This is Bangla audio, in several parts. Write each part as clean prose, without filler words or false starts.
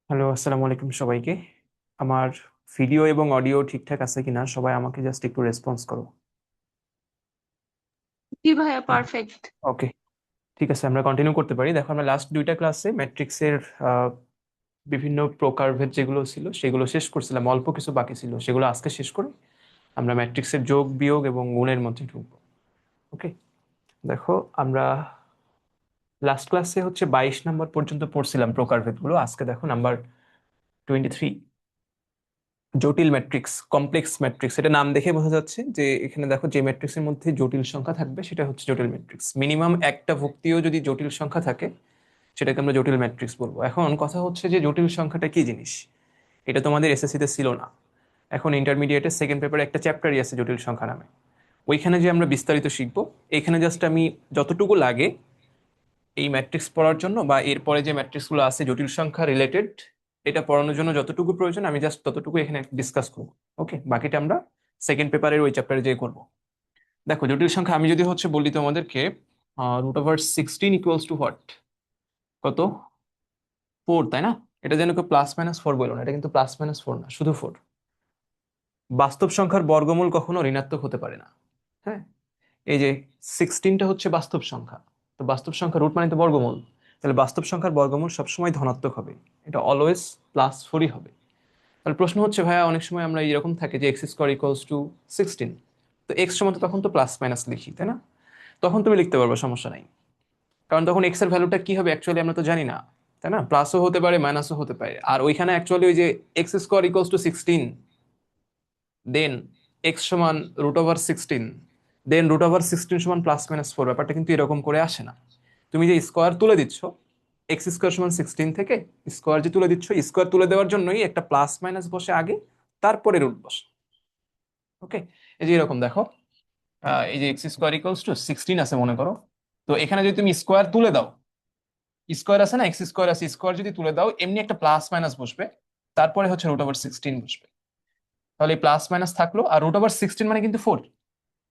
হ্যালো, আসসালামু আলাইকুম সবাইকে। আমার ভিডিও এবং অডিও ঠিকঠাক আছে কিনা সবাই আমাকে জাস্ট একটু রেসপন্স করো। জি ভাইয়া, পারফেক্ট। ওকে, ঠিক আছে, আমরা কন্টিনিউ করতে পারি। দেখো, আমরা লাস্ট দুইটা ক্লাসে ম্যাট্রিক্সের বিভিন্ন প্রকারভেদ যেগুলো ছিল সেগুলো শেষ করছিলাম, অল্প কিছু বাকি ছিল, সেগুলো আজকে শেষ করে আমরা ম্যাট্রিক্সের যোগ বিয়োগ এবং গুণের মধ্যে ঢুকবো। ওকে, দেখো, আমরা লাস্ট ক্লাসে হচ্ছে 22 নম্বর পর্যন্ত পড়ছিলাম প্রকারভেদগুলো। আজকে দেখো নাম্বার 23, জটিল ম্যাট্রিক্স, কমপ্লেক্স ম্যাট্রিক্স। এটা নাম দেখে বোঝা যাচ্ছে যে এখানে দেখো যে ম্যাট্রিক্সের মধ্যে জটিল সংখ্যা থাকবে সেটা হচ্ছে জটিল ম্যাট্রিক্স। মিনিমাম একটা ভুক্তিও যদি জটিল সংখ্যা থাকে সেটাকে আমরা জটিল ম্যাট্রিক্স বলবো। এখন কথা হচ্ছে যে জটিল সংখ্যাটা কি জিনিস, এটা তোমাদের এসএসসি তে ছিল না। এখন ইন্টারমিডিয়েটের সেকেন্ড পেপারে একটা চ্যাপ্টারই আছে জটিল সংখ্যা নামে, ওইখানে যে আমরা বিস্তারিত শিখবো। এখানে জাস্ট আমি যতটুকু লাগে এই ম্যাট্রিক্স পড়ার জন্য বা এরপরে যে ম্যাট্রিক্সগুলো আছে জটিল সংখ্যা রিলেটেড, এটা পড়ানোর জন্য যতটুকু প্রয়োজন আমি জাস্ট ততটুকু এখানে ডিসকাস করবো। ওকে, বাকিটা আমরা সেকেন্ড পেপারের ওই চ্যাপ্টারে যেয়ে করবো। দেখো, জটিল সংখ্যা আমি যদি হচ্ছে বলি তোমাদেরকে, √16 ইকুয়ালস টু হোয়াট, কত, 4, তাই না? এটা যেন কেউ প্লাস মাইনাস 4 বলো না, এটা কিন্তু প্লাস মাইনাস 4 না, শুধু 4। বাস্তব সংখ্যার বর্গমূল কখনো ঋণাত্মক হতে পারে না। হ্যাঁ, এই যে 16টা হচ্ছে বাস্তব সংখ্যা, তো বাস্তব সংখ্যা রুট মানে তো বর্গমূল, তাহলে বাস্তব সংখ্যার বর্গমূল সবসময় ধনাত্মক হবে, এটা অলওয়েজ +4ই হবে। তাহলে প্রশ্ন হচ্ছে, ভাইয়া অনেক সময় আমরা এরকম থাকে যে x² ইকুয়ালস টু 16, তো এক্স সমান তো তখন তো প্লাস মাইনাস লিখি, তাই না? তখন তুমি লিখতে পারবে, সমস্যা নাই, কারণ তখন এক্স এর ভ্যালুটা কি হবে অ্যাকচুয়ালি আমরা তো জানি না, তাই না? প্লাসও হতে পারে মাইনাসও হতে পারে, আর ওইখানে অ্যাকচুয়ালি ওই যে x² equals to 16, then x সমান √16, দেন √16 সমান +-4, ব্যাপারটা কিন্তু এরকম করে আসে না। তুমি যে স্কোয়ার তুলে দিচ্ছ, x² সমান 16 থেকে স্কোয়ার যে তুলে দিচ্ছ, স্কোয়ার তুলে দেওয়ার জন্যই একটা প্লাস মাইনাস বসে আগে, তারপরে রুট বসে। ওকে, এই যে এরকম দেখো, এই যে x² ইকুয়ালস টু 16 আছে মনে করো, তো এখানে যদি তুমি স্কোয়ার তুলে দাও, স্কোয়ার আছে না, x² আছে, স্কোয়ার যদি তুলে দাও এমনি একটা প্লাস মাইনাস বসবে, তারপরে হচ্ছে √16 বসবে। তাহলে প্লাস মাইনাস থাকলো, আর √16 মানে কিন্তু 4,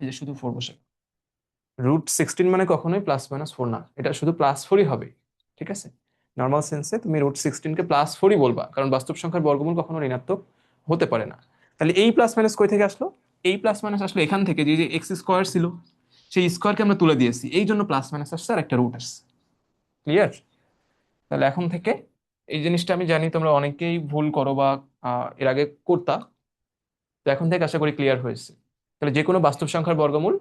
এই যে শুধু 4 বসে। √16 মানে কখনোই +-4 না, এটা শুধু +4ই হবে। ঠিক আছে, নর্মাল সেন্সে তুমি √16 কে +4ই বলবা, কারণ বাস্তব সংখ্যার বর্গমূল কখনো ঋণাত্মক হতে পারে না। তাহলে এই প্লাস মাইনাস কই থেকে আসলো? এই প্লাস মাইনাস আসলো এখান থেকে, যে x² ছিল সেই স্কোয়ারকে আমরা তুলে দিয়েছি, এই জন্য প্লাস মাইনাস আসছে আর একটা রুট আসছে। ক্লিয়ার? তাহলে এখন থেকে এই জিনিসটা আমি জানি তোমরা অনেকেই ভুল করো বা এর আগে করতা, তো এখন থেকে আশা করি ক্লিয়ার হয়েছে। তাহলে যে কোনো বাস্তব সংখ্যার বর্গমূল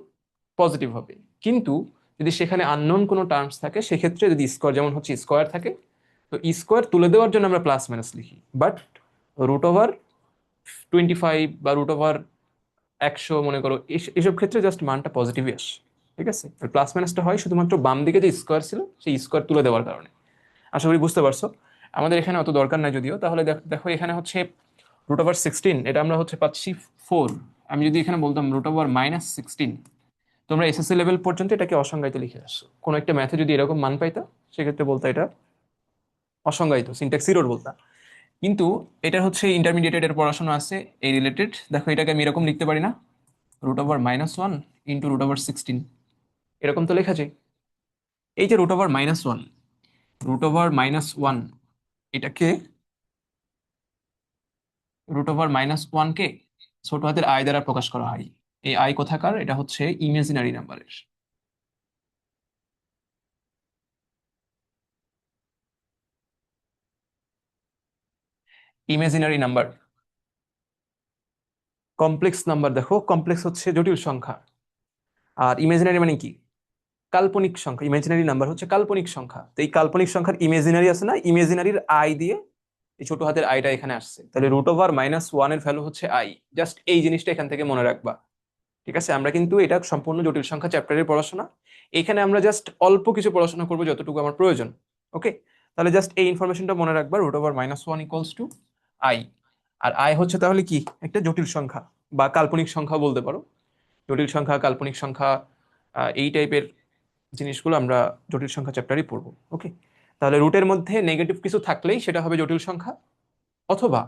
পজিটিভ হবে, কিন্তু যদি সেখানে আননোন কোনো টার্মস থাকে সেক্ষেত্রে যদি স্কোয়ার, যেমন হচ্ছে স্কোয়ার থাকে, তো স্কোয়ার তুলে দেওয়ার জন্য আমরা প্লাস মাইনাস লিখি, বাট √25 বা √100 মনে করো, এইসব ক্ষেত্রে জাস্ট মানটা পজিটিভই আসে। ঠিক আছে, প্লাস মাইনাসটা হয় শুধুমাত্র বাম দিকে যে স্কোয়ার ছিল সেই স্কোয়ার তুলে দেওয়ার কারণে। আশা করি বুঝতে পারছো। আমাদের এখানে অত দরকার নাই যদিও। তাহলে দেখো এখানে হচ্ছে √16, এটা আমরা হচ্ছে পাচ্ছি 4। আমি যদি এখানে বলতাম √-16, তোমরা এসএসসি লেভেল পর্যন্ত এটাকে অসংজ্ঞায়িত লিখে আসছো, কোনো একটা ম্যাথে যদি এরকম মান পাইতা সেক্ষেত্রে বলতা এটা অসংজ্ঞায়িত, সিনট্যাক্স এরর বলতা। কিন্তু এটা হচ্ছে ইন্টারমিডিয়েটের পড়াশোনা আছে এই রিলেটেড। দেখো এটাকে আমি এরকম লিখতে পারি না, √-1 ইন্টু √16, এরকম তো লেখা যায়। এই যে √-1 এটাকে, √-1 কে ছোট হাতের আই দ্বারা প্রকাশ করা হয়। এই আই কোথাকার? এটা হচ্ছে ইমাজিনারি নাম্বারের, ইমাজিনারি নাম্বার। কমপ্লেক্স নাম্বার, দেখো কমপ্লেক্স হচ্ছে জটিল সংখ্যা, আর ইমাজিনারি মানে কি? কাল্পনিক সংখ্যা। ইমাজিনারি নাম্বার হচ্ছে কাল্পনিক সংখ্যা, তো এই কাল্পনিক সংখ্যার ইমাজিনারি আছে না, ইমাজিনারির আই দিয়ে এই ছোট হাতের আইটা এখানে আসছে, তাহলে √-1 এর ভ্যালু হচ্ছে আই। জাস্ট এই জিনিসটা এখান থেকে মনে রাখবা। ঠিক আছে, আমরা কিন্তু এটা সম্পূর্ণ জটিল সংখ্যা চ্যাপ্টারের পড়াশোনা, এখানে আমরা জাস্ট অল্প কিছু পড়াশোনা করবো যতটুকু আমার প্রয়োজন। ওকে, তাহলে জাস্ট এই ইনফরমেশনটা মনে রাখবা, √-1 ইকুয়ালস টু আই। আর আই হচ্ছে তাহলে কি? একটা জটিল সংখ্যা বা কাল্পনিক সংখ্যা বলতে পারো। জটিল সংখ্যা, কাল্পনিক সংখ্যা, এই টাইপের জিনিসগুলো আমরা জটিল সংখ্যা চ্যাপ্টারই পড়বো। ওকে, তাহলে রুটের মধ্যে নেগেটিভ কিছু থাকলেই সেটা হবে জটিল সংখ্যা, অথবা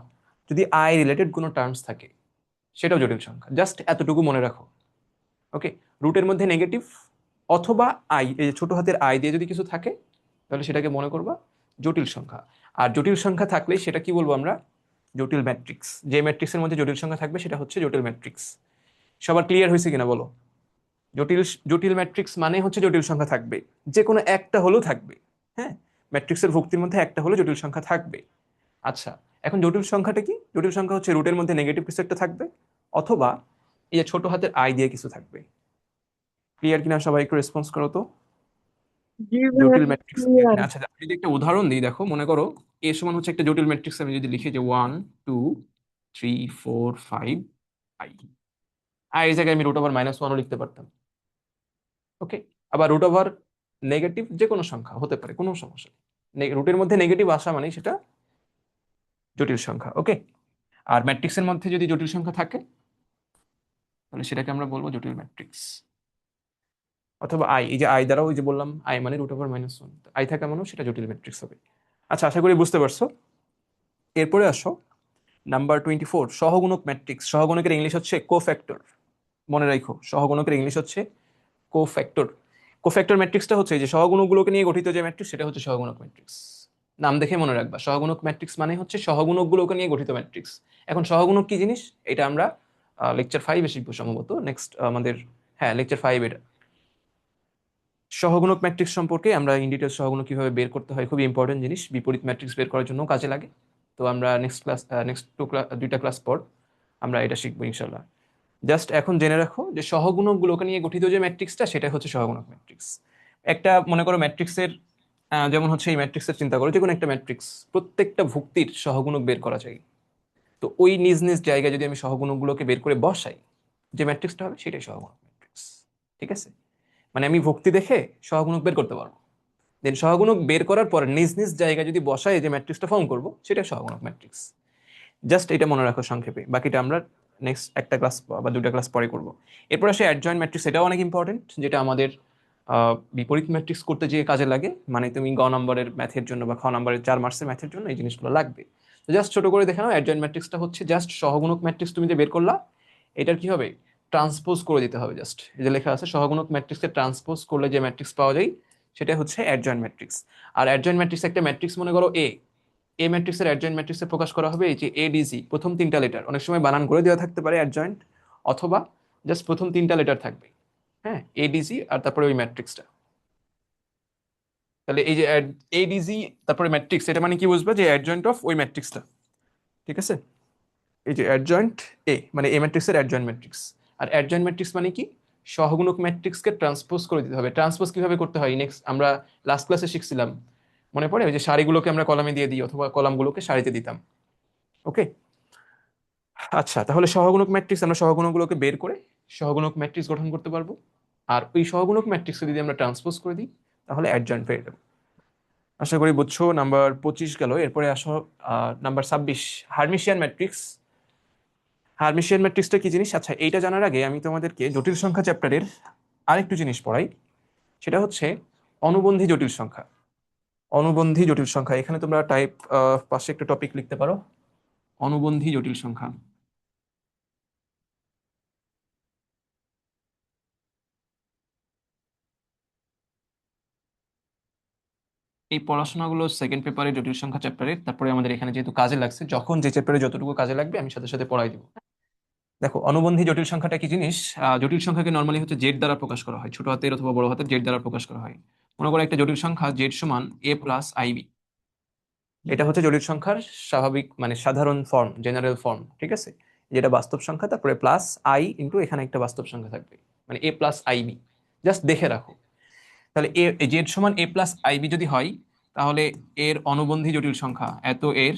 যদি আই রিলেটেড কোনো টার্মস থাকে সেটাও জটিল সংখ্যা। জাস্ট এতটুকু মনে রাখো। ওকে, রুটের মধ্যে নেগেটিভ অথবা আই, এই যে ছোট হাতের আই দিয়ে যদি কিছু থাকে তাহলে সেটাকে মনে করবা জটিল সংখ্যা। আর জটিল সংখ্যা থাকলে সেটা কি বলবো আমরা? জটিল ম্যাট্রিক্স। যে ম্যাট্রিক্সের মধ্যে জটিল সংখ্যা থাকবে সেটা হচ্ছে জটিল ম্যাট্রিক্স। সবার ক্লিয়ার হয়েছে কিনা বলো? জটিল জটিল ম্যাট্রিক্স মানে হচ্ছে জটিল সংখ্যা থাকবে, যে কোনো একটা হলেও থাকবে। হ্যাঁ, ম্যাট্রিক্সের ভুক্তির মধ্যে একটা হলেও জটিল সংখ্যা থাকবে। আচ্ছা, এখন জটিল সংখ্যাটা কি? জটিল সংখ্যা হচ্ছে রুটের মধ্যে নেগেটিভ কিছু একটা থাকবে, অথবা এই যে ছোট হাতের আই দিয়ে কিছু থাকবে। ক্লিয়ার কিনা সবাই? একটু রেসপন্স করো তো। জি ভাইয়া, জটিল ম্যাট্রিক্স ক্লিয়ার ক্লিয়ার। কিনা? আচ্ছা, আমি যদি একটা উদাহরণ দিই, দেখো মনে করো এ সমান হচ্ছে একটা জটিল ম্যাট্রিক্স। আমি যদি লিখি যে 1 2 3 4 5 আই, আই এর জায়গায় আমি √-1ও লিখতে পারতাম। ওকে, আবার নেগেটিভ যে কোনো সংখ্যা হতে পারে, কোনো সমস্যা নেই। রুটের মধ্যে নেগেটিভ আসা মানে সেটা জটিল সংখ্যা। ওকে, আর ম্যাট্রিক্সের মধ্যে যদি জটিল সংখ্যা থাকে তাহলে সেটাকে আমরা বলবো জটিল ম্যাট্রিক্স। অথবা আই, এই যে আই দ্বারা, ওই যে বললাম আই মানে √-1, আই থাকা মানেও সেটা জটিল ম্যাট্রিক্স হবে। আচ্ছা, আশা করি বুঝতে পারছো। এরপরে আসো নাম্বার 24, সহগুণক ম্যাট্রিক্স। সহগুণকের ইংলিশ হচ্ছে কোফ্যাক্টর। মনে রাখো, সহগুণকের ইংলিশ হচ্ছে কোফ্যাক্টর। কোফ্যাক্টর ম্যাট্রিক্সটা হচ্ছে এই যে সহগুণকগুলোকে নিয়ে গঠিত যে ম্যাট্রিক্স, সেটা হচ্ছে সহগুণক ম্যাট্রিক্স। নাম দেখে মনে রাখবা, সহগুণক ম্যাট্রিক্স মানে হচ্ছে সহগুণকগুলোকে নিয়ে গঠিত ম্যাট্রিক্স। এখন সহগুণক কি জিনিস এটা আমরা লেকচার 5-এ শিখবো সম্ভবত, নেক্সট আমাদের। হ্যাঁ, লেকচার 5 এটা। সহগুণক ম্যাট্রিক্স সম্পর্কে আমরা ইন ডিটেলস সহগুণক কিভাবে বের করতে হয়, খুবই ইম্পর্টেন্ট জিনিস, বিপরীত ম্যাট্রিক্স বের করার জন্য কাজে লাগে। তো আমরা নেক্সট দুইটা ক্লাস পর আমরা এটা শিখবো ইনশাল্লাহ। জাস্ট এখন জেনে রাখো যে সহগুণকগুলোকে নিয়ে গঠিত যে ম্যাট্রিক্সটা সেটা হচ্ছে সহগুণক ম্যাট্রিক্স। একটা মনে করো ম্যাট্রিক্সের, যেমন হচ্ছে এই ম্যাট্রিক্সের চিন্তা করো, যে কোনো একটা ম্যাট্রিক্স, প্রত্যেকটা ভুক্তির সহগুণক বের করা যায়। তো ওই নিজ নিজ জায়গায় যদি আমি সহগুণকগুলোকে বের করে বসাই, যে ম্যাট্রিক্সটা হবে সেটাই সহগুণক ম্যাট্রিক্স। ঠিক আছে? মানে আমি ভুক্তি দেখে সহগুণক বের করতে পারবো, দেন সহগুণক বের করার পর নিজ নিজ জায়গায় যদি বসাই যে ম্যাট্রিক্সটা ফর্ম করবো, সেটা সহগুণক ম্যাট্রিক্স। জাস্ট এটা মনে রাখো সংক্ষেপে, বাকিটা আমরা নেক্সট একটা ক্লাস বা দুটা ক্লাস পরে করবো। এরপর আসে অ্যাডজয়েন্ট ম্যাট্রিক্স। এটাও অনেক ইম্পর্টেন্ট, যেটা আমাদের বিপরীত ম্যাট্রিক্স করতে যে কাজে লাগে। মানে তুমি নম্বরের ম্যাথের জন্য বা নম্বরের 4 মার্কসের ম্যাথের জন্য এই জিনিসগুলো লাগবে। জাস্ট ছোট করে দেখে নাও, অ্যাডজয়েন্ট ম্যাট্রিক্সটা হচ্ছে জাস্ট সহগুণক ম্যাট্রিক্স তুমি যে বের করলা, এটার কি হবে? ট্রান্সপোজ করে দিতে হবে। জাস্ট এই যে লেখা আছে সহগুণক ম্যাট্রিক্সকে ট্রান্সপোজ করলে যে ম্যাট্রিক্স পাওয়া যায় সেটা হচ্ছে অ্যাডজয়েন্ট ম্যাট্রিক্স। আর অ্যাডজয়েন্ট ম্যাট্রিক্স একটা ম্যাট্রিক্স মনে করো এ ম্যাট্রিক্সের অ্যাডজয়েন্ট ম্যাট্রিক্সে প্রকাশ করা হবে এই যে এডিসি, প্রথম 3টা লেটার, অনেক সময় বানান করে দেওয়া থাকতে পারে অ্যাডজয়েন্ট, অথবা জাস্ট প্রথম 3টা লেটার থাকবে। হ্যাঁ, এডিসি আর তারপরে ওই ম্যাট্রিক্সটা। তাহলে এই যে এডিসি তারপরে ম্যাট্রিক্স, এটা মানে কি বুঝবে? যে অ্যাডজয়েন্ট অফ ওই ম্যাট্রিক্সটা। ঠিক আছে? এই যে অ্যাডজয়েন্ট মানে এ ম্যাট্রিক্সের অ্যাডজয়েন্ট ম্যাট্রিক্স। আর অ্যাডজয়েন্ট ম্যাট্রিক্স মানে কি? সহগুণক ম্যাট্রিক্সকে ট্রান্সপোজ করে দিতে হবে। ট্রান্সপোজ কিভাবে করতে হয় নেক্সট আমরা লাস্ট ক্লাসে শিখছিলাম, মনে পড়ে? ওই যে সারিগুলোকে আমরা কলামে দিয়ে দিই, অথবা কলামগুলোকে সারিতে দিতাম। ওকে, আচ্ছা, তাহলে সহগুণক ম্যাট্রিক্স, আমরা সহগুণকগুলোকে বের করে সহগুণক ম্যাট্রিক্স গঠন করতে পারবো। আর ওই সহগুণক ম্যাট্রিক্সকে যদি আমরা ট্রান্সপোজ করে দিই তাহলে অ্যাডজয়েন্ট পেয়ে যাবো। আশা করি বুঝছো। নাম্বার 25 গেল, এরপরে আসো নাম্বার 26, হার্মিশিয়ান ম্যাট্রিক্স। হার্মিশিয়ান ম্যাট্রিক্সটা কি জিনিস? আচ্ছা, এইটা জানার আগে আমি তোমাদেরকে জটিল সংখ্যা চ্যাপ্টারের আরেকটু জিনিস পড়াই। সেটা হচ্ছে অনুবন্ধী জটিল সংখ্যা। অনুবন্ধী জটিল সংখ্যা, এখানে তোমরা টাইপ পাশে একটা টপিক লিখতে পারো, অনুবন্ধী জটিল সংখ্যা। এই পড়াশোনাগুলো সেকেন্ড পেপারে জটিল সংখ্যা চ্যাপ্টারের, তারপরে আমাদের এখানে যেহেতু কাজে লাগছে, যখন যে চ্যাপ্টারে যতটুকু কাজে লাগবে আমি সাথে সাথে পড়াই দিব। দেখো, অনুবন্ধী জটিল সংখ্যাটা কি জিনিস? জটিল সংখ্যাকে নর্মালি হচ্ছে জেড দ্বারা প্রকাশ করা হয়, ছোট হাতের অথবা বড় হাতের জেড দ্বারা প্রকাশ করা হয়। মনে করো একটা জটিল সংখ্যা জেড সমান a+ib, এটা হচ্ছে জটিল সংখ্যার স্বাভাবিক মানে সাধারণ ফর্ম, জেনারেল ফর্ম। ঠিক আছে? যেটা বাস্তব সংখ্যা, তারপরে প্লাস আই ইন্টু এখানে একটা বাস্তব সংখ্যা থাকবে, মানে a+ib। জাস্ট দেখে রাখো, তাহলে জেড সমান a+ib যদি হয়, তাহলে এর অনুবন্ধী জটিল সংখ্যা এত, এর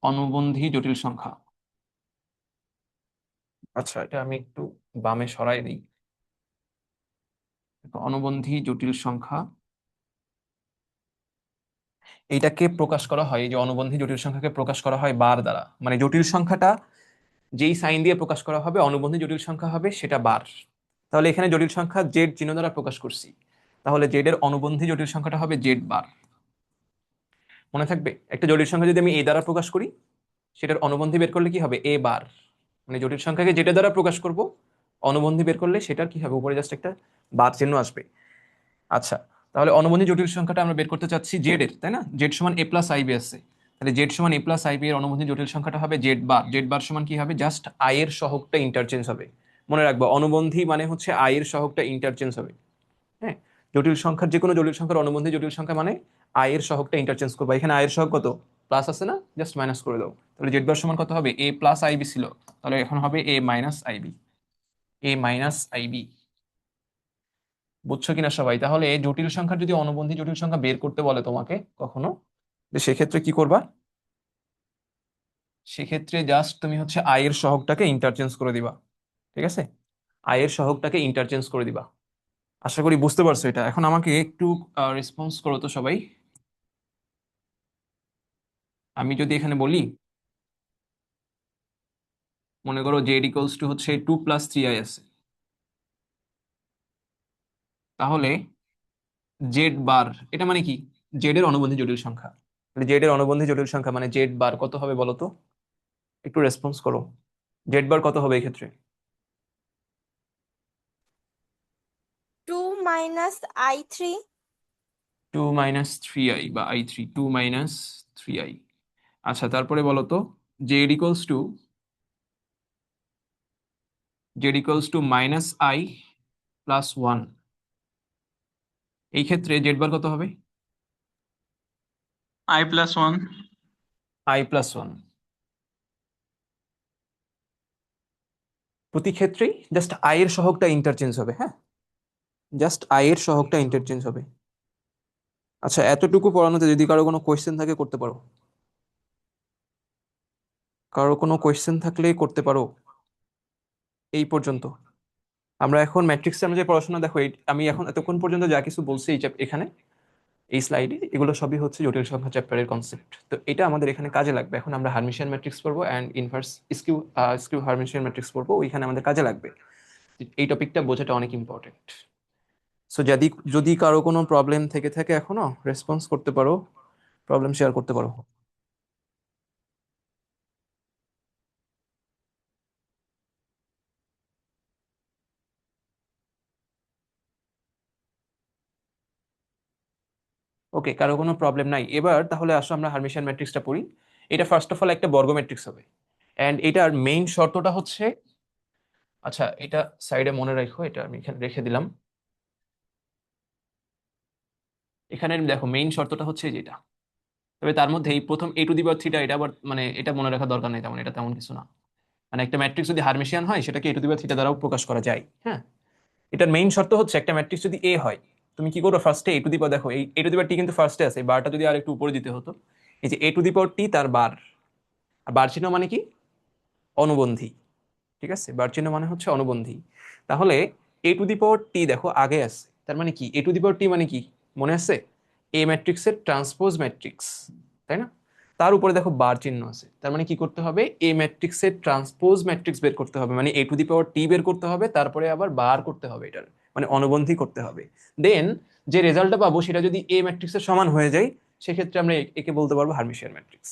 অনুবন্ধী জটিল সংখ্যা। আচ্ছা, এটা আমি একটু বামে সরাই দিই। অনুবন্ধী জটিল সংখ্যা, এইটাকে প্রকাশ করা হয়, এই যে অনুবন্ধী জটিল সংখ্যাকে প্রকাশ করা হয় বার দ্বারা। মানে জটিল সংখ্যাটা যেই সাইন দিয়ে প্রকাশ করা হবে অনুবন্ধী জটিল সংখ্যা হবে সেটা বার। তাহলে এখানে জটিল সংখ্যা জেড চিহ্ন দ্বারা প্রকাশ করছি, তাহলে জেড এর অনুবন্ধী জটিল সংখ্যাটা হবে জেড বার। মনে থাকবে, একটা জটিল সংখ্যা যদি আমি এ দ্বারা প্রকাশ করি, সেটার অনুবন্ধী বের করলে কি হবে এ বার। মানে জটিল সংখ্যাকে যেটা দ্বারা প্রকাশ করব, অনুবন্ধী বের করলে সেটার কি হবে, উপরে জাস্ট একটা বার চিহ্ন আসবে। আচ্ছা, তাহলে অনুবন্ধী জটিল সংখ্যাটা আমরা বের করতে চাচ্ছি জেড এর, তাই না? জেড সমান এ প্লাস আইবি আছে, তাহলে জেড সমান এ প্লাস আইবি এর অনুবন্ধী জটিল সংখ্যাটা হবে জেড বার। জেড বার সমান কি হবে, জাস্ট আই এর সহগটা ইন্টারচেঞ্জ হবে। মনে রাখবো, অনুবন্ধী মানে হচ্ছে আই এর সহগটা ইন্টারচেঞ্জ হবে। হ্যাঁ, জটিল সংখ্যার, যে কোনো জটিল সংখ্যার অনুবন্ধী জটিল সংখ্যা মানে আই এর সহগটা ইন্টারচেঞ্জ করবো। এখানে আই এর সহগ কত, প্লাস আছে না, জাস্ট মাইনাস করে দাও। তাহলে জেড বার সমান কত হবে, এ প্লাস আইবি ছিল, তাহলে এখন হবে এ মাইনাস আইবি। এ মাইনাস আইবি, বুঝছো কিনা সবাই? তাহলে জটিল সংখ্যার যদি অনুবন্ধী জটিল সংখ্যা বের করতে বলে তোমাকে কখনো, সেক্ষেত্রে কি করবা, সেক্ষেত্রে জাস্ট তুমি হচ্ছে আই এর সহগটাকে ইন্টারচেঞ্জ করে দিবা। ঠিক আছে, আই এর সহগটাকে ইন্টারচেঞ্জ করে দিবা। আশা করি বুঝতে পারছো এটা। এখন আমাকে একটু রেসপন্স করো তো সবাই। আমি যদি এখানে বলি, মনে করো জেড ইকুয়ালস টু হচ্ছে 2 + 3i আছে, তাহলে জেড বার এটা মানে কি, জেড এর অনুবন্ধী জটিল সংখ্যা। জেড এর অনুবন্ধী জটিল সংখ্যা মানে জেড বার কত হবে বলো তো, একটু রেসপন্স করো। জেড বার কত হবে এই ক্ষেত্রে? 2 - i3। 2 - 3i বা i3, 2 - 3i। আচ্ছা, তারপরে বলো তো, জেড ইকুয়ালস টু -i + 1, এই ক্ষেত্রে জেড বার কত হবে? i+1। i+1। প্রতি ক্ষেত্রেই জাস্ট আই এর সহগটা ইন্টারচেঞ্জ হবে। হ্যাঁ, জাস্ট আই এর সহগটা ইন্টারচেঞ্জ হবে। আচ্ছা, এতটুকু পড়ানোতে যদি কারো কোনো কোয়েশ্চেন থাকে করতে পারো, কারো কোনো কোয়েশ্চেন থাকলে করতে পারো এই পর্যন্ত। আমরা এখন ম্যাট্রিক্সে আমরা যে পড়াশোনা, দেখো আমি এখন এতক্ষণ পর্যন্ত যা কিছু বলছি এখানে এই স্লাইডে, এগুলো সবই হচ্ছে জটিল সংখ্যা চ্যাপ্টারের কনসেপ্ট। তো এটা আমাদের এখানে কাজে লাগবে। এখন আমরা হার্মিশিয়ান ম্যাট্রিক্স পড়বো and inverse skew skew Hermitian matrix পড়বো, ওইখানে আমাদের কাজে লাগবে। এই টপিকটা বোঝাটা অনেক ইম্পর্টেন্ট। সো যদি যদি কারো কোনো প্রবলেম থেকে থাকে এখনো রেসপন্স করতে পারো, প্রবলেম শেয়ার করতে পারো। ওকে, কারো কোনো প্রবলেম নাই। এবার তাহলে আসো আমরা হার্মিশিয়ান ম্যাট্রিক্সটা পড়ি। এটা ফার্স্ট অফ অল একটা বর্গ ম্যাট্রিক্স হবে, অ্যান্ড এটার মেইন শর্তটা হচ্ছে, আচ্ছা এটা সাইডে মনে রাখো, এটা আমি এখানে রেখে দিলাম। এখানে দেখো মেইন শর্তটা হচ্ছে যেটা, তবে তার মধ্যে এই প্রথম a⁴ এটা আবার মানে এটা মনে রাখার দরকার নেই তেমন, এটা তেমন কিছু না। মানে একটা ম্যাট্রিক্স যদি হার্মিশিয়ান হয় সেটাকে a⁴ দ্বারাও প্রকাশ করা যায়। হ্যাঁ, এটার মেইন শর্ত হচ্ছে একটা ম্যাট্রিক্স যদি এ হয়, তুমি কি করো, ফার্স্টে দেখো এই a⁴ কিন্তু ফার্স্টে আছে, বারটা যদি আর একটু উপরে দিতে হতো, এই যে a⁴ তার বার। আর বার চিহ্ন মানে কি, অনুবন্ধী। ঠিক আছে, বার চিহ্ন মানে হচ্ছে অনুবন্ধী। তাহলে a⁴ দেখো আগে আছে, তার মানে কি a⁴ মানে কি, মনে আছে, এ ম্যাট্রিক্সের ট্রান্সপোজ ম্যাট্রিক্স, তাই না? তার উপরে দেখো বার চিহ্ন আছে, তার মানে কি করতে হবে, এ ম্যাট্রিক্সের ট্রান্সপোজ ম্যাট্রিক্স বের করতে হবে, মানে a⁴ বের করতে হবে, তারপরে আবার বার করতে হবে, এটার মানে অনুবন্ধী করতে হবে। দেন যে রেজাল্টটা পাবো সেটা যদি এ ম্যাট্রিক্সের সমান হয়ে যায়, সেক্ষেত্রে আমরা একে বলতে পারবো হার্মিশিয়ান ম্যাট্রিক্স।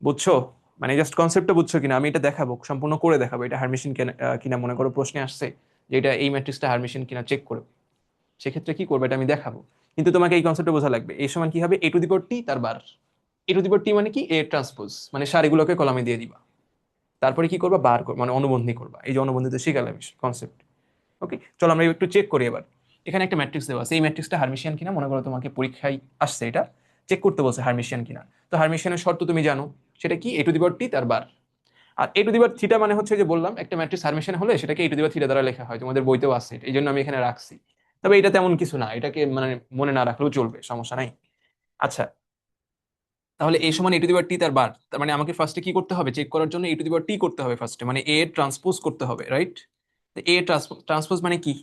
বুঝছো? মানে জাস্ট কনসেপ্টটা বুঝছো কিনা আমি এটা দেখাবো, সম্পূর্ণ করে দেখাবো এটা হার্মিশিয়ান কিনা। মনে করো প্রশ্নে আসছে যে এটা এই ম্যাট্রিক্সটা হার্মিশিয়ান কিনা চেক করো, সেক্ষেত্রে কি করবে এটা আমি দেখাবো। কিন্তু তোমাকে এই কনসেপ্টটা বোঝা লাগবে। এই সমান কি হবে, a⁴ তার বার। a⁴ মানে কি, এ ট্রান্সপোজ মানে সারিগুলোকে কলামে দিয়ে দিবা, তারপরে কি করবা, বার মানে অনুবন্ধী করবা। এই যে অনুবন্ধীতে শিখালাম কনসেপ্ট। ওকে, চলো আমরা একটু চেক করি এবার। এখানে একটা ম্যাট্রিক্স দেওয়া আছে, এই ম্যাট্রিক্সটা হার্মিশিয়ান কিনা, মনে করো তোমাকে পরীক্ষায় আসছে এটা চেক করতে বলছে হার্মিশিয়ান কিনা। তো হার্মিশিয়ানের শর্ত তুমি জানো, সেটা কি, a⁴ তার বার। আর a⁴ মানে হচ্ছে যে বললাম একটা ম্যাট্রিক্স হার্মিশিয়ান হলে সেটাকে a⁴ দ্বারা লেখা হয়, তোমাদের বইতেও আছে, এই জন্য আমি এখানে রাখছি। তবে এটা তেমন কিছু না, এটাকে মানে মনে না রাখলেও চলবে, সমস্যা নাই। আচ্ছা, তাহলে a সমান a⁴ তার বার, তার মানে আমাকে ফার্স্টে কি করতে হবে, চেক করার জন্য a⁴ করতে হবে ফার্স্টে, মানে a ট্রান্সপোজ করতে হবে, রাইট? এ ট্রান্সপোজ মানে কি,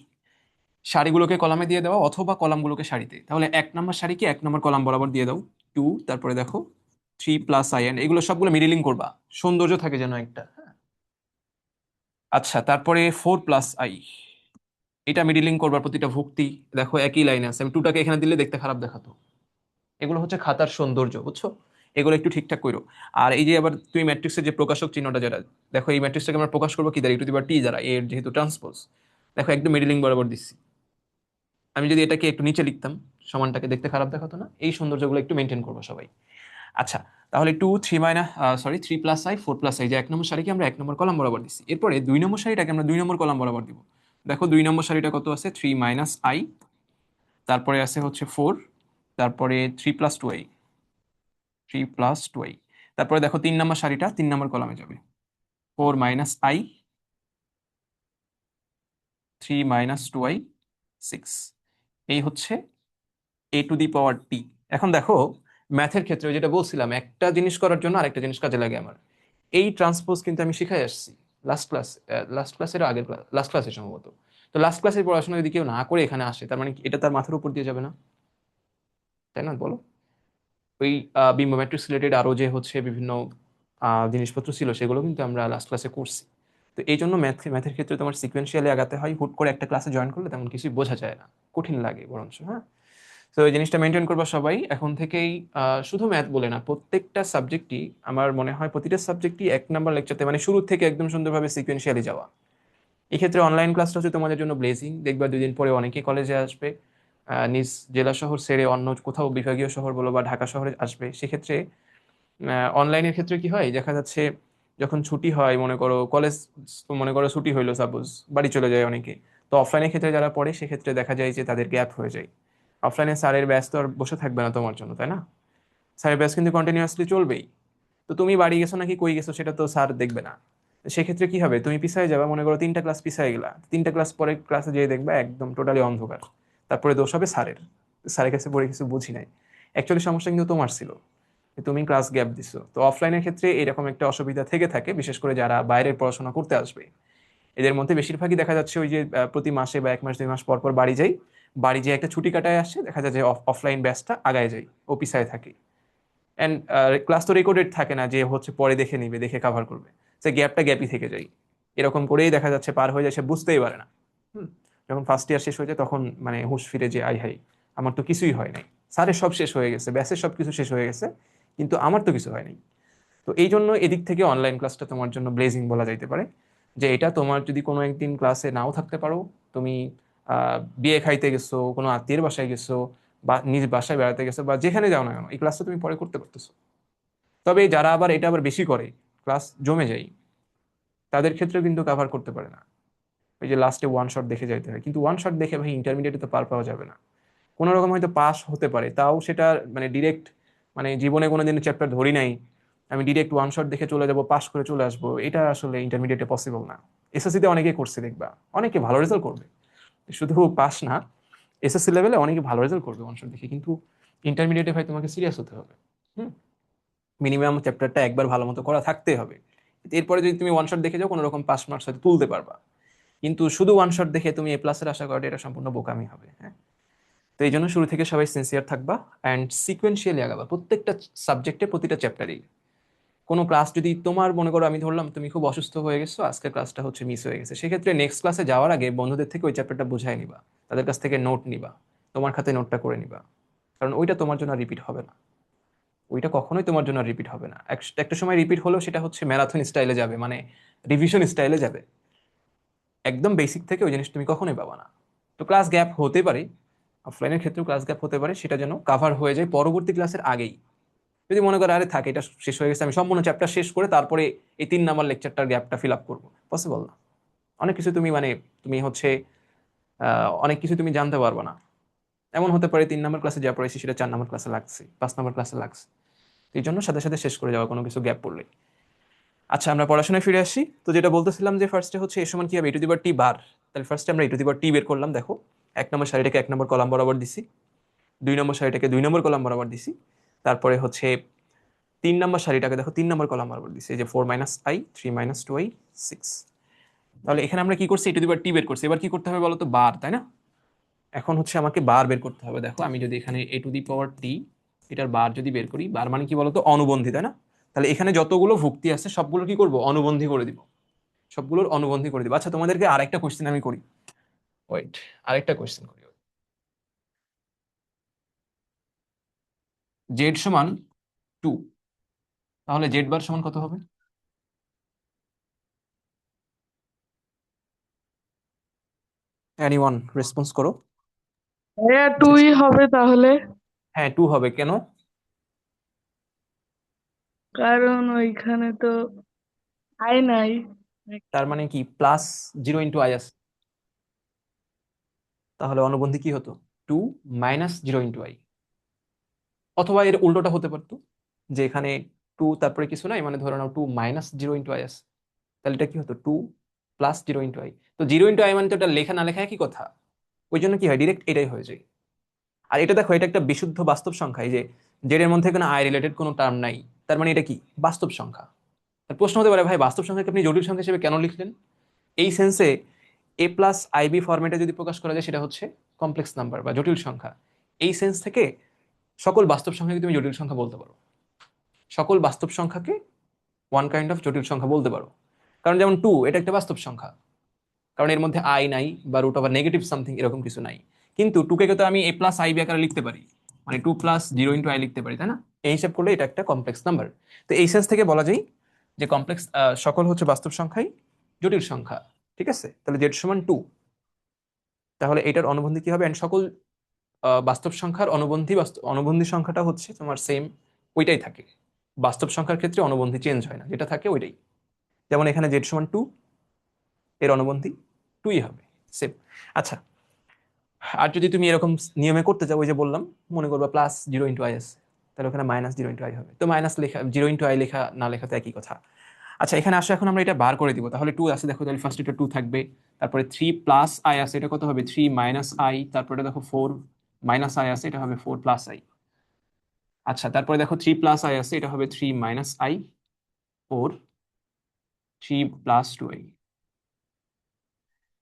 সারিগুলোকে কলামে দিয়ে দেওয়া অথবা কলামগুলোকে সারিতে। তাহলে 1 নম্বর সারিকে 1 নম্বর কলাম বরাবর দিয়ে দাও, 2, তারপরে দেখো 3 + in, এগুলো সবগুলো মিডিলিং করবা, সৌন্দর্য থাকে যেন একটা। আচ্ছা, তারপরে 4 + i, এটা মিডিলিং করবার প্রতিটা ভুক্তি দেখো একই লাইনে আছে, আমি টুটাকে এখানে দিলে দেখতে খারাপ দেখাতো। এগুলো হচ্ছে খাতার সৌন্দর্য, বুঝছো? এগুলো একটু ঠিকঠাক করো। আর এই যে আবার তুমি ম্যাট্রিক্সের যে প্রকাশক চিহ্নটা, যেটা দেখো এই ম্যাট্রিক্সটাকে আমরা প্রকাশ করবো কি দ্বারা, টু দি পাওয়ার টি দ্বারা, এর যেহেতু ট্রান্সপোজ। দেখো একদম মিডিলিং বরাবর দিচ্ছি। আমি যদি এটাকে একটু নিচে লিখতাম, সমানটাকে দেখতে খারাপ দেখাতো না। এই সৌন্দর্যগুলো একটু মেনটেন করবো সবাই। আচ্ছা, তাহলে 3 প্লাস আই 4 প্লাস আই, যে 1 নম্বর সারিকে আমরা 1 নম্বর কলাম বরাবর দিচ্ছি। এরপরে 2 নম্বর সারিটাকে আমরা 2 নম্বর কলাম বরাবর দিব। দেখো 2 নম্বর সারিটা কত আছে, 3 - i, তারপরে আছে হচ্ছে 4, তারপরে 3 + 2i, 3 + 2i। তারপরে দেখো 3 নম্বর সারিটা 3 নম্বর কলামে যাবে, 4 - i, 3 - 2i, 6। এই হচ্ছে a টু দি পাওয়ার টি। এখন দেখো ম্যাথের ক্ষেত্রে যেটা বলছিলাম, একটা জিনিস করার জন্য আরেকটা জিনিস কাজে লাগে আমার। এই ট্রান্সপোজ কিন্তু আমি শিখাই আসছি লাস্ট ক্লাস, লাস্ট ক্লাসের আগের ক্লাস, লাস্ট ক্লাসে সম্ভবত। তো লাস্ট ক্লাসের পড়াশোনা যদি কেউ না করে এখানে আসে, তার মানে কি এটা তার মাথার উপর দিয়ে যাবে না? তাই না, বলো? ওই বিম্ব ম্যাট্রিক্স রিলেটেড আরো যে হচ্ছে বিভিন্ন জিনিসপত্র ছিল, সেগুলো কিন্তু আমরা লাস্ট ক্লাসে করছি। তো এই জন্য ম্যাথের ক্ষেত্রে তোমার সিকোয়েন্সিয়ালি আগাতে হয়। হুট করে একটা ক্লাসে জয়েন করলে তেমন কিছুই বোঝা যায় না, কঠিন লাগে বরঞ্চ। হ্যাঁ, তো এই জিনিসটা মেনটেন করবা সবাই এখন থেকেই। শুধু ম্যাথ বলে না, প্রত্যেকটা সাবজেক্টই আমার মনে হয়, প্রতিটা সাবজেক্টই 1 নম্বর লেকচারতে মানে শুরু থেকে একদম সুন্দরভাবে সিকোয়েন্সিয়ালি যাওয়া। এক্ষেত্রে অনলাইন ক্লাসটা হচ্ছে তোমাদের জন্য ব্লেসিং। দেখবা 2 দিন পরে অনেকেই কলেজে আসবে, নিজ জেলা শহর ছেড়ে অন্য কোথাও বিভাগীয় শহর বলো বা ঢাকা শহরে আসবে। সেক্ষেত্রে অনলাইনের ক্ষেত্রে কি হয় দেখা যাচ্ছে, যখন ছুটি হয়, মনে করো কলেজ, মনে করো ছুটি হইলো সাপোজ, বাড়ি চলে যায় অনেকে। তো অফলাইনের ক্ষেত্রে যারা পড়ে সেক্ষেত্রে দেখা যায় যে তাদের গ্যাপ হয়ে যায়। অফলাইনে স্যারের ব্যাচ তো আর বসে থাকবে না তোমার জন্য, তাই না? স্যারের ব্যাচ কিন্তু কন্টিনিউয়াসলি চলবেই। তো তুমি বাড়ি গেছো নাকি কই গেছো সেটা তো স্যার দেখবে না। তো সেক্ষেত্রে কি হবে, তুমি পিছায় যাবে, মনে করো 3টা ক্লাস পিছায় গেলা, 3টা ক্লাস পরে ক্লাসে যেয়ে দেখবা একদম টোটালি অন্ধকার। তারপরে দোষ হবে স্যারের, স্যারের কাছে পড়ে কিছু বুঝি নাই। অ্যাকচুয়ালি সমস্যা কিন্তু তোমার ছিল, যে তুমি ক্লাস গ্যাপ দিছো। তো অফলাইনের ক্ষেত্রে এরকম একটা অসুবিধা থেকে থাকে, বিশেষ করে যারা বাইরের পড়াশোনা করতে আসবে। এদের মধ্যে বেশিরভাগই দেখা যাচ্ছে ওই যে প্রতি মাসে বা 1 মাস 2 মাস পর পর বাড়ি যাই, বাড়ি যেয়ে একটা ছুটি কাটায় আসে, দেখা যায় যে অফলাইন ব্যাচটা আগায় যায়, ও পিছায় থাকে। অ্যান্ড ক্লাস তো রেকর্ডেড থাকে না যে হচ্ছে পরে দেখে নিবে, দেখে কাভার করবে। সে গ্যাপটা গ্যাপই থেকে যায়। এরকম করেই দেখা যাচ্ছে পার হয়ে যায়, সে বুঝতেই পারে না। হুম। যখন ফার্স্ট ইয়ার শেষ হয়ে যায় তখন মানে হুঁশ ফিরে, যে আই হাই, আমার তো কিছুই হয় নাই। স্যারের সব শেষ হয়ে গেছে, ব্যাচের সব কিছু শেষ হয়ে গেছে, কিন্তু আমার তো কিছু হয় নাই। তো এই জন্য এদিক থেকে অনলাইন ক্লাসটা তোমার জন্য ব্লেজিং বলা যাইতে পারে। যে এটা তোমার যদি কোনো একদিন ক্লাসে নাও থাকতে পারো, তুমি বিয়ে খাইতে গেছো, কোনো আত্মীয়ের বাসায় গেছো, বা নিজ বাসায় বেড়াতে গেছো, বা যেখানে যাও না কেন, এই ক্লাসটা তুমি পরে করতে পারতেছো। তবে যারা আবার এটা আবার বেশি করে, ক্লাস জমে যায়, তাদের ক্ষেত্রে কিন্তু কভার করতে পারে না। ওই যে লাস্টে ওয়ান শট দেখে যাইতে হয়, কিন্তু ওয়ান শট দেখে ভাই ইন্টারমিডিয়েটে তো পার পাওয়া যাবে না। কোনো রকম হয়তো পাস হতে পারে, তাও সেটা মানে ডিরেক্ট, মানে জীবনে কোনোদিন চ্যাপ্টার ধরি নাই, আমি ডিরেক্ট ওয়ান শট দেখে চলে যাব, পাস করে চলে আসবো, এটা আসলে ইন্টারমিডিয়েটে পসিবল না। এসএসসিতে অনেকে করছে দেখবা, অনেকে ভালো রেজাল্ট করবে, শুধু পাস না, এসএসসি লেভেলে অনেকে ভালো রেজাল্ট করবে ওয়ান শট দেখে, কিন্তু ইন্টারমিডিয়েটে ভাই তোমাকে সিরিয়াস হতে হবে। হুম। মিনিমাম চ্যাপ্টারটা একবার ভালো মতো করা থাকতেই হবে। এরপরে যদি তুমি ওয়ান শট দেখে যাও, কোনো রকম পাস মার্কস হয়তো তুলতে পারবা, কিন্তু শুধু ওয়ান শট দেখে তুমি A+-এর আশা করাটা এটা সম্পূর্ণ বোকামি হবে। হ্যাঁ। তো এই জন্য শুরু থেকে সবাই সিনসিয়ার থাকবা অ্যান্ড সিকোয়েন্সিয়ালি আগাবা প্রত্যেকটা সাবজেক্টে, প্রতিটা চ্যাপ্টারেই। কোনো ক্লাস যদি তোমার, মনে করো আমি ধরলাম তুমি খুব অসুস্থ হয়ে গেছো, আজকের ক্লাসটা হচ্ছে মিস হয়ে গেছে, সেক্ষেত্রে নেক্সট ক্লাসে যাওয়ার আগে বন্ধুদের থেকে ওই চ্যাপ্টারটা বুঝাই নিবা, তাদের কাছ থেকে নোট নিবা, তোমার খাতে নোটটা করে নিবা। কারণ ওইটা তোমার জন্য রিপিট হবে না, ওইটা কখনোই তোমার জন্য রিপিট হবে না। একটা সময় রিপিট হলেও সেটা হচ্ছে ম্যারাথন স্টাইলে যাবে, মানে রিভিশন স্টাইলে যাবে। একদম বেসিক থেকে ওই জিনিস তুমি কখনোই পাবা না। তো ক্লাস গ্যাপ হতে পারে, অফলাইনের ক্ষেত্রেও ক্লাস গ্যাপ হতে পারে, সেটা যেন কাভার হয়ে যায় পরবর্তী ক্লাসের আগেই। যদি মনে করো আরে থাকে এটা শেষ হয়ে গেছে, আমি সম্পূর্ণ চ্যাপ্টার শেষ করে তারপরে এই 3 নম্বর লেকচারটার গ্যাপটা ফিল আপ করবো, পসিবল না। অনেক কিছু তুমি মানে, তুমি হচ্ছে অনেক কিছু তুমি জানতে পারবে না। এমন হতে পারে 3 নম্বর ক্লাসে যা পড়েছি সেটা 4 নম্বর ক্লাসে লাগছে, 5 নম্বর ক্লাসে লাগছে। তো এই জন্য সাথে সাথে শেষ করে যাওয়া কোনো কিছু গ্যাপ পড়লে। আচ্ছা, আমরা পড়াশোনায় ফিরে আসি। তো যেটা বলতেছিলাম যে ফার্স্টে হচ্ছে এ সমান কি হবে, a টু দি পাওয়ার টি বার। তাহলে ফার্স্টে আমরা a টু দি পাওয়ার টি বের করলাম। দেখো 1 নম্বর সারিটাকে 1 নম্বর কলাম বরাবর দিছি, 2 নম্বর সারিটাকে 2 নম্বর কলাম বরাবর দিছি, তারপরে হচ্ছে 3 নম্বর সারিটাকে দেখো 3 নম্বর কলাম বরাবর দিছি, এই যে 4 - i, 3 - 2i, 6। তাহলে এখানে আমরা কি করছি, a টু দি পাওয়ার টি বের করছি। এবার কি করতে হবে বলো তো, বার, তাই না? এখন হচ্ছে আমাকে বার বের করতে হবে। দেখো আমি যদি এখানে a টু দি পাওয়ার টি, এটার বার যদি বের করি, বার মানে কি বলতো, অনুবন্ধী, তাই না? তাহলে এখানে যতগুলো ভুক্তি আছে সবগুলো কি করব, অনুবন্ধী করে দিব, সবগুলোর অনুবন্ধী করে দিব। আচ্ছা, তোমাদেরকে আরেকটা কোশ্চেন আমি করি। ওয়েট, আরেকটা কোয়েশ্চেন করি। জেড সমান 2, তাহলে জেড বার সমান কত হবে? এনিওয়ান রেসপন্স করো। ভাইয়া টুই হবে তাহলে, হ্যাঁ 2 হবে, কেন? কারণ ওইখানে তো আই নাই। তার মানে কি প্লাস 0 × i আছে, তাহলে অনুবন্ধী কি হতো? 2 - 0 × i। অথবা এর উল্টোটা হতে পারতো, যে এখানে 2 তারপরে কিছু নাই, মানে ধরে নাও 2 - 0 × i আছে, তাহলে এটা কি হতো? 2 + 0 × i। তো 0 × i মানে তো এটা লেখা না লেখা একই কথা, ওই জন্য কি হয়, ডিরেক্ট এটাই হয়ে যায়। আর এটা দেখো, এটা একটা বিশুদ্ধ বাস্তব সংখ্যা, এই যে জেড এর মধ্যে কোনো আই রিলেটেড কোনো টার্ম নাই, তার মানে এটা কি বাস্তব সংখ্যা। তার প্রশ্ন হতে পারে, ভাই বাস্তব সংখ্যাকে আপনি জটিল সংখ্যা হিসেবে কেন লিখলেন? এই সেন্সে a+ib ফরম্যাটে যদি প্রকাশ করা যায় সেটা হচ্ছে কমপ্লেক্স নাম্বার বা জটিল সংখ্যা। এই সেন্স থেকে সকল বাস্তব সংখ্যাকে তুমি জটিল সংখ্যা বলতে পারো, সকল বাস্তব সংখ্যাকে ওয়ান কাইন্ড অফ জটিল সংখ্যা বলতে পারো। কারণ যেমন 2 এটা একটা বাস্তব সংখ্যা, কারণ এর মধ্যে আই নাই বা রুট ওভার নেগেটিভ সামথিং এরকম কিছু নাই। কিন্তু 2 কে তো আমি a+ib আকারে লিখতে পারি, মানে 2 + 0 × i লিখতে পারি, তাই না? এই হিসাব করলে এটা একটা কমপ্লেক্স নাম্বার। তো এই সেন্স থেকে বলা যায় যে কমপ্লেক্স সকল হচ্ছে বাস্তব সংখ্যাই জটিল সংখ্যা। ঠিক আছে, তাহলে জেড সমান 2, তাহলে এটার অনুবন্ধী কি হবে? এন্ড সকল বাস্তব সংখ্যার অনুবন্ধী সংখ্যাটা হচ্ছে তোমার সেম, ওইটাই থাকে। বাস্তব সংখ্যার ক্ষেত্রে অনুবন্ধী চেঞ্জ হয় না, যেটা থাকে ওইটাই। যেমন এখানে জেড সমান 2, এর অনুবন্ধী 2ই হবে, সেম। আচ্ছা, আর যদি তুমি এরকম নিয়মে করতে চাও, ওই যে বললাম, মনে করবা +0 × i আছে, তাহলে ওখানে -0 × i হবে। তো মাইনাস লেখা 0 × i লেখা না লেখা তো একই কথা। আচ্ছা, এখানে আসলে এখন আমরা এটা বার করে দিব, তাহলে 2 আছে দেখো, তাহলে ফার্স্ট এটা 2 থাকবে, তারপরে 3 + i আছে, এটা কত হবে? 3 - i, তারপরে দেখো 4 - i আছে, এটা হবে 4 + i। আচ্ছা, তারপরে দেখো 3 + i আছে, এটা হবে 3 - i, 4, 3 + 2i।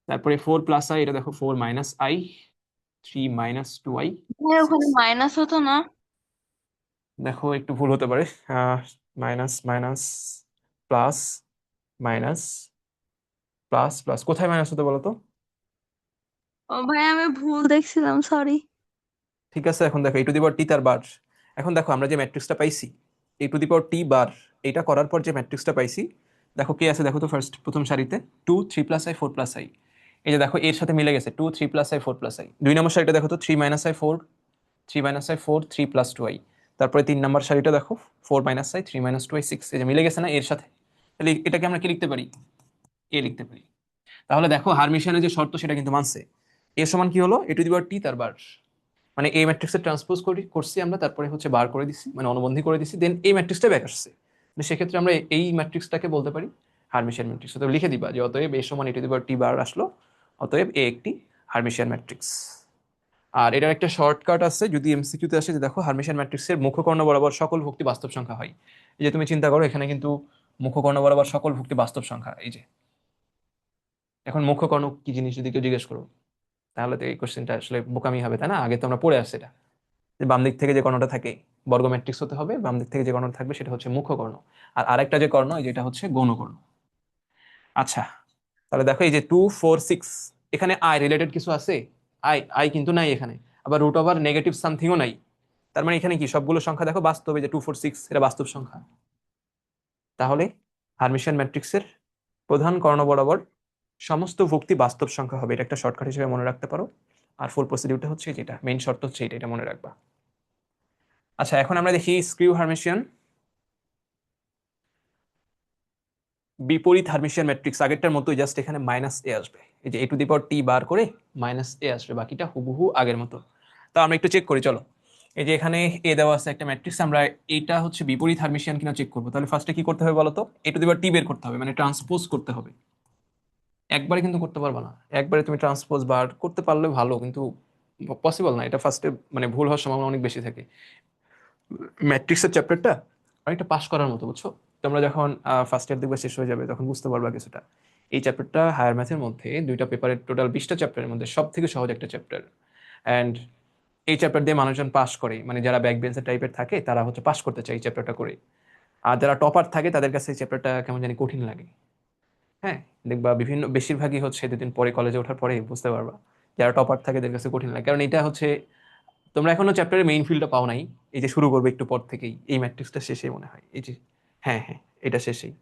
তারপরে 4 + i, এটা দেখো 4 - i, 3 - 2i, ওখানে 6। মাইনাস হতো না? দেখো একটু ভুল হতে পারে, minus minus plus, minus plus plus, কোথায় মাইনাস হতে বলো তো? ও ভাই, আমি ভুল দেখছিলাম, সরি। ঠিক আছে, এখন দেখো a টু দি পাওয়ার টি তার বার। এখন দেখো আমরা যে ম্যাট্রিক্সটা পাইছি, a টু দি পাওয়ার টি বার, এটা করার পর যে ম্যাট্রিক্সটা পাইছি, দেখো কে আছে দেখো তো, প্রথম সারিতে 2 3 + i 4 + i। এই যে দেখো এর সাথে মিলে গেছে 2 3 + i 4 + i। 2 নম্বর সারিটা দেখো তো, 3 - i 4, 3 - i 4, 3 + 2i। তারপরে 3 নম্বর সারিটা দেখো, 4 - i 3 - 2i 6। এই যে মিলে গেছে না এর সাথে, তাহলে এটাকে আমরা কি লিখতে পারি? এ লিখতে পারি। তাহলে দেখো হারমিশিয়ানের যে শর্ত সেটা কিন্তু মানছে। এ সমান কি হলো? a টু দি পাওয়ার টি তার বার, মানে এই ম্যাট্রিক্সের ট্রান্সপোজ করছি আমরা, তারপরে হচ্ছে বার করে দিছি, মানে অনুবন্ধী করে দিছি, দেন এই ম্যাট্রিক্সটা ব্যাক আসছে। মানে সেক্ষেত্রে আমরা এই ম্যাট্রিক্সটাকে বলতে পারি হারমিশিয়ান ম্যাট্রিক্স। তো লিখে দিবা যে অতএব এ সমান a টু দি পাওয়ার টি বার আসলো, অতএব এ একটি হারমিশিয়ান ম্যাট্রিক্স। আর এটার একটা শর্টকাট আছে, যদি এমসিকিউতে আসে, যে দেখো হারমিশিয়ান ম্যাট্রিক্সের মুখকর্ণ বরাবর সকল ভুক্তি বাস্তব সংখ্যা হয়। এই যে তুমি চিন্তা করো, এখানে কিন্তু মুখকর্ণ বরাবর সকল ভুক্তি বাস্তব সংখ্যা, এই যে। এখন মুখকর্ণ কি জিনিস যদি কেউ জিজ্ঞেস করো, তাহলে তো এই কোশ্চেনটা আসলে বোকামি হবে, তাই না? আগে তো আমরা পড়ে আসছি এটা, যে বাম দিক থেকে যে কর্ণটা থাকে বর্গ ম্যাট্রিক্স হতে হবে, বাম দিক থেকে যে কর্ণটা থাকবে সেটা হচ্ছে মুখ্য কর্ণ, আর আরেকটা যে কর্ণ যেটা হচ্ছে গৌণ কর্ণ। আচ্ছা, তাহলে দেখো এই যে 2 4 6, এখানে আই রিলেটেড কিছু আছে? আই আই কিন্তু নাই এখানে, আবার রুট ওভার নেগেটিভ সামথিংও নাই। তার মানে এখানে কি সবগুলো সংখ্যা দেখো বাস্তবে, যে 2 4 6 এটা বাস্তব সংখ্যা। তাহলে হার্মিশিয়ান ম্যাট্রিক্সের প্রধান কর্ণ বরাবর সমস্ত ভুক্তি বাস্তব সংখ্যা হবে, এটা একটা শর্টকাট হিসেবে মনে রাখতে পারো। আর ফুল প্রসিডিউরটা হচ্ছে যেটা মেইন শর্ত হচ্ছে এটা মনে রাখবা। আচ্ছা, এখন আমরা দেখি স্ক্রিউ হার্মিশিয়ান বিপরীত হার্মিশিয়ান ম্যাট্রিক্স, আগেরটার মতোই, জাস্ট এখানে -a আসবে। এই যে a টু দি পাওয়ার টি বার করে -a আসবে, বাকিটা হুবহু আগের মতো। তা আমরা একটু চেক করি, চলো। এই যে এখানে এ দেওয়া আছে একটা ম্যাট্রিক্স, আমরা এটা হচ্ছে বিপরীত হার্মিশিয়ান কিনা চেক করবো। তাহলে ফার্স্টে কি করতে হবে বলো তো? a টু দি পাওয়ার টি বের করতে হবে, মানে ট্রান্সপোজ করতে হবে। একবারে কিন্তু করতে পারবে না, একবারে তুমি ট্রান্সপোজ বার করতে পারলে ভালো, কিন্তু পসিবল না এটা, ফার্স্টে মানে ভুল হওয়ার সম্ভাবনা অনেক বেশি থাকে। ম্যাট্রিক্সের চ্যাপ্টারটা অনেকটা পাস করার মতো, বুঝছো? তোমরা যখন ফার্স্ট ইয়ার দেখবে শেষ হয়ে যাবে, তখন বুঝতে পারবা কিছুটা। এই চ্যাপ্টারটা হায়ার ম্যাথের মধ্যে দুইটা পেপারের টোটাল 20টা চ্যাপ্টারের মধ্যে সব থেকে সহজ একটা চ্যাপ্টার। অ্যান্ড এই চ্যাপ্টার দিয়ে মানুষজন পাস করে, মানে যারা ব্যাক বেঞ্চের টাইপের থাকে তারা হচ্ছে পাস করতে চায় এই চ্যাপ্টারটা করে। আর যারা টপার থাকে তাদের কাছে এই চ্যাপ্টারটা কেমন জানি কঠিন লাগে। হ্যাঁ, দেখবা বেশিরভাগই হচ্ছে 2 দিন পরে কলেজে ওঠার পরে বুঝতে পারবা যারা টপার থাকে এদের কাছে কঠিন লাগে, কারণ এটা হচ্ছে তোমরা এখনো চ্যাপ্টারের মেইন ফিল্ডটা পাও নাই। এই যে শুরু করবে একটু পর থেকেই, এই ম্যাট্রিক্সটা শেষে মনে হয়, এই যে, হ্যাঁ হ্যাঁ, এটা শেষেই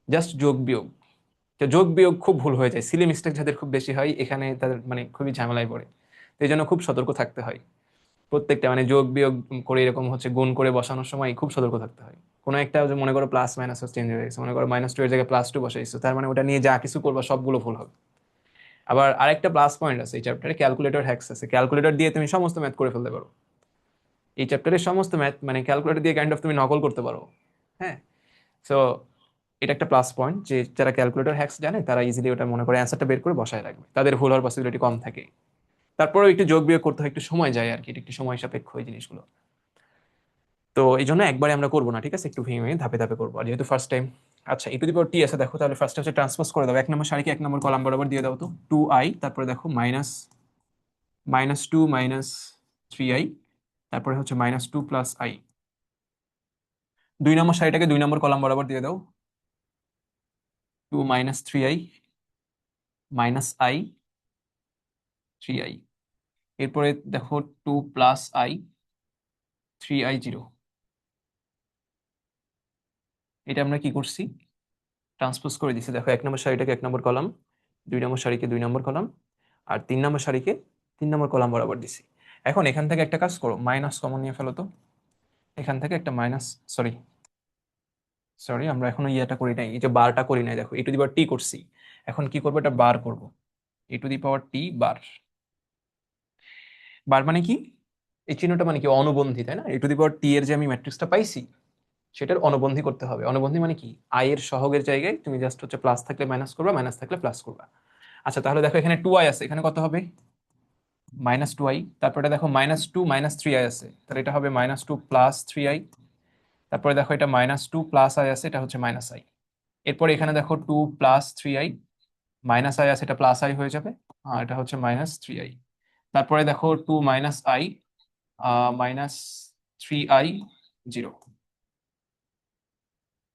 জাস্ট যোগ বিয়োগ। তো যোগ বিয়োগ খুব ভুল হয়ে যায়, সিলি মিস্টেক যাদের খুব বেশি হয় এখানে তাদের মানে খুবই ঝামেলায় পড়ে। তো এই জন্য খুব সতর্ক থাকতে হয় প্রত্যেকটা, মানে যোগ বিয়োগ করে এরকম হচ্ছে গুণ করে বসানোর সময় খুব সতর্ক থাকতে হয়। কোনো একটা যে মনে করো প্লাস মাইনাস চেঞ্জ হয়ে গেছে, মনে করো -2 এর জায়গায় +2 বসাইছো, তার মানে ওটা নিয়ে যা কিছু করবা সবগুলো ভুল হবে। আবার আরেকটা প্লাস পয়েন্ট আছে এই চ্যাপ্টারে, ক্যালকুলেটর হ্যাক্স আছে। ক্যালকুলেটর দিয়ে তুমি সমস্ত ম্যাথ করে ফেলতে পারো। এই চ্যাপ্টারের সমস্ত ম্যাথ মানে ক্যালকুলেটর দিয়ে কাইন্ড অফ তুমি নকল করতে পারো। হ্যাঁ, সো এটা একটা প্লাস পয়েন্ট যে যারা ক্যালকুলেটর হ্যাক্স জানে তারা ইজিলি ওটা মনে করে অ্যান্সারটা বের করে বসায় রাখবে, তাদের ভুল হওয়ার পসিবিলিটি কম থাকে। তারপরেও একটু যোগ বিয়োগ করতে হয়, একটু সময় যায় আর কি, এটা একটু সময় সাপেক্ষ এই জিনিসগুলো। তো এই জন্য একবারে আমরা করবো না, ঠিক আছে, একটু ভেঙে ভেঙে ধাপে ধাপে করবো, আর যেহেতু ফার্স্ট টাইম। আচ্ছা, টি আছে দেখো, তাহলে ফার্স্ট হচ্ছে ট্রান্সপোজ করে দাও, 1 নম্বর সারিকে 1 নম্বর কলাম বরাবর দিয়ে দাও তো, 2i, তারপরে দেখো -2 -3i, তারপরে হচ্ছে -2 + i। 2 নম্বর সারিটাকে 2 নম্বর কলাম বরাবর দিয়ে দাও, 2 -3i -i 3i। এরপরে দেখো 2 + i 3i 0। এটা আমরা কি করছি, ট্রান্সপোজ করে দিছি। দেখো 1 নম্বর সারিটাকে 1 নম্বর কলাম, 2 নম্বর সারিকে 2 নম্বর কলাম, আর 3 নম্বর সারিকে 3 নম্বর কলাম বরাবর দিছি। এখন এখান থেকে একটা কাজ করো, মাইনাস কমন নিয়ে ফেলো তো। এখান থেকে একটা মাইনাস, সরি সরি, আমরা এখনো ইয়েটা করি নাই, এই যে বারটা করি নাই, দেখো e⁻t করছি। এখন কি করবো, এটা বার করবো, e⁻t বার। বার মানে কি, এই চিহ্নটা মানে কি, অনুবন্ধী, তাই না? e⁻t এর যে আমি ম্যাট্রিক্সটা পাইছি সেটার অনুবন্ধী করতে হবে। অনুবন্ধী মানে কি, আই এর সহগের জায়গায় তুমি জাস্ট হচ্ছে প্লাস থাকলে মাইনাস করবা, মাইনাস থাকলে প্লাস করবা। আচ্ছা, তাহলে দেখো এখানে 2i আছে, এখানে কত হবে, -2i। তারপরে দেখো -2 -3i আছে, তাহলে এটা হবে -2 + 3i। তারপরে দেখো এটা -2 + i আছে, এটা হচ্ছে -i। এরপরে এখানে দেখো 2 + 3i, -i আছে, এটা +i হয়ে যাবে, আর এটা হচ্ছে -3i। তারপরে দেখো 2 - i -3i 0।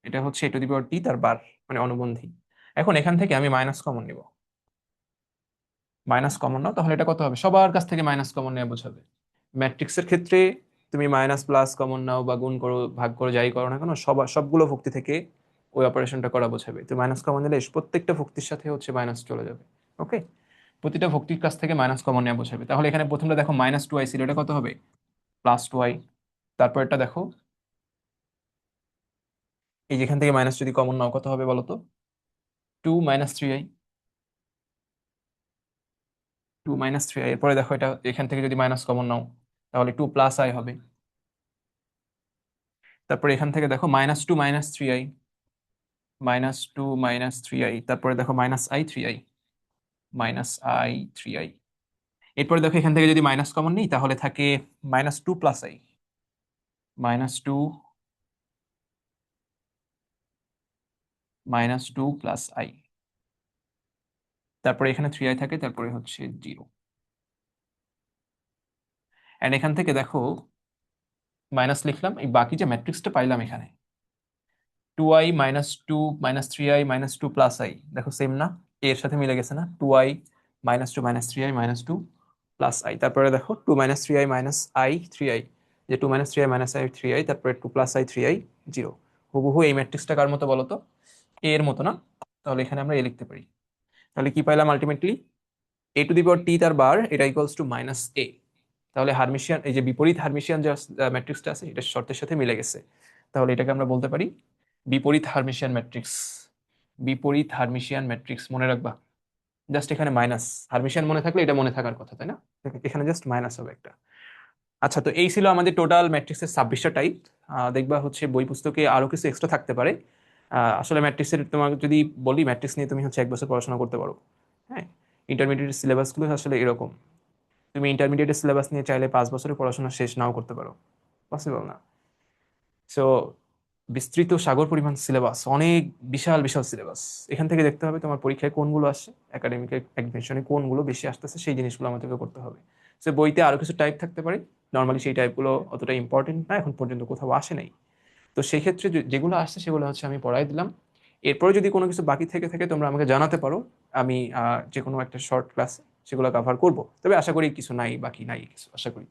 এটা হচ্ছে e⁻t তার বার, মানে অনুবন্ধী। এখন এখান থেকে আমি মাইনাস কমন নিব, মাইনাস কমন নাও, তাহলে এটা কত হবে, সবার কাছ থেকে মাইনাস কমন নেওয়া বোঝাবে। ম্যাট্রিক্সের ক্ষেত্রে তুমি মাইনাস প্লাস কমন নাও বা গুণ করো ভাগ করো যাই করো না কেন, সবগুলো ভুক্তি থেকে ওই অপারেশনটা করা বোঝাবে। তো মাইনাস কমন নিলে প্রত্যেকটা ভুক্তির সাথে হচ্ছে মাইনাস চলে যাবে। ওকে, প্রতিটা ভুক্তির কাছ থেকে মাইনাস কমন নেওয়া বোঝাবে। তাহলে এখানে প্রথমটা দেখো -2i ছিল, এটা কত হবে, +2i। তারপর এটা দেখো, এই যেখান থেকে মাইনাস যদি কমন নাও কত হবে বলো তো, 2 -3i, 2 -3i। এরপরে দেখো এটা এখান থেকে যদি মাইনাস কমন নাও তাহলে 2 + i হবে। তারপরে এখান থেকে দেখো -2 -3i, -2 -3i, তারপরে দেখো -i 3i, -i 3i। এরপরে দেখো এখান থেকে যদি মাইনাস কমন নিই তাহলে থাকে -2 + i, -2 -2 + i। তারপরে এখানে 3i থাকে, তারপরে হচ্ছে 0। এন্ড এখান থেকে দেখো মাইনাস লিখলাম, এই বাকি যে ম্যাট্রিক্সটা পাইলাম এখানে 2i -2 -3i -2 + i, দেখো সেম না, এর সাথে মিলে গেছে না, 2i -2 -3i -2 + i। তারপরে দেখো 2 -3i -i 3i, যে 2 -3i -i 3i, তারপরে 2 + i 3i 0। হুবহু এই ম্যাট্রিক্সটা কার মতো বলতো, এ এর মতো না? তাহলে এখানে আমরা এ লিখতে পারি। তাহলে কি পাইলাম আলটিমেটলি, e⁻t তার বার, এটা ইকুয়ালস টু -a। তাহলে হার্মিশিয়ান, এই যে বিপরীত হার্মিশিয়ান যে ম্যাট্রিক্সটা আছে এটা শর্তের সাথে মিলে গেছে। তাহলে এটাকে আমরা বলতে পারি বিপরীত হার্মিশিয়ান ম্যাট্রিক্স। বিপরীত হার্মিশিয়ান ম্যাট্রিক্স মনে রাখবা, জাস্ট এখানে মাইনাস, হার্মিশিয়ান মনে থাকলে এটা মনে থাকার কথা, তাই না? এখানে জাস্ট মাইনাস হবে একটা। আচ্ছা, তো এই ছিল আমাদের টোটাল ম্যাট্রিক্সের 26টা টাইপ। দেখবা হচ্ছে বই পুস্তকে আরো কিছু এক্সট্রা থাকতে পারে। আসলে ম্যাট্রিক্সের তোমাকে যদি বলি, ম্যাট্রিক্স নিয়ে তুমি হচ্ছে 1 বছর পড়াশোনা করতে পারো। হ্যাঁ, ইন্টারমিডিয়েট সিলেবাসগুলো আসলে এরকম, তুমি ইন্টারমিডিয়েটের সিলেবাস নিয়ে চাইলে 5 বছরের পড়াশোনা শেষ নাও করতে পারো, পসিবল না। সো বিস্তৃত সাগর পরিমাণ সিলেবাস, অনেক বিশাল বিশাল সিলেবাস। এখান থেকে দেখতে হবে তোমার পরীক্ষায় কোনগুলো আসছে, একাডেমিক অ্যাডমিশনে কোনগুলো বেশি আসতেছে, সেই জিনিসগুলো আমাদেরকে করতে হবে। সো বইতে আরো কিছু টাইপ থাকতে পারে, নর্মালি সেই টাইপগুলো অতটা ইম্পর্টেন্ট না, এখন পর্যন্ত কোথাও আসে নাই। তো সেই ক্ষেত্রে যেগুলো আসছে সেগুলো হচ্ছে আমি পড়াই দিলাম। এরপরে যদি কোনো কিছু বাকি থেকে থাকে তোমরা আমাকে জানাতে পারো, আমি যে কোনো একটা শর্ট ক্লাসে সেগুলো কভার করব, তবে আশা করি কিছু নাই, বাকি নাই কিছু আশা করি।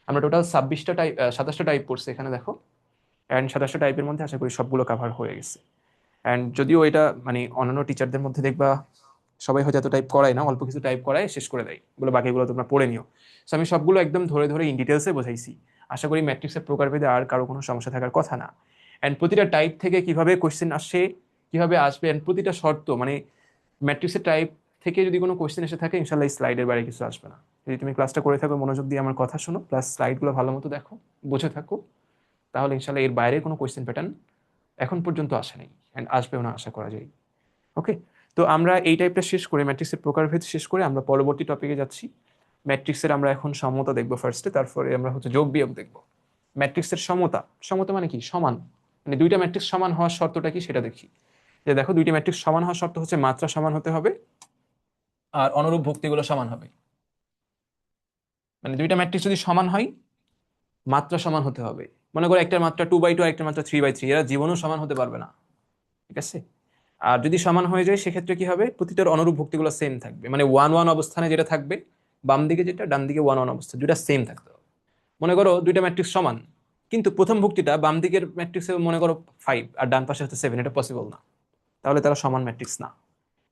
আমরা টোটাল 26টা টাইপ 27টা টাইপ পড়ছি এখানে দেখো, অ্যান্ড 27টা টাইপের মধ্যে আশা করি সবগুলো কভার হয়ে গেছে। অ্যান্ড যদিও এটা মানে অন্যান্য টিচারদের মধ্যে দেখবা সবাই হয়তো এত টাইপ করায় না, অল্প কিছু টাইপ করায় শেষ করে দেয়, এগুলো বাকিগুলো তোমরা পড়ে নিও। সো আমি সবগুলো একদম ধরে ধরে ইন ডিটেলসে বোঝাইছি। আশা করি ম্যাট্রিক্সের প্রকারভেদে আর কারো কোনো সমস্যা থাকার কথা না। অ্যান্ড প্রতিটা টাইপ থেকে কিভাবে কোয়েশ্চেন আসে, কিভাবে আসবে, অ্যান্ড প্রতিটা শর্ত মানে ম্যাট্রিক্সের টাইপ থেকে যদি কোনো কোয়েশ্চেন এসে থাকে ইনশাল্লাহ এই স্লাইডের বাইরে কিছু আসবে না। যদি তুমি ক্লাসটা করে থাকো, মনোযোগ দিয়ে আমার কথা শোনো, প্লাস স্লাইডগুলো ভালো মতো দেখো, বুঝে থাকো, তাহলে ইনশাল্লাহ এর বাইরে কোনো কোয়েশ্চেন প্যাটার্ন এখন পর্যন্ত আসে নাই, অ্যান্ড আসবেও না আশা করা যায়। ওকে, তো আমরা এই টাইপটা শেষ করে ম্যাট্রিক্সের প্রকারভেদ শেষ করে আমরা পরবর্তী টপিকে যাচ্ছি। ম্যাট্রিক্সের আমরা এখন সমতা দেখবো ফার্স্টে, তারপরে আমরা হচ্ছে যোগ বিয়োগ দেখবো। ম্যাট্রিক্সের সমতা, সমতা মানে কি? সমান, মানে দুইটা ম্যাট্রিক্স সমান হওয়ার শর্তটা কি সেটা দেখি। যে দেখো দুইটা ম্যাট্রিক্স সমান হওয়ার শর্ত হচ্ছে মাত্রা সমান হতে হবে আর অনুরূপ ভুক্তিগুলো সমান হবে। মানে দুইটা ম্যাট্রিক্স যদি সমান হয় মাত্রা সমান হতে হবে। মনে করো একটা মাত্রা 2/2 আর একটা মাত্রা 3/3, এরা জীবনেও সমান হতে পারবে না, ঠিক আছে? আর যদি সমান হয়ে যায় সেক্ষেত্রে কি হবে? প্রতিটার অনুরূপ ভুক্তিগুলো সেম থাকবে, মানে 1 1 অবস্থানে যেটা থাকবে, বাম দিকে যেটা ডান দিকে 1 1 অবস্থা, দুইটা সেম থাকতে হবে। মনে করো দুইটা ম্যাট্রিক্স সমান, কিন্তু প্রথম ভুক্তিটা বাম দিকের ম্যাট্রিক্সে মনে করো 5 আর ডান পাশে হচ্ছে 7, এটা পসিবল না, তাহলে তারা সমান ম্যাট্রিক্স না।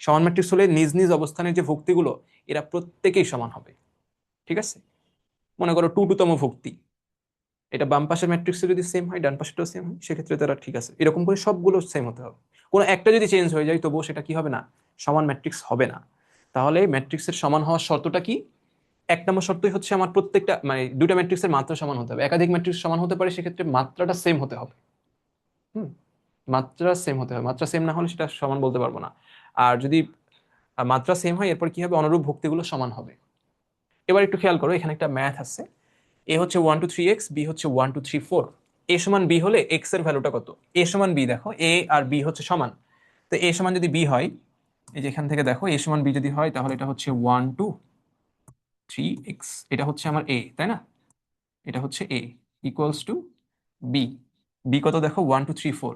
সমান ম্যাট্রিক্স হলে নিজ নিজ অবস্থানের যে ভুক্তিগুলো এরা প্রত্যেকেই সমান হবে, ঠিক আছে? মনে করো 2 তম ভুক্তি, এটা বাম পাশের ম্যাট্রিক্সে যদি সেম হয় ডান পাশেটাও সেম হয়, সেক্ষেত্রে তারা ঠিক আছে। এরকম করে সবগুলো সেম হতে হবে। কোনো একটা যদি চেঞ্জ হয়ে যায় তবুও সেটা কি হবে না? সমান ম্যাট্রিক্স হবে না। তাহলে ম্যাট্রিক্সের সমান হওয়ার শর্তটা কি? 1 নম্বর শর্তই হচ্ছে আমার প্রত্যেকটা মানে দুইটা ম্যাট্রিক্সের মাত্রা সমান হতে হবে। একাধিক ম্যাট্রিক্স সমান হতে পারে, সেক্ষেত্রে মাত্রাটা সেম হতে হবে। মাত্রা সেম হতে হবে, মাত্রা সেম না হলে সেটা সমান বলতে পারবো না। আর যদি মাত্রা সেম হয় এরপর কি হবে? অনুরূপ ভুক্তিগুলো সমান হবে। এবার একটু খেয়াল করো, এখানে একটা ম্যাথ আছে। এ হচ্ছে 1 2 3 x, বি হচ্ছে 1 2 3 4। এ সমান বি হলে এক্স এর ভ্যালুটা কত? এ সমান বি, দেখো এ আর বি হচ্ছে সমান, তো এ সমান যদি বি হয়, এই যে এখান থেকে দেখো এ সমান বি যদি হয় তাহলে এটা হচ্ছে 1 2 3 x, এটা হচ্ছে আমার এ, তাই না? এটা হচ্ছে এ ইকুয়ালস টু বি। বি কত দেখো? 1 2 3 4,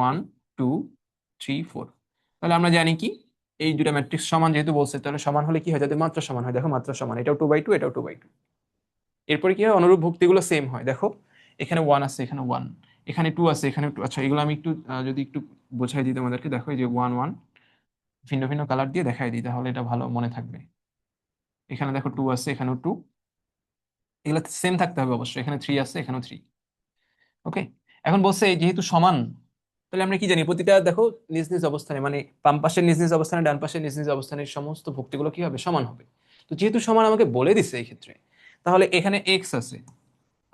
1 2 3 4। তাহলে আমরা জানি কি এই দুটা ম্যাট্রিক্স সমান যেহেতু বলছে, তাহলে সমান হলে কি হয়? যাদের মাত্রা সমান হয়, দেখো মাত্রা সমান, এটাও 2/2 এটাও 2/2। এরপরে কি হয়? অনুরূপ ভুক্তিগুলো সেম হয়। দেখো এখানে 1 আছে, এখানে 1, এখানে 2 আছে, এখানে 2। আচ্ছা এগুলো আমি একটু যদি একটু বোঝাই দিই তোমাদেরকে, দেখো এই যে 1 1 ভিন্ন ভিন্ন কালার দিয়ে দেখাই দিই, তাহলে এটা ভালো মনে থাকবে। এখানে দেখো 2 আছে, এখানেও 2, এগুলো সেম থাকতে হবে অবশ্যই। এখানে 3 আছে, এখানেও 3। ওকে, এখন বলছে যেহেতু সমান, তাহলে আমরা কি জানি? প্রতিটা দেখো নিজ নিজ অবস্থানে, মানে বাম পাশের নিজ নিজ অবস্থানে, ডান পাশের নিজ নিজ অবস্থানের সমস্ত ভুক্তিগুলো কি হবে? সমান হবে। তো যেহেতু সমান আমাকে বলে দিচ্ছে এই ক্ষেত্রে, তাহলে এখানে এক্স আছে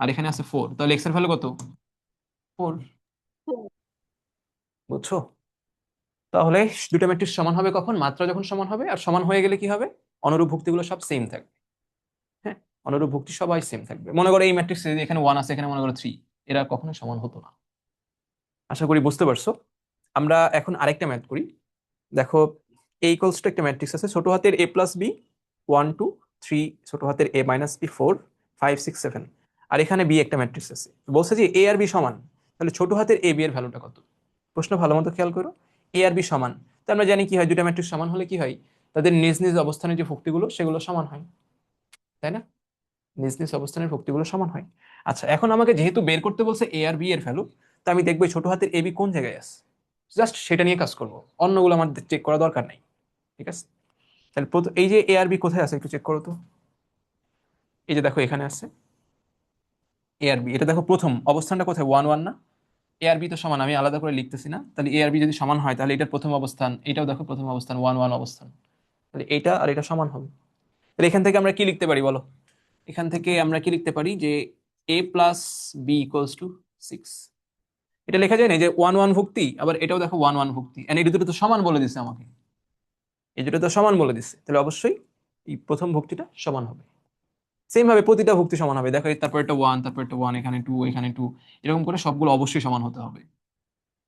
আর এখানে আছে 4, তাহলে এক্স এর ভ্যালু কত? 4। বুঝছো? তাহলে দুটো ম্যাট্রিক্স সমান হবে কখন? মাত্রা যখন সমান হবে। আর সমান হয়ে গেলে কি হবে? অনুরূপ ভুক্তিগুলো সব সেম থাকবে। হ্যাঁ, অনুরূপ ভুক্তি সবাই সেম থাকবে। মনে করো এই ম্যাট্রিক্স যদি এখানে 1 আছে, এখানে মনে করো 3, এরা কখনোই সমান হতো না। আশা করি বুঝতে পারছো। আমরা এখন আরেকটা ম্যাথ করি। দেখো এ ইকুয়ালস টু একটা ম্যাট্রিক্স আছে, ছোট হাতের a প্লাস বি 1 2 3, ছোট হাতের a মাইনাস বি 4 5 6 7, আর এখানে বি একটা ম্যাট্রিক্স আছে। বলছে যে এ আর বি সমান, তাহলে ছোট হাতের এ বি এর ভ্যালুটা কত? প্রশ্ন ভালো মতো খেয়াল করো। এ আর বি সমান, তো আমরা জানি কি হয়? দুটা ম্যাট্রিক্স সমান হলে কি হয়? তাদের নিজ নিজ অবস্থানের যে ভুক্তিগুলো সেগুলো সমান হয়, তাই না? নিজ নিজ অবস্থানের ভুক্তিগুলো সমান হয়। আচ্ছা এখন আমাকে যেহেতু বের করতে বলছে এ আর বি এর ভ্যালু, তা আমি দেখবো এই ছোট হাতের এ বি কোন জায়গায় আছে, জাস্ট সেটা নিয়ে কাজ করবো, অন্যগুলো আমার চেক করা দরকার নাই, ঠিক আছে? তাহলে এই যে এ আর বি কোথায় আছে একটু চেক করো তো। এই যে দেখো এখানে আছে এ আর বি, এটা দেখো প্রথম অবস্থানটা কোথায়? 1 1 না? এ আর বি তো সমান, আমি আলাদা করে লিখতেছি না। তাহলে এ আর বি যদি সমান হয় তাহলে এটার প্রথম অবস্থান, এটাও দেখো প্রথম অবস্থান, 1 1 অবস্থান, তাহলে এটা আর এটা সমান হবে। তাহলে এখান থেকে আমরা কি লিখতে পারি বলো? এখান থেকে আমরা কি লিখতে পারি? যে a plus b equals to 6। এটা লেখা যায় না যে 1 1 ভুক্তি, আবার এটাও দেখো 1 1 ভুক্তি, এন্ড এই দুটো তো সমান বলে দিছে আমাকে, এই দুটো তো সমান বলে দিচ্ছে, তাহলে অবশ্যই এই প্রথম ভুক্তিটা সমান হবে। সেম ভাবে প্রতিটা ভুক্তি সমান হবে। দেখো তারপর একটা 1, তারপর একটা 1, এখানে 2, এখানে 2, এরকম করে সবগুলো অবশ্যই সমান হতে হবে।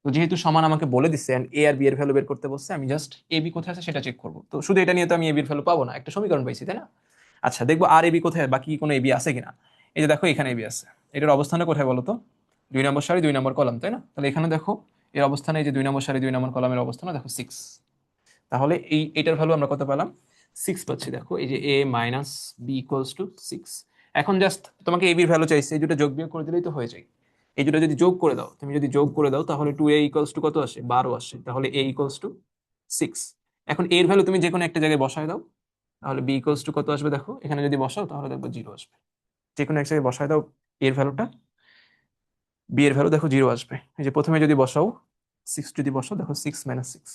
তো যেহেতু সমান আমাকে বলে দিচ্ছে এন্ড এ আর বি এর ভ্যালু বের করতে বলছে, আমি জাস্ট এ বি কোথায় আছে সেটা চেক করবো। তো শুধু এটা নিয়ে তো আমি এ বির ভ্যালু পাবো না, একটা সমীকরণ পাইছি, তাই না? আচ্ছা দেখবো আর এবি কোথায়, বাকি কোনো এবি আছে কিনা। এই যে দেখো এখানে এবি আছে, এটার অবস্থানটা কোথায় বলো তো? 2 নম্বর সারি 2 নম্বর কলাম, তাই না? তাহলে এখানে দেখো এর অবস্থানে, এই যে 2 নম্বর সারি 2 নম্বর কলামের অবস্থানে দেখো 6। তাহলে এটার ভ্যালু আমরা কত পেলাম? 6 পাচ্ছি। দেখো এই যে a minus b equals to 6। এখন জাস্ট তোমাকে a বির ভ্যালু চাইছে, এই দুটো যোগ বিয়োগ করে দিলেই তো হয়ে যায়। এই দুটো যদি যোগ করে দাও, তুমি যদি যোগ করে দাও তাহলে 2a ইকুয়ালস টু কত আসে, 12 আসে। তাহলে a ইকুয়ালস টু 6। এখন এর ভ্যালু তুমি যে কোনো একটা জায়গায় বসায় দাও, তাহলে b ইকুয়ালস টু কত আসবে দেখো, এখানে যদি বসাও তাহলে দেখবো 0 আসবে। যে কোনো এক জায়গায় বসায় দাও এর ভ্যালুটা, b এর ভ্যালু দেখো 0 আসবে। এই যে প্রথমে যদি বসাও 6, যদি বসাও দেখো 6 মাইনাস 6,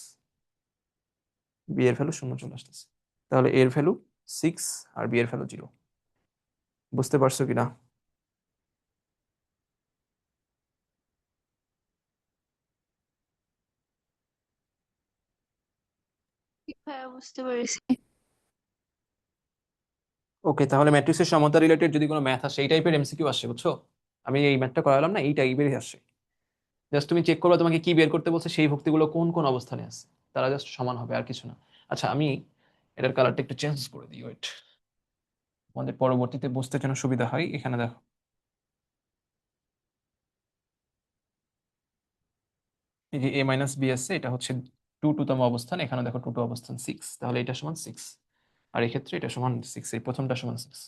b এর ভ্যালু 0 চলে আসতেছে। তাহলে এর ভ্যালু 6 আর b এর ভ্যালু 0। বুঝতে পারছো কিনা? ঠিক ভাইয়া, বুঝতে পেরেছি। ওকে, তাহলে ম্যাট্রিক্সের সমতা রিলেটেড যদি কোনো ম্যাথ আসে, এই টাইপের এমসিকিউ আসে, বুঝছো? আমি এই ম্যাথটা করালাম না, এই টাইপেরই আসে। জাস্ট তুমি চেক করবে তোমাকে কি বের করতে বলছে, সেই ভুক্তিগুলো কোন কোন অবস্থানে আছে, তারা জাস্ট সমান হবে, আর কিছু না। আচ্ছা, আমি এটার কালারটা একটু চেঞ্জ করে দিই, ওয়েট, আমাদের পরবর্তীতে বুঝতে যেন সুবিধা হয়। এখানে দেখো এই যে a মাইনাস বি আছে, এটা হচ্ছে 2 তম অবস্থান, এখানে দেখো 2 অবস্থান 6, তাহলে এটা সমান 6, আর এই ক্ষেত্রে এটা সমান 6, এই প্রথমটা সমান 6।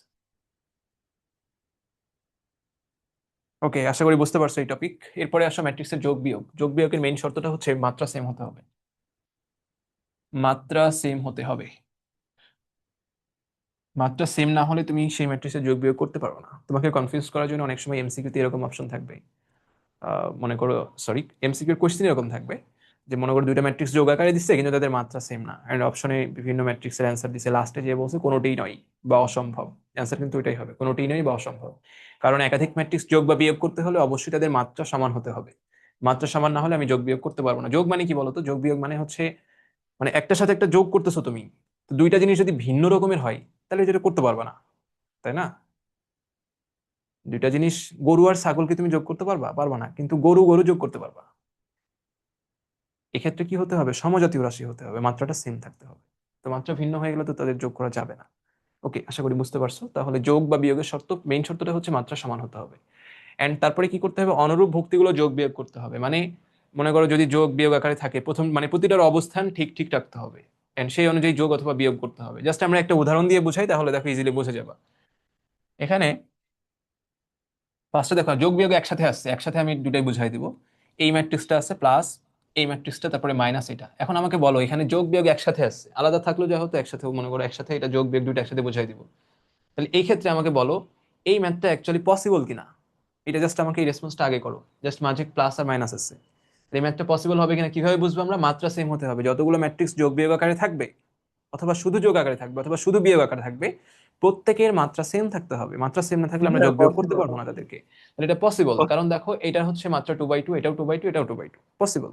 ওকে, আশা করি বুঝতে পারছো এই টপিক। এরপরে আসো ম্যাট্রিক্সের যোগ বিয়োগ। যোগ বিয়োগের মেইন শর্তটা হচ্ছে মাত্রা সেম হতে হবে। মাত্রা সেম হতে হবে। মাত্রা সেম না হলে তুমি সেই ম্যাট্রিক্সের যোগ বিয়োগ করতে পারো না। তোমাকে কনফিউজ করার জন্য অনেক সময় এমসিকিউতে এরকম অপশন থাকবে। মনে করো, সরি, এমসিকিউর কোশ্চেন এরকম থাকবে যে মনে করো দুইটা ম্যাট্রিক্স যোগ আকারে দিচ্ছে কিন্তু তাদের মাত্রা সেম না, এন্ড অপশনে বিভিন্ন ম্যাট্রিক্সের অ্যান্সার দিচ্ছে, লাস্টে যে বলছে কোনোটিই নয় বা অসম্ভব। অ্যান্সার কিন্তু এটাই হবে, কোনোটিই নয় বা অসম্ভব। কারণ একাধিক ম্যাট্রিক্স যোগ বা বিয়োগ করতে হলে অবশ্যই তাদের মাত্রা সমান হতে হবে। মাত্রা সমান না হলে আমি যোগ বিয়োগ করতে পারবো না। যোগ মানে কি বলতো? যোগ বিয়োগ মানে হচ্ছে, মানে একটার সাথে একটা যোগ করতেছো তুমি, তো দুইটা জিনিস যদি ভিন্ন রকমের হয় তাহলে যেটা করতে পারবে না, তাই না? দুইটা জিনিস, গরু আর ছাগলকে তুমি যোগ করতে পারবা? পারবা না। কিন্তু গরু গরু যোগ করতে পারবা। এক্ষেত্রে কি হতে হবে? সমজাতীয় রাশি হতে হবে, মাত্রাটা সেম থাকতে হবে। তো মাত্রা ভিন্ন হয়ে গেলে তো তাদের যোগ করা যাবে না। ওকে, আশা করি বুঝতে পারছো। তাহলে যোগ বা বিয়োগের শর্ত, মেইন শর্তটা হচ্ছে মাত্রা সমান হতে হবে। এন্ড তারপরে কি করতে হবে? অনুরূপ ভুক্তিগুলো যোগ বিয়োগ করতে হবে। মানে মনে করো যদি যোগ বিয়োগ আকারে থাকে, প্রথম মানে প্রতিটার অবস্থান ঠিক ঠিক রাখতে হবে, এন্ড সেই অনুযায়ী যোগ অথবা বিয়োগ করতে হবে। জাস্ট আমরা একটা উদাহরণ দিয়ে বুঝাই, তাহলে দেখো ইজিলি বুঝে যাবা। এখানে ফার্স্টে দেখো যোগ বিয়োগ একসাথে আসছে, একসাথে আমি দুটাই বুঝাই দিব। এই ম্যাট্রিক্সটা আছে প্লাস এই ম্যাট্রিক্সটা, তারপরে মাইনাস এটা। এখন আমাকে বলো এখানে যোগ বিয়োগ একসাথে আসছে, আলাদা থাকলেও যা হতো একসাথে, মনে করো একসাথে এটা যোগ বিয়োগ দুটো একসাথে বুঝাই দিব। তাহলে এই ক্ষেত্রে আমাকে বলো এই ম্যাথটা অ্যাকচুয়ালি পসিবল কিনা। এটা জাস্ট আমাকে এই রেসপন্সটা আগে করো, জাস্ট মাঝে প্লাস আর মাইনাস আছে। এই ম্যাথটা পসিবল হবে কিনা কিভাবে বুঝবো আমরা? মাত্রা সেম হতে হবে। যতগুলো ম্যাট্রিক্স যোগ বিয়োগ আকারে থাকবে, অথবা শুধু যোগ আকারে থাকবে, অথবা শুধু বিয়োগ আকারে থাকবে, প্রত্যেকের মাত্রা সেম থাকতে হবে। মাত্রা সেম না থাকলে আমরা যোগ বিয়োগ করতে পারবো না তাদেরকে। তাহলে এটা পসিবল, কারণ দেখো এটা হচ্ছে মাত্রা 2/2, এটাও 2/2, এটাও 2/2, পসিবল।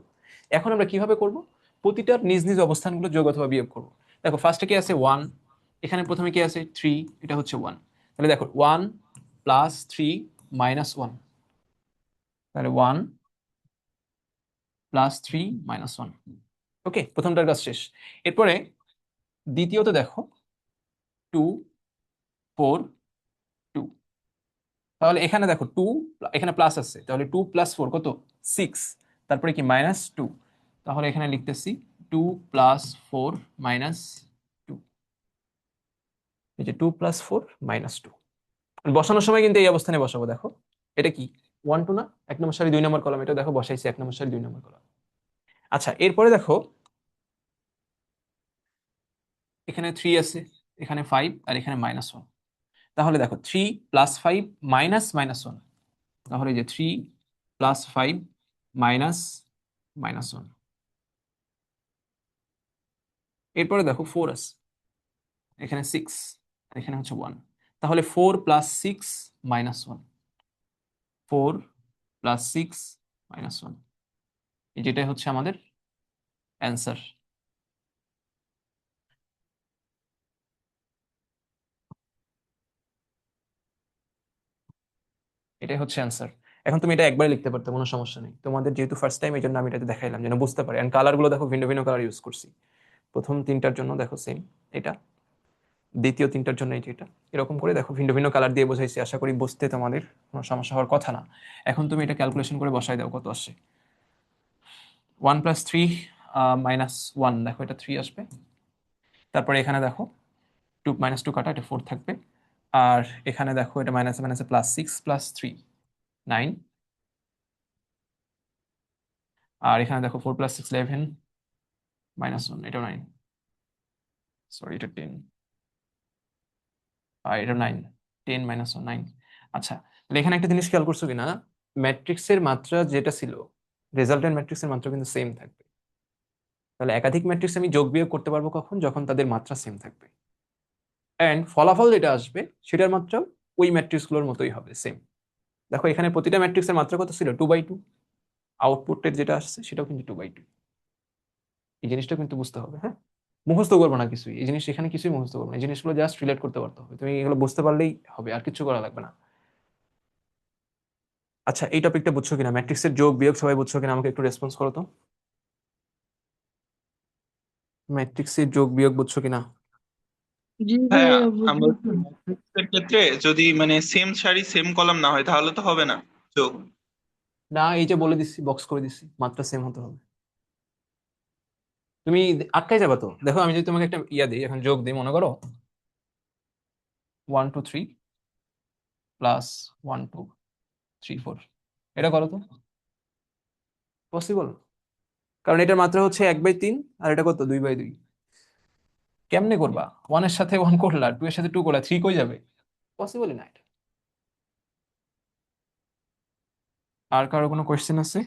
এখন আমরা কিভাবে করব? প্রতিটার নিজ নিজ অবস্থানগুলো যোগ অথবা বিয়োগ করব। দেখো ফার্স্টে কি আছে 1, এখানে প্রথমে কি আছে 3, এটা হচ্ছে 1। তাহলে দেখো 1 প্লাস 3 মাইনাস 1, তাহলে 1 প্লাস 3 মাইনাস 1। ওকে, প্রথমটার কাজ শেষ। এরপরে দ্বিতীয়ত দেখো 2 4 2। তাহলে এখানে দেখো 2, এখানে প্লাস আছে, তাহলে 2 প্লাস 4 কত? 6। তারপরে কি মাইনাস 2, তাহলে এখানে লিখতেছি 2 প্লাস 4 মাইনাস 2। এই যে 2 প্লাস 4 মাইনাস 2 বসানোর সময় কিন্তু এই অবস্থানে বসাবো। দেখো এটা কি 1 2 না? 1 নম্বর সারি 2 নম্বর কলাম, এটা দেখো বসাইছি 1 নম্বর সারি 2 নম্বর কলাম। আচ্ছা, এরপরে দেখো এখানে 3 আছে, এখানে 5, আর এখানে মাইনাস 1। তাহলে দেখো 3 প্লাস 5 মাইনাস মাইনাস 1, তাহলে এই যে 3 প্লাস 5 মাইনাস মাইনাস 1। এরপরে দেখো 4 আছে, এখানে 6, আর এখানে হচ্ছে 1। তাহলে 4 প্লাস 6 মাইনাস 1, 4 প্লাস 6 মাইনাস 1, যেটাই হচ্ছে আমাদের অ্যান্সার। এটাই হচ্ছে অ্যান্সার। এখন তুমি এটা একবারে লিখতে পারতো, কোনো সমস্যা নেই। তোমাদের যেহেতু ফার্স্ট টাইম, এই জন্য আমি এটাতে দেখাইলাম যেন বুঝতে পারে। এন্ড কালার গুলো দেখো ভিন্ন ভিন্ন কালার ইউজ করছি। প্রথম তিনটার জন্য দেখো সেম এটা, দ্বিতীয় তিনটার জন্য এই যেটা, এরকম করে দেখো ভিন্ন ভিন্ন কালার দিয়ে বোঝাইছি। আশা করি বুঝতে তোমাদের কোনো সমস্যা হওয়ার কথা না। এখন তুমি এটা ক্যালকুলেশন করে বসাই দাও কত আসছে। 1 প্লাস 3 মাইনাস 1, দেখো এটা 3 আসবে। তারপরে এখানে দেখো -2 কাটা, এটা 4 থাকবে। আর এখানে দেখো এটা মাইনাসে মাইনাসে +6 +3 9। আর এখানে দেখো 4 + 6 11 -1, এটাও 9, সরি এটা 10, আর এটা 9, 10 -1 9। আচ্ছা, তাহলে এখানে একটা জিনিস খেয়াল করছো কিনা, ম্যাট্রিক্সের মাত্রা যেটা ছিল, রেজাল্টেন্ট ম্যাট্রিক্সের মাত্রা কিন্তু সেম থাকবে। তাহলে একাধিক ম্যাট্রিক্স আমি যোগ বিয়োগ করতে পারবো কখন? যখন তাদের মাত্রা সেম থাকবে, অ্যান্ড ফলাফল যেটা আসবে সেটার মাত্রা ওই ম্যাট্রিক্সগুলোর মতোই হবে, সেম। দেখো এখানে প্রতিটা ম্যাট্রিক্সের মাত্রা কত ছিল? 2/2। আউটপুটের যেটা আসছে সেটাও কিন্তু 2/2। এই জিনিসটা কিন্তু বুঝতে হবে, হ্যাঁ? মুখস্থ করবো না কিছুই, এই জিনিস এখানে কিছুই মুখস্থ করবো না, এই জিনিসগুলো জাস্ট রিলেট করতে পারতে হবে, তুমি এগুলো বুঝতে পারলেই হবে, আর কিছু করা লাগবে না। আচ্ছা, এই টপিকটা বুঝছো কিনা, ম্যাট্রিক্সের যোগ বিয়োগ সবাই বুঝছো কিনা, আমাকে একটু রেসপন্স করো তো। ম্যাট্রিক্সের যোগ বিয়োগ বুঝছো কিনা? জি হ্যাঁ, ভাইয়া আমরা বুঝেছি। ম্যাট্রিক্সের ক্ষেত্রে যদি মানে সেম সারি সেম কলাম না হয় তাহলে তো হবে না যোগ। না, এই যে বলে দিচ্ছি, বক্স করে দিচ্ছি, মাত্রা সেম হতে হবে। তুমি আটকাই যাবে তো। দেখো আমি যদি তোমাকে একটা দিই, এখন যোগ দিই, মনে করো 1 2 3 +1 2 3 4, এটা করো তো, পসিবল? কারণ এটার মাত্রা হচ্ছে 1/3, আর এটা কত? 2/2। কেমনে করবা? 1 এর সাথে 1 করলা, 2 এর সাথে 2 করলা, 3 কই যাবে? পসিবলই না এটা। আর কারো কোনো কোয়েশ্চেন আছে?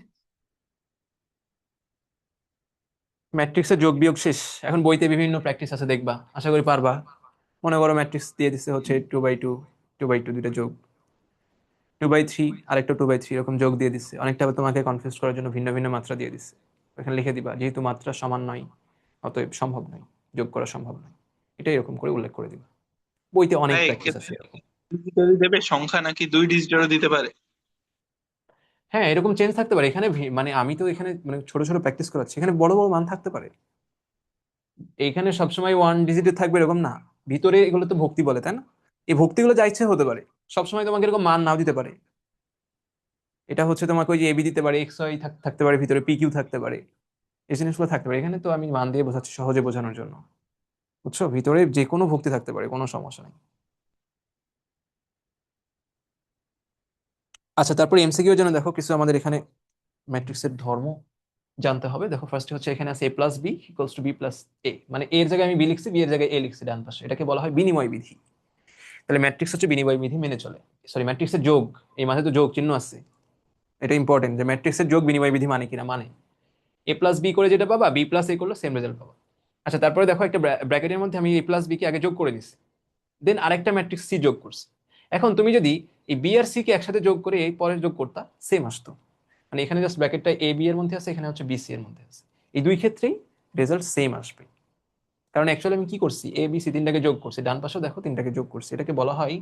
ম্যাট্রিক্সের যোগ বিয়োগ শেষ, এখন বইতে বিভিন্ন প্র্যাকটিস আছে, দেখবা, আশা করি পারবা। মনে করো ম্যাট্রিক্স দিয়ে দিচ্ছে হচ্ছে 2/2, 2/2 দুইটা যোগ, 2/3 আরেকটা 2/3, এরকম যোগ দিয়ে দিচ্ছে, অনেকটা তোমাকে কনফিউজ করার জন্য ভিন্ন ভিন্ন মাত্রা দিয়ে দিচ্ছে। এখানে লিখে দিবা যেহেতু মাত্রা সমান নয়, অতএব সম্ভব নয়, যোগ করা সম্ভব নয়, এটা এরকম করে উল্লেখ করে দিবা। বইতে অনেক তাই প্র্যাকটিস আছে এক্ষেত্রে এরকম। ডিজিটালি দেবে সংখ্যা নাকি 2 ডিজিটেরও দিতে পারে? হ্যাঁ, এরকম চেঞ্জ থাকতে পারে এখানে, মানে আমি তো এখানে মানে ছোট ছোট প্র্যাকটিস করাচ্ছি, এখানে বড় বড় মান থাকতে পারে। এইখানে সবসময় 1 ডিজিটে থাকবে এরকম না, ভিতরে এগুলো তো ভক্তি বলে, তাই না? এই ভক্তিগুলো যা ইচ্ছে হতে পারে, সবসময় তোমাকে এরকম মান নাও দিতে পারে। এটা হচ্ছে তোমাকে ওই যে এবি দিতে পারে, এক্স ওয়াই থাকতে পারে, ভিতরে পি কিউ থাকতে পারে, এই জিনিসগুলো থাকতে পারে। এখানে তো আমি মান দিয়ে বোঝাচ্ছি সহজে বোঝানোর জন্য, বুঝছো? ভিতরে যে কোনো ভক্তি থাকতে পারে, কোনো সমস্যা নেই। আচ্ছা, তারপরে এমসিকিউ জন্য দেখো কিছু আমাদের এখানে ম্যাট্রিক্সের ধর্ম জানতে হবে। দেখো ফার্স্টে হচ্ছে এখানে আছে a+b = b+a, মানে a এর জায়গায় আমি বি লিখছি, বি এর জায়গায় এ লিখছি ডান পাশে, এটাকে বলা হয় বিনিময় বিধি। তাহলে ম্যাট্রিক্স হচ্ছে বিনিময় বিধি মেনে চলে। সরি, ম্যাট্রিক্সের যোগ, এই মাঝে তো যোগ চিহ্ন আছে, এটা ইম্পর্টেন্ট যে ম্যাট্রিক্সের যোগ বিনিময় বিধি মানে কিনা, মানে a+b করে যেটা পাবা, b+a করলে সেম রেজাল্ট পাবা। আচ্ছা, তারপরে দেখো একটা ব্র্যাকেটের মধ্যে আমি a+b কে আগে যোগ করে দিচ্ছি, দেন আরেকটা ম্যাট্রিক্স সি যোগ করছি। এখন তুমি যদি এই বি আর সি কে একসাথে যোগ করে এই পরে যোগ করতা, সেম আসতো। মানে এখানে জাস্ট ব্র্যাকেটটা এ বি এর মধ্যে আছে, এখানে হচ্ছে বি সি এর মধ্যে আছে, এই দুই ক্ষেত্রেই রেজাল্ট সেম আসবে। কারণ অ্যাকচুয়ালি আমি কি করছি, এ বি সি তিনটাকে যোগ করছি, ডান পাশেও দেখো তিনটাকে যোগ করছি, এটাকে বলা হয়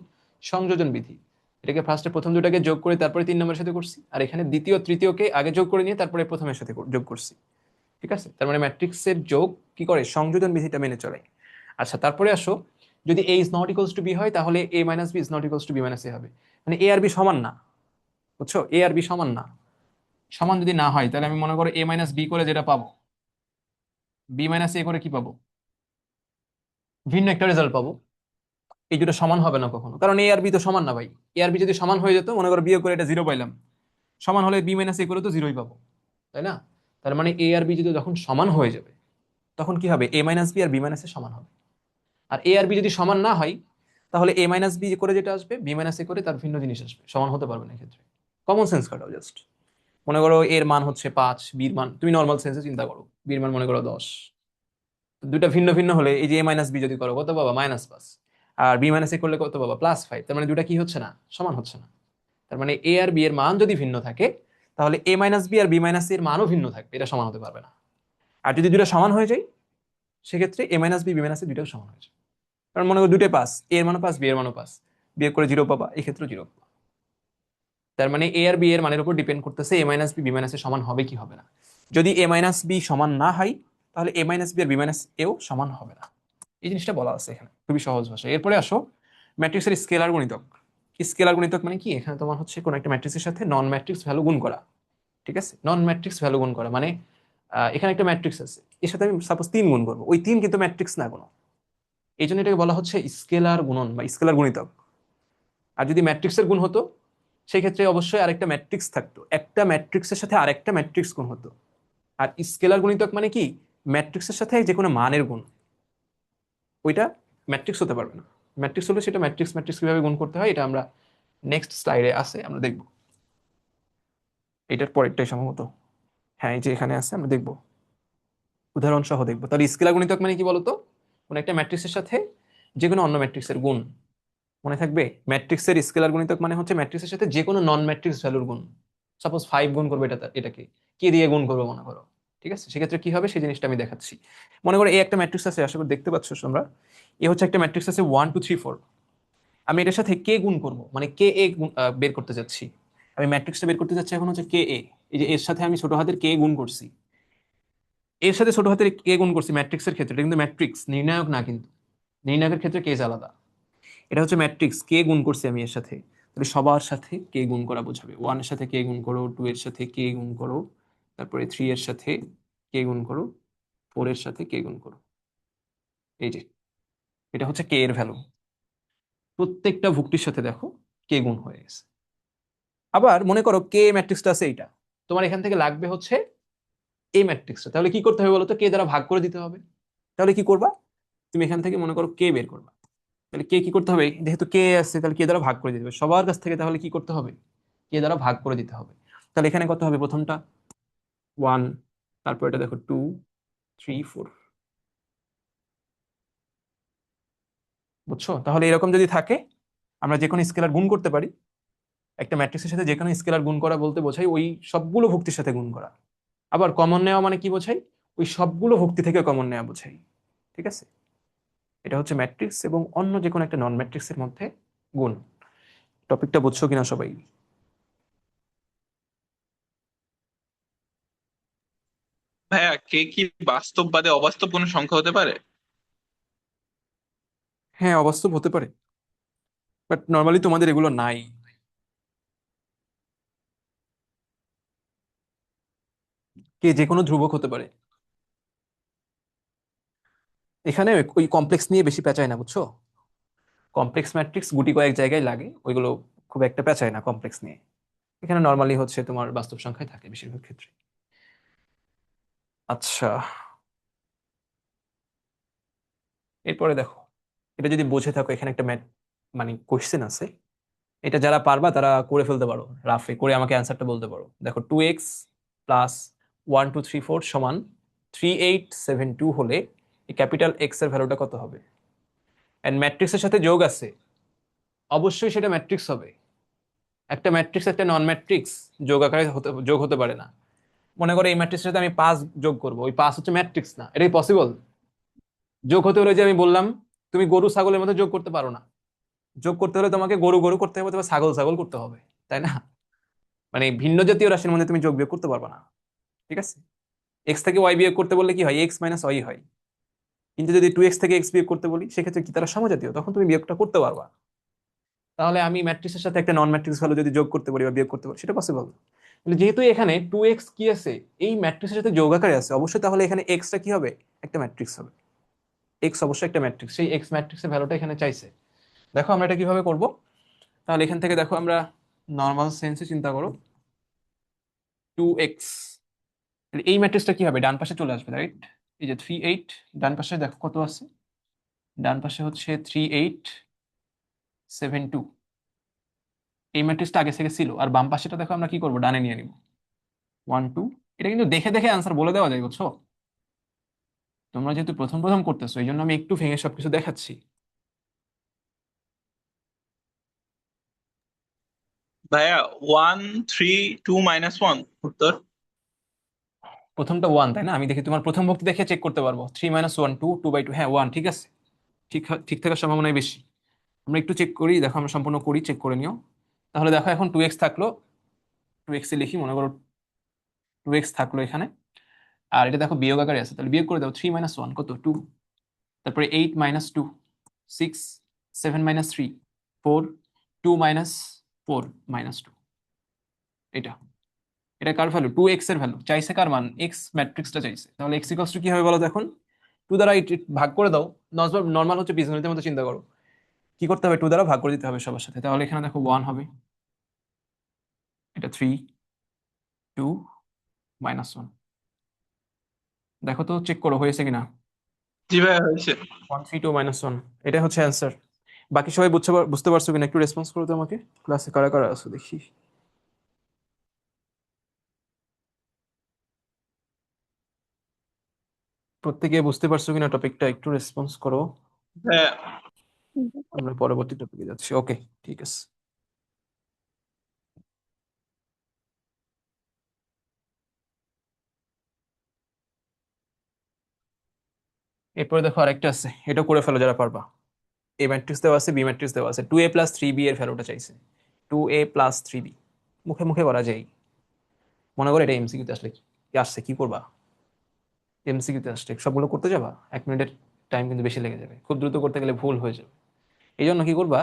সংযোজন বিধি। এটাকে ফার্স্টে প্রথম দুটাকে যোগ করে তারপরে 3 নম্বরের সাথে করছি, আর এখানে দ্বিতীয় তৃতীয়কে আগে যোগ করে নিয়ে তারপরে প্রথমের সাথে যোগ করছি। ঠিক আছে, তার মানে ম্যাট্রিক্সের যোগ কি করে, সংযোজন বিধিটা মেনে চলে। আচ্ছা, তারপরে আসো, যদি a is not equals to B হয় তাহলে a minus B is not equals to B minus A হবে। মানে এ আর বি সমান না, বুঝছো? এ আর বি সমান না, সমান যদি না হয় তাহলে আমি মনে করো a মাইনাস বি করে যেটা পাবো, বি মাইনাস এ করে কি পাবো, ভিন্ন একটা রেজাল্ট পাবো। এই দুটো সমান হবে না কখনো, কারণ এ আর বি তো সমান না ভাই। এ আর বি যদি সমান হয়ে যেত, মনে করো বিয়োগ করে এটা 0 পাইলাম, সমান হলে বি মাইনাস এ করে তো 0ই পাবো, তাই না? তার মানে এ আর বি যদি যখন সমান হয়ে যাবে, তখন কি হবে, এ মাইনাস বি আর বি মাইনাস এ সমান হবে। আর এ আর বি যদি সমান না হয়, তাহলে এ মাইনাস বি করে যেটা আসবে, বি মাইনাস এ করে তার ভিন্ন জিনিস আসবে, সমান হতে পারবে না এক্ষেত্রে। কমন সেন্স খাটাও জাস্ট। মনে করো এর মান হচ্ছে 5, বির মান, তুমি নর্মাল সেন্সে চিন্তা করো, বির মান মনে করো 10, দুইটা ভিন্ন ভিন্ন হলে এই যে এ মাইনাস বি যদি করো কত পাবা, -5, আর বি মাইনাস এ করলে কত পাবা, +5। তার মানে দুটা কি হচ্ছে না, সমান হচ্ছে না। তার মানে এ আর বি এর মান যদি ভিন্ন থাকে, তাহলে এ মাইনাস বি আর বি মাইনাস এর মানও ভিন্ন থাকবে, এটা সমান হতে পারবে না। আর যদি দুটা সমান হয়ে যায়, সেক্ষেত্রে এ মাইনাস বি বি মাইনাস এ দুটাও সমান হয়ে যায়। কারণ মনে করো দুটোই 5, এ এর মানও 5, বি এর মানও 5, বিয়োগ করে 0 পাবা, এই ক্ষেত্রে 0 পাবা। তার মানে এ আর বি এর মানের উপর ডিপেন্ড করতেছে এ মাইনাস বি বি মাইনাস এ সমান হবে কি হবে না। যদি এ মাইনাস বি সমান না হয়, তাহলে এ মাইনাস বি আর বি মাইনাস এও সমান হবে না। এই জিনিসটা বলা আছে এখানে খুবই সহজ ভাষায়। এরপরে আসো ম্যাট্রিক্সের স্কেলার গুণিতক। স্কেলার গুণিতক মানে কি, এখানে তোমার হচ্ছে কোন একটা ম্যাট্রিক্সের সাথে নন ম্যাট্রিক্স ভ্যালু গুণ করা। ঠিক আছে, নন ম্যাট্রিক্স ভ্যালু গুণ করা মানে এখানে একটা ম্যাট্রিক্স আছে, এর সাথে আমি সাপোজ 3 গুণ করবো, ওই 3 কিন্তু ম্যাট্রিক্স না কোনো, এই জন্য এটাকে বলা হচ্ছে স্কেলার গুণন বা স্কেলার গুণিতক। আর যদি ম্যাট্রিক্সের গুণ হতো সেই ক্ষেত্রে অবশ্যই আরেকটা ম্যাট্রিক্স থাকতো, একটা ম্যাট্রিক্সের সাথে আরেকটা ম্যাট্রিক্স গুণ হতো। আর স্কেলার গুণিতক মানে কি, ম্যাট্রিক্সের সাথে যে কোনো মানের গুণ, ওইটা ম্যাট্রিক্স হতে পারবে না। ম্যাট্রিক্স হলে সেটা ম্যাট্রিক্স ম্যাট্রিক্স কিভাবে গুণ করতে হয় এটা আমরা নেক্সট স্লাইডে আছে, আমরা দেখব। এটার পরেরটাই সম্ভবত, হ্যাঁ এই যে এখানে আছে, আমরা দেখব উদাহরণ সহ দেখবো। তাহলে স্কেলার গুণিতক মানে কি বলতো, কোন একটা ম্যাট্রিক্সের সাথে যে কোনো অন্য ম্যাট্রিক্সের গুণ। মনে থাকবে, ম্যাট্রিক্সের স্কেলার গুণিতক মানে হচ্ছে ম্যাট্রিক্সের সাথে যে কোনো নন ম্যাট্রিক্স ভ্যালুর গুণ। সাপোজ 5 গুণ করবে এটাকে কি দিয়ে গুণ করবো মনে করো, ঠিক আছে? সেক্ষেত্রে কি হবে সেই জিনিসটা আমি দেখাচ্ছি। মনে করো এই একটা ম্যাট্রিক্স আছে, আশা করি দেখতে পাচ্ছ তোমরা। এ হচ্ছে একটা ম্যাট্রিক্স আছে 1 2 3 4। আমি এটার সাথে কে গুণ করব, মানে কে এ বের করতে যাচ্ছি। আমি ম্যাট্রিক্সটা বের করতে যাচ্ছি এখন হচ্ছে কে এ। এই যে এর সাথে আমি ছোট হাতের কে গুণ করছি, এর সাথে ছোট হাতের কে গুণ করছি ম্যাট্রিক্সের ক্ষেত্রে, এটা কিন্তু ম্যাট্রিক্স, নির্ণায়ক না কিন্তু। নির্ণায়কের ক্ষেত্রে কেস আলাদা। এটা হচ্ছে ম্যাট্রিক্স, কে গুণ করছি আমি এর সাথে। তাহলে সবার সাথে কে গুণ করা বোঝাবে। 1 এর সাথে কে গুণ করো, 2 এর সাথে কে গুণ করো, তারপরে 3 এর সাথে কে গুণ করো, 4 এর সাথে কে গুণ করো। এই যে এটা হচ্ছে কে এর ভ্যালু। প্রত্যেকটা ভুক্তির সাথে দেখো কে গুণ হয়ে গেছে। আবার মনে করো কে ম্যাট্রিক্সটা আছে এইটা, তোমার এখান থেকে লাগবে হচ্ছে এই ম্যাট্রিক্সটা। তাহলে কি করতে হবে বলো তো, কে দ্বারা ভাগ করে দিতে হবে। তাহলে কি করবা, তুমি এখান থেকে মনে করো কে বের করবা। তাহলে কে কি করতে হবে, যেহেতু কে আছে তাহলে কে দ্বারা ভাগ করে দিতে হবে সবার কাছ থেকে। তাহলে কি করতে হবে, কে দ্বারা ভাগ করে দিতে হবে। তাহলে এখানে কত হবে, প্রথমটা 1, তারপর এটা দেখো 2 3 4। বুঝছো? তাহলে এরকম যদি থাকে, আমরা যে কোনো স্কেলার গুণ করতে পারি। একটা ম্যাট্রিক্সের সাথে যে কোনো স্কেলার গুণ করা বলতে বোঝাই ওই সবগুলো ভুক্তির সাথে গুণ করা। আবার কমন নেওয়া মানে কি বোঝাই, ওই সবগুলো ভুক্তি থেকে কমন নেওয়া বোঝাই। ঠিক আছে? এটা হচ্ছে ম্যাট্রিক্স এবং অন্য যে কোনো একটা নন ম্যাট্রিক্সের মধ্যে গুণ। টপিকটা বুঝছো কিনা সবাই? ভাইয়া, কে কি বাস্তববাদে অবাস্তব কোনো সংখ্যা হতে পারে? হ্যাঁ, অবাস্তব হতে পারে, বাট নর্মালি তোমাদের এগুলো নাই। কে যে কোনো ধ্রুবক হতে পারে। এখানে ওই কমপ্লেক্স নিয়ে বেশি পেঁচায় না, বুঝছো? কমপ্লেক্স ম্যাট্রিক্স গুটি কয়েক জায়গায় লাগে, ওইগুলো খুব একটা পেঁচায় না কমপ্লেক্স নিয়ে। এখানে নর্মালি হচ্ছে তোমার বাস্তব সংখ্যায় থাকে বেশিরভাগ ক্ষেত্রে। আচ্ছা, এরপরে দেখো, এটা যদি বুঝে থাকো এখানে একটা মানে কোশ্চেন আছে, এটা যারা পারবা তারা করে ফেলতে পারো, রাফে করে আমাকে অ্যান্সারটা বলতে পারো। দেখো 2x প্লাস 1 2 3 4 সমান 3872 হলে এই ক্যাপিটাল এক্স এর ভ্যালুটা কত হবে? এন্ড ম্যাট্রিক্সের সাথে যোগ আছে, অবশ্যই সেটা ম্যাট্রিক্স হবে। একটা ম্যাট্রিক্স একটা নন ম্যাট্রিক্স যোগ আকারে যোগ হতে পারে না। মনে করো এই ম্যাট্রিক্সের সাথে আমি 5 যোগ করবো, ওই 5 হচ্ছে ম্যাট্রিক্স না, এটাই পসিবল। যোগ হতে হলে যে আমি বললাম, তুমি গরু ছাগলের মধ্যে যোগ করতে পারো না। যোগ করতে হলে তোমাকে গরু গরু করতে হবে, তোমার ছাগল ছাগল করতে হবে, তাই না? মানে ভিন্ন জাতীয় রাশির মধ্যে তুমি যোগ বিয়োগ করতে পারবে না। ঠিক আছে? এক্স থেকে ওয়াই বিয়োগ করতে বললে কি হয়, এক্স মাইনাস ওয়াই হয়। কিন্তু যদি 2x থেকে এক্স বিয়োগ করতে বলি সেক্ষেত্রে কি তারা সমজাতীয়, তখন তুমি বিয়োগটা করতে পারবা। তাহলে আমি ম্যাট্রিক্সের সাথে একটা নন ম্যাট্রিক্স ভ্যালু যদি যোগ করতে পারি বা বিয়োগ করতে পারি, সেটা পসিবল। যেহেতু এখানে 2x কি আছে, এই ম্যাট্রিক্সের সাথে যোগ আকারে আছে, অবশ্যই তাহলে এখানে এক্সটা কি হবে, একটা ম্যাট্রিক্স হবে। এক্স অবশ্যই একটা ম্যাট্রিক্স, সেই এক্স ম্যাট্রিক্সের ভ্যালুটা এখানে চাইছে। দেখো আমরা এটা কিভাবে করব। তাহলে এখান থেকে দেখো আমরা নর্মাল সেন্সে চিন্তা করো, 2x, এই ম্যাট্রিক্সটা কি হবে, ডান পাশে চলে আসবে, রাইট? এই যে 38, ডান পাশে দেখো কত আছে, ডান পাশে হচ্ছে 3872। এই ম্যাট্রিক্সটা আগে থেকে ছিল, আর বাম পাশেটা দেখো আমরা কি করবো, ডানে নিয়ে নিব 1 2। এটা কিন্তু দেখে দেখে আনসার বলে দেওয়া যায়, বুঝছো? তোমরা যেহেতু প্রথম প্রথম করতেছো এই জন্য আমি একটু ভেঙে সবকিছু দেখাচ্ছি। ভাইয়া, 1 3 2 - 1 উত্তর। প্রথমটা 1, তাই না? আমি দেখি তোমার প্রথম ভক্তি দেখে চেক করতে পারবো। 3 - 1 2, 2/2, হ্যাঁ 1, ঠিক আছে। ঠিক ঠিক থাকার সম্ভাবনাই বেশি। আমরা একটু চেক করি, দেখো আমরা সম্পূর্ণ করি, চেক করে নিও। তাহলে দেখো এখন 2x থাকলো, 2x এ লিখি, মনে করো 2x থাকলো এখানে। আর এটা দেখো বিয়োগ আকারে আছে, তাহলে বিয়োগ করে দাও। 3 - 1 কত, 2। তারপরে 8 - 2 6, 7 - 3 4, 2 - 4 - 2। এটা এটা কার ভ্যালু, 2x এর ভ্যালু চাইছে, কার মান, এক্স ম্যাট্রিক্সটা চাইছে। তাহলে এক্স ইকুয়ালস টু কি হবে বলো তো এখন, টু দ্বারা ভাগ করে দাও। নর্মাল হচ্ছে বীজগণিতের মতো চিন্তা করো। কি করতে হবে, টু দ্বারা ভাগ করে দিতে হবে সবার সাথে। তাহলে এখানে দেখো 1 হবে, এটা 3, 2, -1। দেখো তো, চেক করো হয়েছে কিনা। জি ভাইয়া হয়েছে। 1, 3, 2, -1, এটা হচ্ছে অ্যান্সার। বাকি সবাই বুঝতে পারছো কিনা একটু রেসপন্স করো তো আমাকে। ক্লাসে কারা কারা আছো দেখি। প্রত্যেকে বুঝতে পারছো কিনা টপিকটা, একটু রেসপন্স করো। হ্যাঁ। আমরা পরবর্তী টপিকে যাচ্ছি। ওকে, ঠিক আছে। এরপরে দেখো আরেকটা আছে, এটা করে ফেলো যারা পারবা। এ ম্যাট্রিক্স দেওয়া আছে, বি ম্যাট্রিক্স দেওয়া আছে, 2a+3b এর ভ্যালুটা চাইছে। 2a+3b মুখে মুখে করা যায়। মনে করো এটা এমসিকিউতে আসলে কি আসছে, কি করবা? এমসিকিউতে আসলে সবগুলো করতে যাবা, 1 মিনিটের টাইম কিন্তু বেশি লেগে যাবে, খুব দ্রুত করতে গেলে ভুল হয়ে যাবে। এই জন্য কি করবা,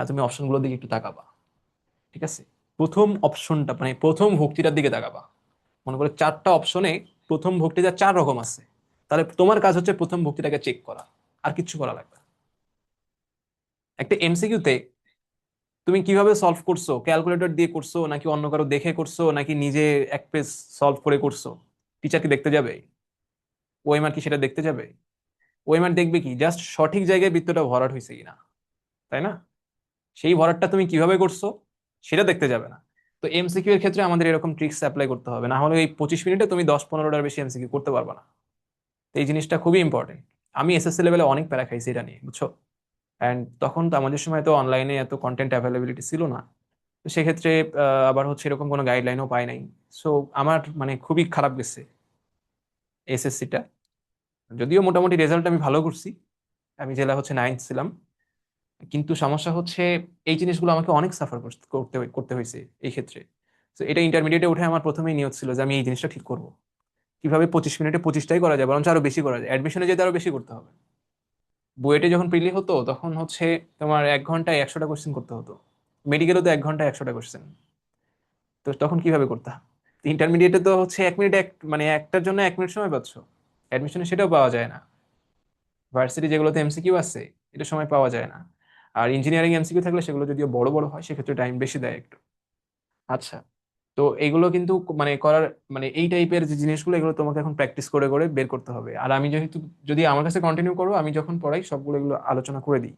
তুমি অপশনগুলোর দিকে একটু তাকাবা। ঠিক আছে, প্রথম অপশনটা মানে প্রথম ভুক্তিটার দিকে তাকাবা। মনে করো 4টা অপশনে প্রথম ভুক্তিটা 4 রকম আছে, তাহলে তোমার কাজ হচ্ছে প্রথম ভুক্তিটাকে চেক করা, আর কিচ্ছু করা লাগবে না। একটা এমসিকিউতে তুমি কিভাবে সলভ করছো, ক্যালকুলেটর দিয়ে করছো নাকি অন্য কারো দেখে করছো নাকি নিজে এক পেজ সলভ করে করছো, টিচার কি দেখতে যাবে? ওএমআর কি সেটা দেখতে যাবে? ওএমআর দেখবে কি জাস্ট সঠিক জায়গায় বৃত্তটা ভরাট হয়েছে কিনা, তাই না? সেই ভরাটটা তুমি কিভাবে করছো সেটা দেখতে যাবে না। তো এমসিকিউ এর ক্ষেত্রে আমাদের এরকম ট্রিক্স অ্যাপ্লাই করতে হবে, না হলে এই 25 মিনিটে তুমি 10-15টার বেশি এমসিকিউ করতে পারবে না। তো এই জিনিসটা খুবই ইম্পর্টেন্ট। আমি এসএসসি লেভেলে অনেক প্যারা খাইছি এটা নিয়ে, বুঝছো। অ্যান্ড তখন তো আমাদের সময় তো অনলাইনে এত কন্টেন্ট অ্যাভেলেবিলিটি ছিল না। তো সেক্ষেত্রে আবার হচ্ছে এরকম কোনো গাইডলাইনও পাই নাই। সো আমার মানে খুবই খারাপ গেছে এসএসসিটা। যদিও মোটামুটি রেজাল্ট আমি ভালো করছি, আমি জেলা হচ্ছে 9th ছিলাম, কিন্তু সমস্যা হচ্ছে এই জিনিসগুলো আমাকে অনেক সাফার করতে করতে হয়েছে এই ক্ষেত্রে। তো এটা ইন্টারমিডিয়েটে উঠে আমার প্রথমেই নিয়ত ছিল যে আমি এই জিনিসটা ঠিক করব, কিভাবে 25 মিনিটে 25টাই করা যায়, বরঞ্চ আরো বেশি করা যায়, অ্যাডমিশনে যেতে আরো বেশি করতে হবে। বুয়েটে যখন প্রিলি হতো তখন হচ্ছে তোমার 1 ঘন্টায় 100টা কোশ্চেন করতে হতো, মেডিকেলও তো 1 ঘন্টায় 100টা কোশ্চেন। তো তখন কিভাবে করতাম? ইন্টারমিডিয়েটে তো হচ্ছে 1 মিনিট মানে একটার জন্য 1 মিনিট সময় পাচ্ছ, অ্যাডমিশনে সেটাও পাওয়া যায় না। ভার্সিটি যেগুলোতে এমসিকিউ আছে এটা সময় পাওয়া যায় না। আর ইঞ্জিনিয়ারিং এমসিকিউ থাকলে সেগুলো যদিও বড় বড় হয় সেক্ষেত্রে টাইম বেশি দেয় একটু। আচ্ছা, তো এইগুলো কিন্তু মানে করার মানে এই টাইপের যে জিনিসগুলো এগুলো তোমাকে এখন প্র্যাকটিস করে করে বের করতে হবে। আর আমি যেহেতু যদি আমার কাছে কন্টিনিউ করো, আমি যখন পড়াই সবগুলো এগুলো আলোচনা করে দিই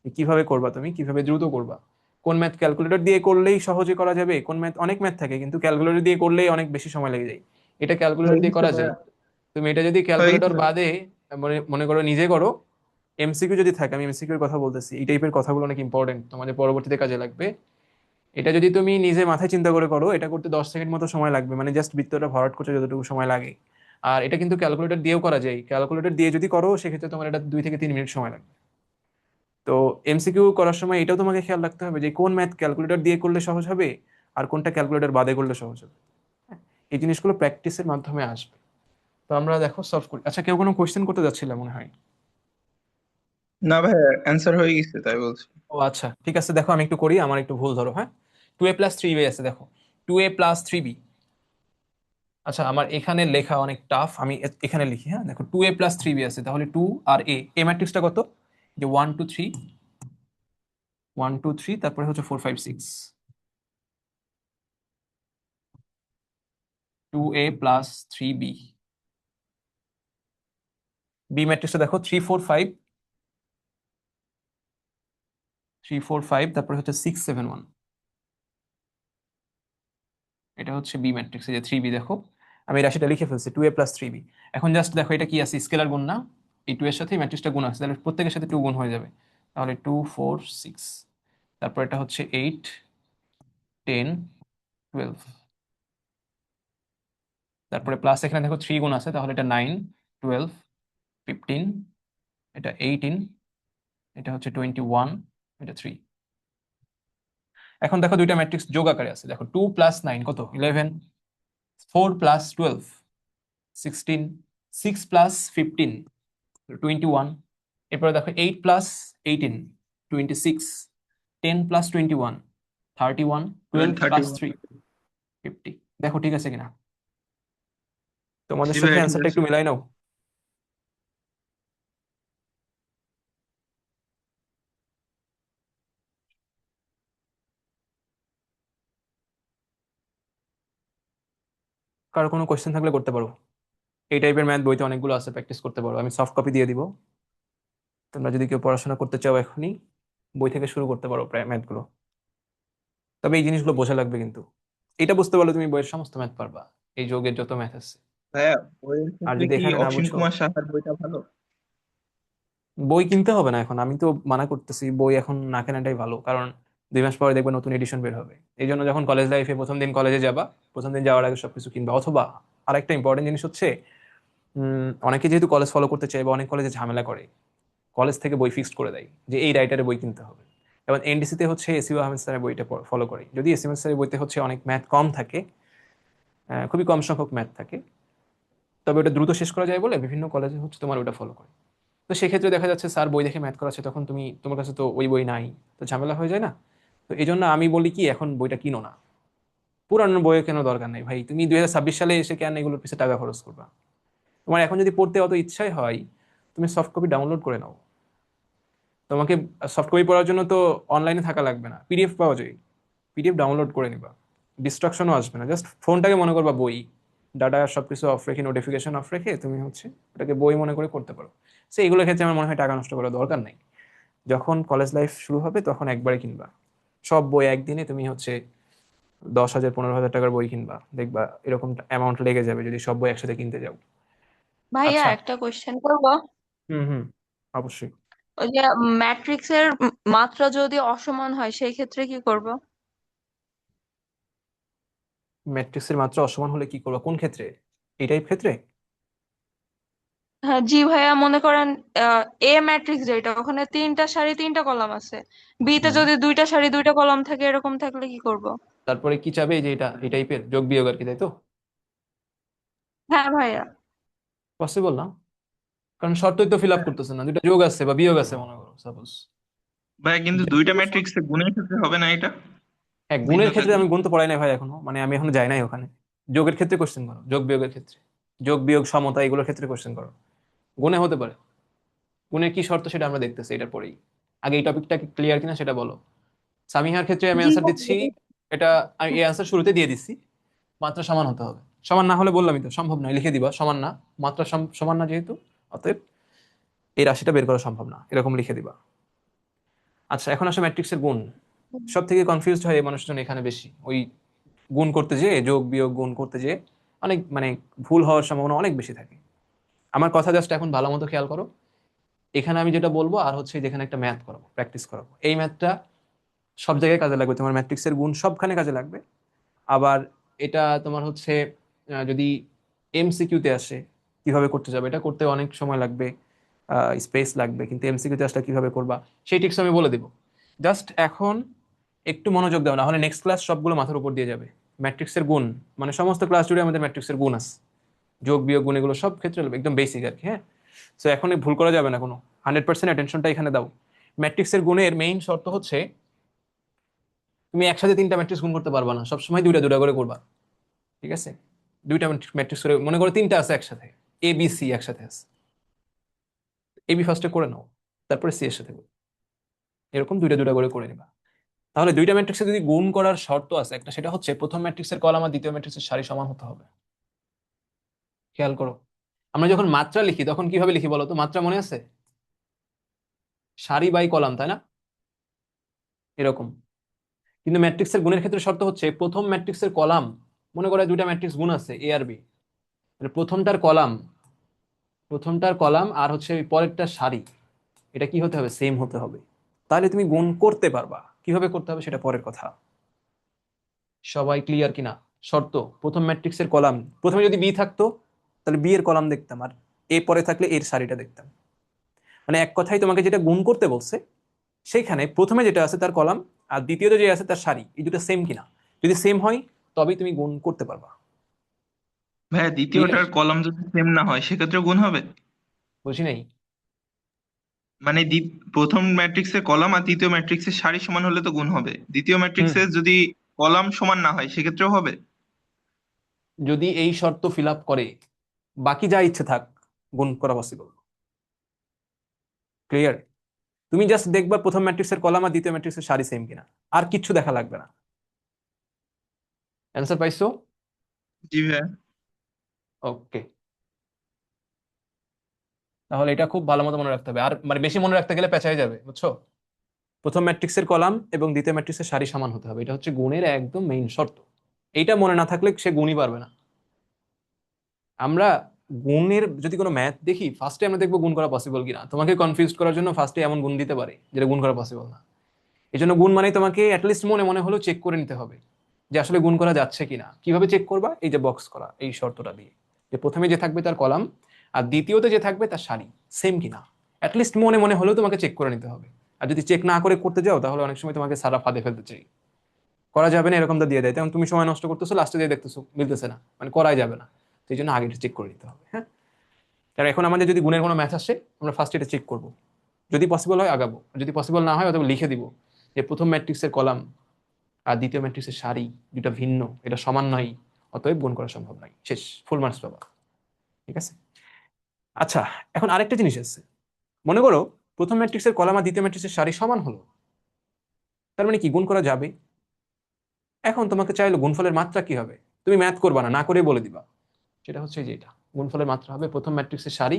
যে কিভাবে করবা, তুমি কিভাবে দ্রুত করবা। কোন ম্যাথ ক্যালকুলেটর দিয়ে করলেই সহজে করা যাবে, কোন ম্যাথ অনেক ম্যাথ থাকে কিন্তু ক্যালকুলেটর দিয়ে করলেই অনেক বেশি সময় লেগে যায়, এটা ক্যালকুলেটর হয়ে দিয়ে গেছে করা যায়। ভাইয়া। তুমি এটা যদি হয়ে ক্যালকুলেটর গেছে। বাদে মনে মনে করো নিজে করো, এমসিকিউ যদি থাকে, আমি এমসিকিউ এর কথা বলতেছি, এই টাইপের কথাগুলো অনেক ইম্পর্টেন্ট, তোমাদের পরবর্তীতে কাজে লাগবে। এটা যদি তুমি নিজে মাথায় চিন্তা করে করো, এটা করতে 10 সেকেন্ড মতো সময় লাগবে, মানে জাস্ট বৃত্তটা ভরাট করতে যতটুকু সময় লাগে। আর এটা কিন্তু ক্যালকুলেটর দিয়েও করা যায়, ক্যালকুলেটর দিয়ে যদি করো সেক্ষেত্রে তোমার এটা 2 থেকে 3 মিনিট সময় লাগবে। তো এমসিকিউ করার সময় এটাও তোমাকে খেয়াল রাখতে হবে যে কোন ম্যাথ ক্যালকুলেটর দিয়ে করলে সহজ হবে আর কোনটা ক্যালকুলেটর বাদে করলে সহজ হবে। হ্যাঁ, এই জিনিসগুলো প্র্যাকটিসের মাধ্যমে আসবে। তো আমরা দেখো সলভ করি। আচ্ছা, কেউ কোনো কোয়েশ্চেন করতে যাচ্ছিল মনে হয়। না ভাইয়া, অ্যান্সার হয়ে গেছে তাই বলছি। ও আচ্ছা, ঠিক আছে, দেখো আমি একটু করি, আমার একটু ভুল ধরো। হ্যাঁ, 2a+3b আছে, দেখো 2a+3b। আচ্ছা, আমার এখানে লেখা অনেক টাফ, আমি এখানে লিখি। হ্যাঁ দেখো, 2a+3b আছে, তাহলে 2 আর এ ম্যাট্রিক্সটা কত? যে 1 2 3, 1 2 3, তারপরে হচ্ছে 4 5 6। 2a+3b, বি ম্যাট্রিক্সটা দেখো 3 4 5, 3 4 5, তারপরে হচ্ছে 6 7 1। এটা হচ্ছে বি ম্যাট্রিক্স, এই যে 3b দেখো, আমি এই রাশিটা লিখে ফেলছি 2a+3b। এখন জাস্ট দেখো এটা কি আছে, স্কেলার গুণ না? এই 2 এর সাথে ম্যাট্রিক্সটা গুণ আছে, তাহলে প্রত্যেকের সাথে 2 গুণ হয়ে যাবে। তাহলে 2 4 6, তারপর এটা হচ্ছে 8 10 12, তারপরে প্লাস এখানে দেখো 3 গুণ আছে, তাহলে এটা 9 12 15, এটা 18, এটা হচ্ছে 21, এটা 3। এখন দেখো দুইটা ম্যাট্রিক্স যোগ আকারে আছে, দেখো 2 + 9 কত? 11, 4 + 12 16, 6 + 15 21। এরপরে দেখো 8 + 18 26, 10 + 21 31, 12 + 31। 3 50। দেখো ঠিক আছে কিনা, তোমাদের জি সাথে ভাইয়া ঠিক অ্যান্সারটা আছে। একটু মিলাই নাও। কারো কোনো কোয়েশ্চেন থাকলে করতে পারো। এই টাইপের ম্যাথ বইতে অনেকগুলো আছে, প্র্যাকটিস করতে পারো। আমি সফট কপি দিয়ে দিব, তোমরা যদি কেউ পড়াশোনা করতে চাও এখনই বই থেকে শুরু করতে পারো প্রায় ম্যাথগুলো। তবে এই জিনিসগুলো বোঝা লাগবে কিন্তু। এটা বুঝতে পারলে তুমি বইয়ের সমস্ত ম্যাথ পারবা, এই যোগের যত ম্যাথ আছে। ভাইয়া, বইয়ের আর ক্ষেত্রে যদি কি এখানে না অসীম বুঝো, কুমার সাহার বইটা ভালো? বই কিনতে হবে না এখন। আমি তো মানা করতেছি বই এখন না কেনাটাই ভালো, কারণ 2 মাস পরে দেখবে নতুন এডিশন বের হবে। এই জন্য যখন কলেজ লাইফে প্রথম দিন কলেজে যাবা, প্রথম দিন যাওয়ার আগে সবকিছু কিনবা। অথবা আরেকটা ইম্পর্টেন্ট জিনিস হচ্ছে, অনেকে যেহেতু কলেজ ফলো করতে চায় বা অনেক কলেজে ঝামেলা করে, কলেজ থেকে বই ফিক্সড করে দেয় যে এই রাইটারের বই কিনতে হবে। এবং এনডিসিতে হচ্ছে এসিউ আহমেদ স্যারের বইটা ফলো করে। যদি এসিউ আহমেদ স্যারের বইতে হচ্ছে অনেক ম্যাথ কম থাকে, খুবই কম সংখ্যক ম্যাথ থাকে, তবে ওটা দ্রুত শেষ করা যায় বলে বিভিন্ন কলেজে হচ্ছে তোমার ওটা ফলো করে। তো সেক্ষেত্রে দেখা যাচ্ছে স্যার বই দেখে ম্যাথ করাচ্ছে, তখন তোমার কাছে তো ওই বই নাই, তো ঝামেলা হয়ে যায় না? তো এই জন্য আমি বলি কি, এখন বইটা কিনো না। পুরানো বইয়ের কেন দরকার নেই ভাই, তুমি 2026 সালে এসে কেন এগুলোর পিছনে টাকা খরচ করবা? তোমার এখন যদি পড়তে অত ইচ্ছাই হয়, তুমি সফট কপি ডাউনলোড করে নাও। তোমাকে সফট কপি পড়ার জন্য তো অনলাইনে থাকা লাগবে না, পিডিএফ পাওয়া যায়, পিডিএফ ডাউনলোড করে নিবা। ডিস্ট্রাকশনও আসবে না, জাস্ট ফোনটাকে মনে করবা বই, ডাটা সবকিছু অফ রেখে, নোটিফিকেশন অফ রেখে তুমি হচ্ছে ওটাকে বই মনে করে করতে পারো। সো এগুলোর ক্ষেত্রে আমার মনে হয় টাকা নষ্ট করার দরকার নেই। যখন কলেজ লাইফ শুরু হবে তখন একবারে কিনবা সব বই একদিনে, তুমি হচ্ছে 10,000 15,000 টাকার বই কিনবা, দেখবা এরকম অ্যামাউন্ট লেগে যাবে যদি সব বই একসাথে কিনতে যাও। ভাইয়া আচ্ছা। একটা কোশ্চেন করবো। হুম হুম, অবশ্যই। ওই যে ম্যাট্রিক্সের মাত্রা যদি অসমান হয় সেই ক্ষেত্রে কি করব? ম্যাট্রিক্সের মাত্রা অসমান হলে কি করবা? কোন ক্ষেত্রে? এই টাইপ ক্ষেত্রে? হ্যাঁ জি ভাইয়া, মনে করেন এ ম্যাট্রিক্স যেটা, ওখানে 3টা সারি 3টা কলাম আছে, বি তে হুম। যদি 2টা সারি 2টা কলাম থাকে, এরকম থাকলে কি করব? তারপরে কি চাবে, যে এটা এই টাইপের যোগ বিয়োগ আর কি, তাই তো? হ্যাঁ ভাইয়া। পসিবল না, কারণ শর্তই তো ফিল আপ করতেছে না। দুইটা যোগ আছে বা বিয়োগ আছে মনে করো সাপোজ। ভাইয়া, কিন্তু দুইটা ম্যাট্রিক্সে গুণের ক্ষেত্রে হবে না এটা? হ্যাঁ, গুণের ভিন্নতা ক্ষেত্রে গুণ। আমি গুণ তো পড়াই নাই ভাই এখনো, মানে আমি এখনো যাই নাই ওখানে। যোগের ক্ষেত্রে কোশ্চেন করো, যোগ বিয়োগের ক্ষেত্রে, যোগ বিয়োগ সমতা এগুলোর ক্ষেত্রে কোশ্চেন করো। গুণে হতে পারে। গুণের কি শর্ত সেটা আমরা দেখতেছি এটার পরেই। আগে এই টপিকটা ক্লিয়ার কিনা সেটা বলো। সামিহার ক্ষেত্রে আমি জি অ্যান্সার দিচ্ছি। ভাইয়া। এটা আমি এই অ্যান্সার শুরুতে দিয়ে দিচ্ছি। মাত্রা সমান হতে হবে। সমান না হলে বললামই তো, সম্ভব নয়, লিখে দিবা সমান না। মাত্রা সমান না যেহেতু, অতএব এই রাশিটা বের করা সম্ভব না, এরকম লিখে দিবা। আচ্ছা, এখন আসলে ম্যাট্রিক্সের গুণ। সব থেকে কনফিউজড হয় এই মানুষজন এখানে বেশি। ওই গুণ করতে যেয়ে, যোগ বিয়োগ গুণ করতে যেয়ে অনেক মানে ভুল হওয়ার সম্ভাবনা অনেক বেশি থাকে। আমার কথা জাস্ট এখন ভালো মতো খেয়াল করো। এখানে আমি যেটা বলবো আর হচ্ছে যেখানে একটা ম্যাথ করাবো, প্র্যাকটিস করাবো, এই ম্যাথটা সব জায়গায় কাজে লাগবে। তোমার ম্যাট্রিক্সের গুণ সবখানে কাজে লাগবে। আবার এটা তোমার হচ্ছে যদি এমসিকিউতে আসে, কিভাবে করতে যাবে, এটা করতে অনেক সময় লাগবে, স্পেস লাগবে, কিন্তু এমসিকিউতে আসলে কিভাবে করবা সেই টিপস আমি বলে দিব। জাস্ট এখন একটু মনোযোগ দাও, না হলে নেক্সট ক্লাস সবগুলো মাথার উপর দিয়ে যাবে। ম্যাট্রিক্সের গুণ মানে সমস্ত ক্লাস জুড়ে আমাদের ম্যাট্রিক্সের গুণ আছে, যোগ বিয়োগ গুণ এগুলো সব ক্ষেত্রে একদম বেসিক আর কি। হ্যাঁ, সো এখন ভুল করা যাবে না কোনো। 100% অ্যাটেনশনটা এখানে দাও। ম্যাট্রিক্সের গুণের মেইন শর্ত হচ্ছে তুমি একসাথে 3টা ম্যাট্রিক্স গুণ করতে পারবা না, সবসময় 2টা 2টা করে করবা। ঠিক আছে? 2টা ম্যাট্রিক্স করে, মনে করো 3টা আছে একসাথে, এ বি সি একসাথে আছে, এ বি ফার্স্টে করে নাও, তারপরে সি এর সাথে করো। এরকম 2টা 2টা করে করে নিবা। তাহলে 2টা ম্যাট্রিক্সে যদি গুণ করার শর্ত আছে একটা, সেটা হচ্ছে প্রথম ম্যাট্রিক্সের কলাম আর দ্বিতীয় ম্যাট্রিক্সের সারি সমান হতে হবে। খেয়াল করো, আমরা যখন মাত্রা লিখি তখন কিভাবে লিখি বলো তো? মাত্রা মনে আছে? সারি বাই কলাম, তাই না? এরকম। কিন্তু ম্যাট্রিক্সের গুণের ক্ষেত্রে শর্ত হচ্ছে প্রথম ম্যাট্রিক্সের কলাম, মনে করো 2টা ম্যাট্রিক্স গুণ আছে এ আর বি, প্রথমটার কলাম আর হচ্ছে ওই পরেরটার সারি, এটা কি হতে হবে? সেম হতে হবে। তাহলে তুমি গুণ করতে পারবা। কিভাবে করতে হবে সেটা পরের কথা। সবাই ক্লিয়ার কিনা? শর্ত, প্রথম ম্যাট্রিক্সের কলাম, প্রথমে যদি বি থাকতো তাহলে বি এর কলাম দেখতাম, আর এ পরে থাকলে এর সারিটা দেখতাম। মানে এক কথায় তোমাকে যেটা গুণ করতে বলছে, সেখানে প্রথমে যেটা আছে তার কলাম আর দ্বিতীয়তে যে আছে তার সারি, এই দুটো সেম কিনা। যদি সেম হয় তবেই তুমি গুণ করতে পারবা। ভাইয়া, ক্লিয়ার? দ্বিতীয়টার কলাম যদি সেম না হয় সেক্ষেত্রে গুণ হবে? বুঝি নাই। মানে প্রথম ম্যাট্রিক্সের কলাম আর তৃতীয় ম্যাট্রিক্সের সারি সমান হলে তো গুণ হবে। দ্বিতীয় হুম, ম্যাট্রিক্সের যদি কলাম সমান না হয় সেক্ষেত্রেও হবে? যদি এই শর্ত ফিল আপ করে, বাকি যা ইচ্ছে থাক, গুণ করা পসিবল। ক্লিয়ার? তুমি জাস্ট দেখবা প্রথম ম্যাট্রিক্সের কলাম আর দ্বিতীয় ম্যাট্রিক্সের সারি সেম কিনা, আর কিচ্ছু দেখা লাগবে না। অ্যান্সার পাইছো? জি ভাইয়া। ওকে, তাহলে এটা খুব ভালো মতো মনে রাখতে হবে, আর মানে বেশি মনে রাখতে গেলে পেঁচাই যাবে, বুঝছো? প্রথম ম্যাট্রিক্সের কলাম এবং দ্বিতীয় ম্যাট্রিক্সের সারি সমান হতে হবে, এটা হচ্ছে গুণের একদম মেইন শর্ত। এইটা মনে না থাকলে সে গুণই পারবে না। আমরা গুণের যদি কোনো ম্যাথ দেখি, ফার্স্টে আমরা দেখবো গুণ করা পসিবল কিনা, তোমাকে কনফিউজ করার জন্য ফার্স্টে এমন গুণ দিতে পারে যেটা গুণ করা পসিবল না। এই জন্য গুণ মানে তোমাকে অ্যাটলিস্ট মনে মনে হলেও চেক করে নিতে হবে যে আসলে গুণ করা যাচ্ছে কিনা। কিভাবে চেক করবা? এই যে বক্স করা এই শর্তটা দিয়ে, যে প্রথমে যে থাকবে তার কলাম আর দ্বিতীয়তে যে থাকবে তার সারি সেম কিনা, অ্যাটলিস্ট মনে মনে হলেও তোমাকে চেক করে নিতে হবে। আর যদি চেক না করে করতে যাও তাহলে অনেক সময় তোমাকে সারা ফাঁদে ফেলতে চাই, করা যাবে না এরকমটা দিয়ে দেয়, তেমন তুমি সময় নষ্ট করতেছো, লাস্টে দিয়ে দেখতেছো মিলতেছে না, মানে করাই যাবে না। সেই জন্য আগে চেক করে নিতে হবে। হ্যাঁ, আর এখন আমাদের যদি গুণের কোনো ম্যাথ আসে, আমরা ফার্স্ট এটা চেক করব, যদি পসিবল হয় আগাবো, আর যদি পসিবল না হয় অথবা লিখে দিব যে প্রথম ম্যাট্রিক্সের কলাম আর দ্বিতীয় ম্যাট্রিক্সের সারি দুটা ভিন্ন, এটা সমান নয়, অতএব গুণ করা সম্ভব নয়, শেষ, ফুল মার্কস পাবা। ঠিক আছে? আচ্ছা, এখন আরেকটা জিনিস আছে, মনে করো প্রথম ম্যাট্রিক্সের কলাম আর দ্বিতীয় ম্যাট্রিক্সের সারি সমান হলো, তার মানে কি গুণ করা যাবে? এখন তোমাকে চাইলো গুণফলের মাত্রা কি হবে, তুমি ম্যাথ করবা না, না করে বলে দিবা, সেটা হচ্ছে যে এটা গুণফলের মাত্রা হবে প্রথম ম্যাট্রিক্সের সারি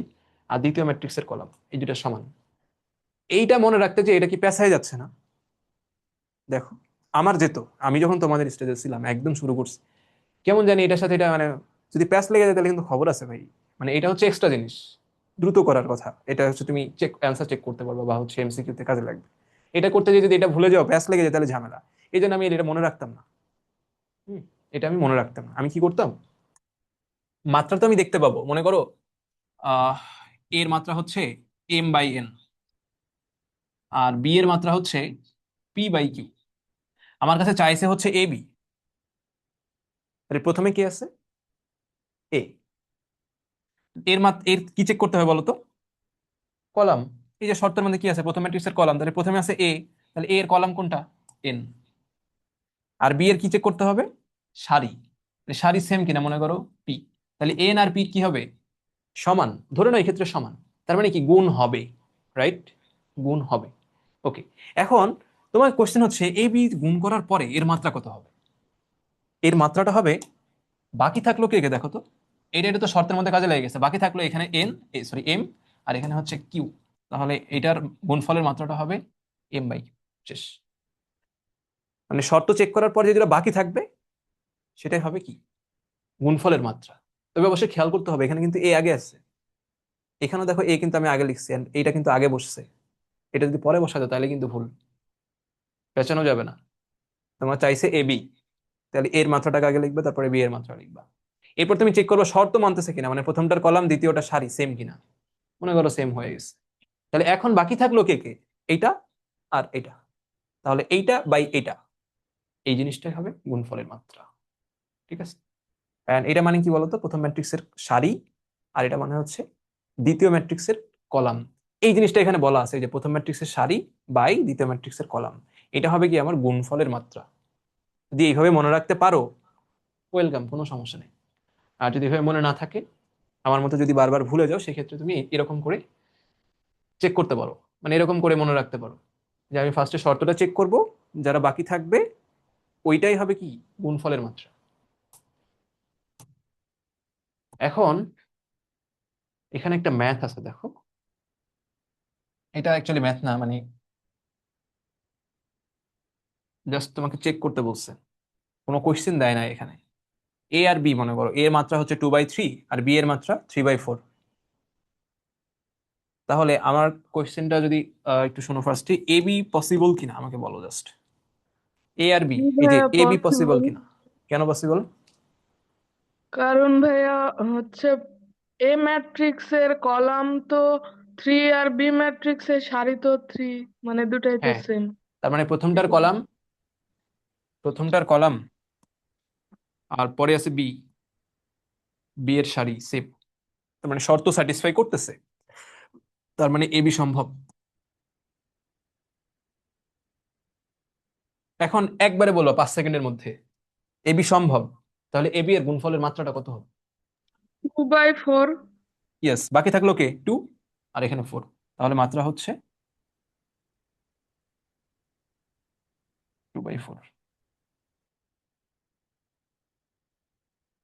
আর দ্বিতীয় ম্যাট্রিক্সের কলাম, এই দুটা সমান। এইটা মনে রাখতে যে এটা কি পেছায় যাচ্ছে না। দেখো, আমার যেত, আমি যখন তোমাদের স্টেজে ছিলাম একদম শুরু করছি, কেমন জানি এটার সাথে এটা মানে যদি প্যাচ লেগে যায় তাহলে কিন্তু খবর আছে ভাই। মানে এটা হচ্ছে এক্সট্রা জিনিস, দ্রুত করার কথা, এটা হচ্ছে তুমি চেক অ্যান্সার চেক করতে পারবে বা হচ্ছে এমসিকিউ তে কাজে লাগবে। এটা করতে গিয়ে যদি এটা ভুলে যাও, প্যাচ লেগে যায়, তাহলে ঝামেলা। এই জন্য আমি এটা মনে রাখতাম না। হুম, এটা আমি মনে রাখতাম না। আমি কি করতাম, মাত্রা তো আমি দেখতে পাবো, মনে করো আহ এর মাত্রা হচ্ছে m/n, আর বি এর মাত্রা হচ্ছে p/q। আমার কাছে চাইছে হচ্ছে এ বি, তাহলে প্রথমে কি আছে, এ। এর কি চেক করতে হবে বলো তো? কলাম। এই যে শর্তের মধ্যে কি আছে, প্রথম ম্যাট্রিক্সের কলাম, তাহলে প্রথমে আছে এ, তাহলে এ এর কলাম কোনটা, এন। আর বি এর কি চেক করতে হবে, সারি, তাহলে সারি সেম কিনা, মনে করো পি, তাহলে এন আর পি কি হবে, সমান, ধরে নাও এই ক্ষেত্রে সমান, তার মানে কি গুণ হবে, রাইট? গুণ হবে। ওকে, এখন তোমার কোশ্চেন হচ্ছে এ বি গুণ করার পরে এর মাত্রা কত হবে? এর মাত্রাটা হবে, বাকি থাকলো কে কে দেখো তো, এটা তো শর্তের মধ্যে কাজে লেগে গেছে, বাকি থাকলো এখানে এন, সরি এম, আর এখানে হচ্ছে কিউ, তাহলে এটার গুণফলের মাত্রাটা হবে m/q, শেষ। মানে শর্ত চেক করার পর যেগুলো বাকি থাকবে সেটাই হবে কি, গুণফলের মাত্রা। তবে অবশ্যই খেয়াল করতে হবে এখানে কিন্তু এ আগে আছে, এখানে দেখো এ কিন্তু আমি আগে লিখছি and এইটা কিন্তু আগে বসছে, এটা যদি পরে বসা যায় তাহলে কিন্তু ভুল, পেঁচানো যাবে না। তোমার চাইছে এ বি, তাহলে এর মাত্রাটাকে আগে লিখবে, তারপরে বি এর মাত্রা লিখবা। এরপর তুমি চেক করবে শর্ত মানতেছে কিনা, মানে প্রথমটার কলাম দ্বিতীয়টা সারি সেম কিনা, মনে করো সেম হয়ে গেছে, তাহলে এখন বাকি থাকলো কে কে, এইটা আর এটা, তাহলে এইটা বাই এটা, এই জিনিসটাই হবে গুণফলের মাত্রা। ঠিক আছে? এন্ড এটা মানে কি বলতো, প্রথম ম্যাট্রিক্সের সারি, আর এটা মানে হচ্ছে দ্বিতীয় ম্যাট্রিক্সের কলাম। এই জিনিসটা এখানে বলা আছে যে প্রথম ম্যাট্রিক্সের সারি বাই দ্বিতীয় ম্যাট্রিক্সের কলাম, এটা হবে কি আমার গুণফলের মাত্রা। যদি এইভাবে মনে রাখতে পারো, ওয়েলকাম, কোনো সমস্যা নেই। আর যদি এভাবে মনে না থাকে, আমার মতো যদি বারবার ভুলে যাও, সেক্ষেত্রে তুমি এরকম করে চেক করতে পারো, মানে এরকম করে মনে রাখতে পারো যে আমি ফার্স্টে শর্তটা চেক করব, যারা বাকি থাকবে ওইটাই হবে কি গুণফলের মাত্রা। এখন এখানে একটা ম্যাথ আছে দেখো, এটা অ্যাকচুয়ালি ম্যাথ না, মানে জাস্ট তোমাকে চেক করতে বলছে, কোনো কোশ্চেন দেয় না এখানে। এ আর বি, মনে করো এর মাত্রা হচ্ছে 2/3 আর বি এর মাত্রা 3/4। তাহলে আমার কোশ্চেনটা যদি একটু শোনো ফার্স্টে, এ বি পসিবল কিনা আমাকে বলো জাস্ট, এ আর বি, এই যে ভাইয়া এ বি পসিবল পসিবল, কিনা। কেন পসিবল? কারণ ভাইয়া হচ্ছে এ ম্যাট্রিক্সের কলাম তো 3 আর বি ম্যাট্রিক্সের সারি তো 3, মানে দুটাই তো হ্যাঁ, সেম। তার মানে প্রথমটার কলাম আর পরে আছে বি, বি এর সারি সেম, তার মানে শর্ত স্যাটিসফাই করতেছে, তার মানে এ বি সম্ভব। এখন একবারে বলো 5 সেকেন্ডের মধ্যে এ বি সম্ভব, তাহলে এ বি এর গুণফলের মাত্রাটা কত হবে? 2/4। ইয়েস, বাকি থাকলো কে, 2, আর এখানে 4, তাহলে মাত্রা হচ্ছে 2/4।